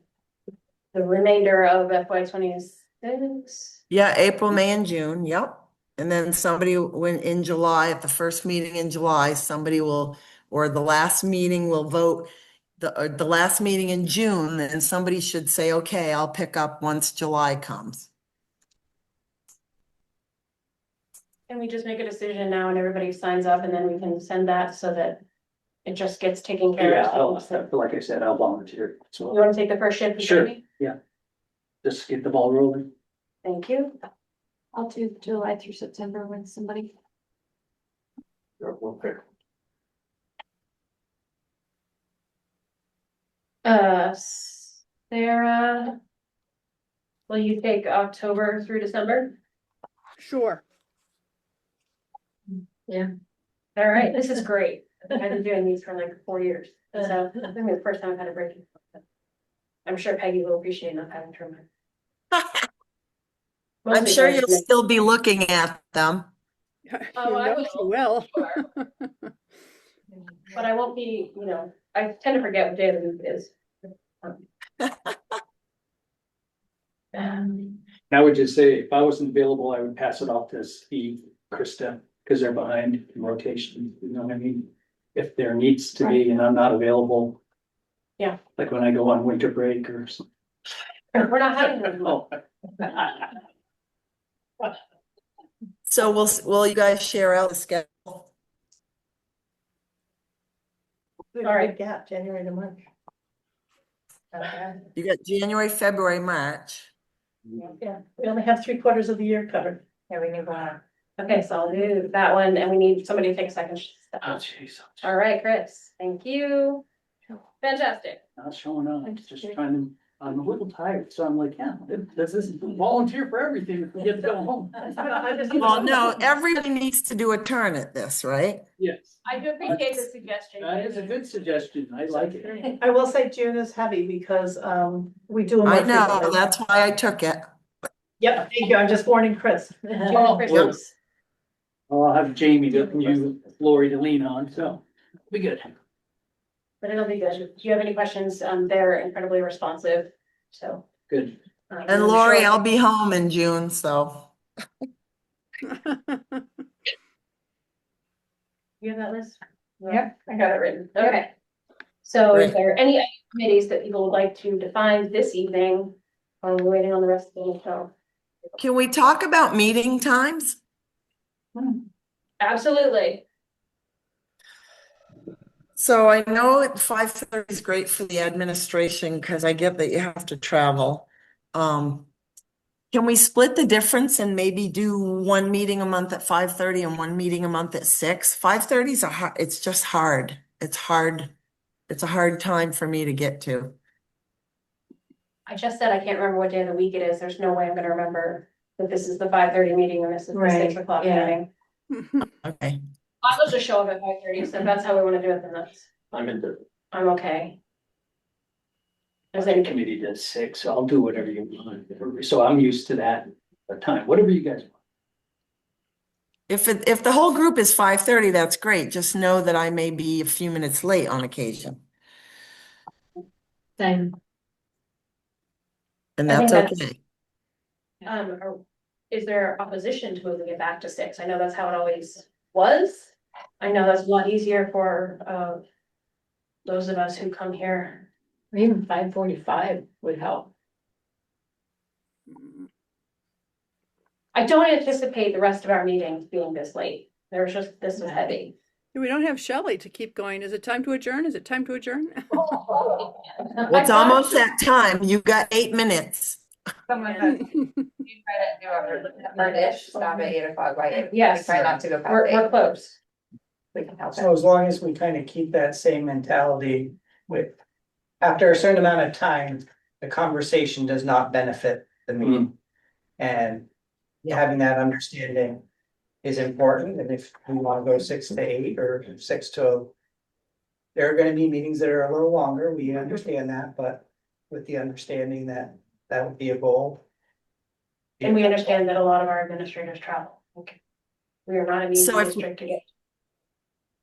the remainder of FY 26. Yeah, April, May, and June, yep. And then somebody, when in July, at the first meeting in July, somebody will, or the last meeting will vote, the last meeting in June, and somebody should say, okay, I'll pick up once July comes. Can we just make a decision now and everybody signs up and then we can send that so that it just gets taken care Yeah, of? like I said, I'll volunteer. You want to take the first shift? Sure. Jamie? Yeah. Just get the ball rolling. Thank you. I'll do July through September with somebody. We'll pick. Sarah, will you take October through December? Sure. Yeah. All right, this is great. I've been doing these for like 4 years, so I think it's the first time I've had a break. I'm sure Peggy will appreciate not having to remember. I'm sure you'll still be looking at them. Oh, I You will. But I won't be, I tend to forget what day of the week it is. I would just say, if I wasn't available, I would pass it off to Steve, Krista, because they're behind in rotation, you know what I mean? If there needs to be, and I'm not available. Yeah. Like when I go on winter break or something. We're not hiding them. Oh. So will you guys share out the schedule? All right, right. gap, January to March. You got January, February, March. Yeah, we only have 3/4 of the year covered. Yeah, we need one. Okay, so I'll do that one and we need somebody to take a second. Step Oh, up. jeez. All right, Chris, thank you. Fantastic. Not showing up, just trying to, I'm a little tired, so I'm like, yeah, this is volunteer for everything if we get to go home. Well, no, everybody needs to do a turn at this, right? Yes, I do appreciate the suggestion. that is a good suggestion, I like it. I will say June is heavy because we do. them I more know, frequently. that's why I took it. Yep, thank you. I'm just warning Chris. June Christmas. I'll have Jamie to, you, Lori to lean on, so be good. but it'll be good. If you have any questions, they're incredibly responsive, so. Good. And I'm Lori, sure- I'll be home in June, so. You have that list? Yep. I got it written, okay. So is Great. there any committees that people would like to define this evening? Or we're waiting on the rest of the info? Can we talk about meeting times? Absolutely. So I know at 5:30 is great for the administration because I get that you have to travel. Can we split the difference and maybe do one meeting a month at 5:30 and one meeting a month at 6? 5:30 is it's just hard. It's hard. It's a hard time for me to get to. I just said I can't remember what day of the week it is. There's no way I'm gonna remember that this is the 5:30 meeting and this is the 6 o'clock yeah. meeting. Okay. I'll just show up at 5:30, so if that's how we wanna do it, then I'm okay. Is The there, committee does 6, so I'll do whatever you want. So I'm used to that time, whatever you guys want. If the whole group is 5:30, that's great. Just know that I may be a few minutes late on occasion. Same. And I think that's that's- okay. or is there opposition to moving it back to 6? I know that's how it always was. I know that's a lot easier for, those of us who come here. Or even 5:45 would help. I don't anticipate the rest of our meetings being this late. There's just, this is heavy. We don't have Shelley to keep going. Is it time to adjourn? Is it time to adjourn? Well, it's almost that time. You got 8 minutes. Someone has, you try to do a dish, stop at 8 o'clock, right? Yes. Try not to go past We're 8. close. We can help So it. as long as we kind of keep that same mentality with, after a certain amount of time, the conversation does not benefit the meeting. And having that understanding is important, and if we want to go 6 to 8 or 6 to. There are gonna be meetings that are a little longer, we understand that, but with the understanding that that would be a goal. And we understand that a lot of our administrators travel. Okay. We are not a So meeting if- district to get.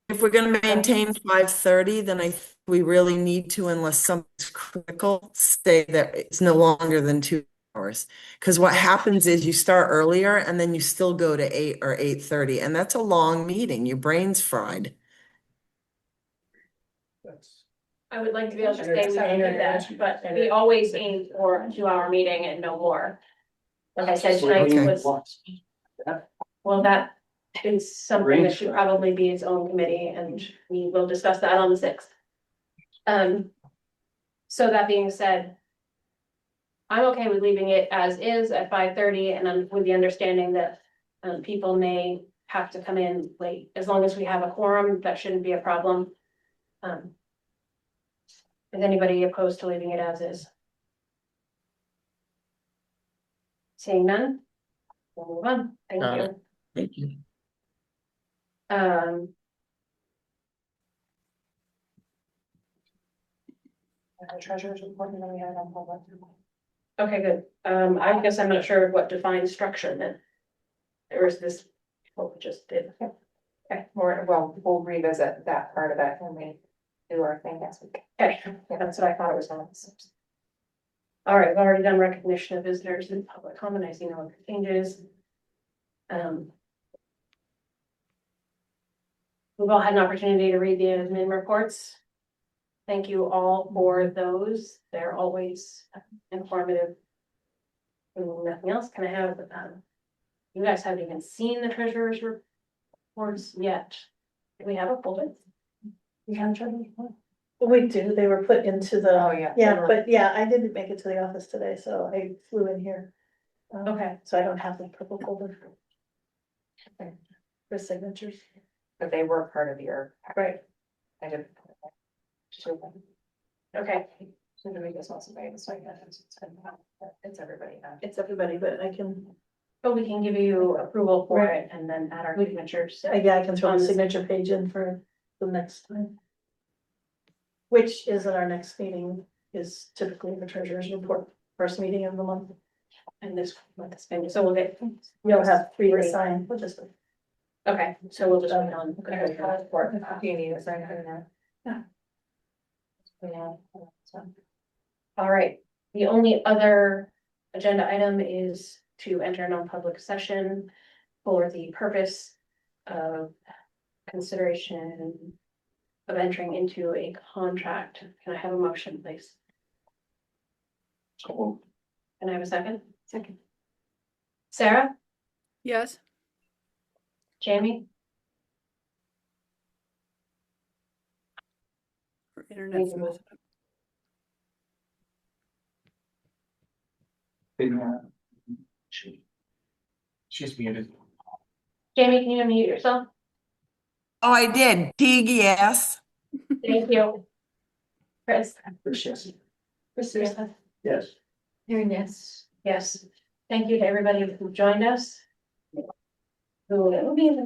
If we're gonna maintain 5:30, then we really need to, unless something's critical, say that it's no longer than 2 hours. Because what happens is you start earlier and then you still go to 8 or 8:30, and that's a long meeting. Your brain's fried. I would like to be able to say we can do that, but we always aim for a 2-hour meeting and no more. Like I said, tonight Okay. was, well, that is something that should probably be its own committee, and we will discuss that on the 6th. So that being said, I'm okay with leaving it as is at 5:30, and I'm with the understanding that people may have to come in late. As long as we have a quorum, that shouldn't be a problem. Is anybody opposed to leaving it as is? Seeing none? We'll move on. Thank Got you. it. Thank you. The treasurer's report that we had on public. Okay, good. I guess I'm not sure what defines structure then. Or is this what we just did? Okay, we'll revisit that part of it when we do our thing next week. Okay, yeah, that's what I thought it was on. All right, we've already done recognition of visitors and public comment. I see no other changes. We've all had an opportunity to read the admin reports. Thank you all for those. They're always informative. And nothing else. Can I have, you guys haven't even seen the treasurer's reports yet. Do we have a folder? We have a treasurer's report? We do, they were put into the. Oh, yeah. Yeah, but yeah, I didn't make it to the office today, so I flew in here. Okay. So I don't have the purple folder. For signatures. But they were part of your. Right. I did. Okay. So do we just want somebody to sign that? It's everybody. It's everybody, but I can, But we can give you approval for it and then add our signatures. yeah, I can throw the signature page in for the next time. Which is at our next meeting, is typically the treasurer's report, first meeting of the month. And this month is finished, so we'll get. You'll have 3 to sign, we'll just. Okay, so we'll just wait on. Do you need to sign it now? Yeah. So. All right, the only other agenda item is to enter non-public session for the purpose of consideration of entering into a contract. Can I have a motion, please? Can I have a second? Second. Sarah, Yes. Jamie? Her internet's Thank you. messing up. She's muted. Jamie, can you unmute yourself? Oh, I did. Teague, yes. Thank you. Chris? Yes. Krista? Yes. Very nice. Yes. Thank you to everybody who joined us. Who will be in the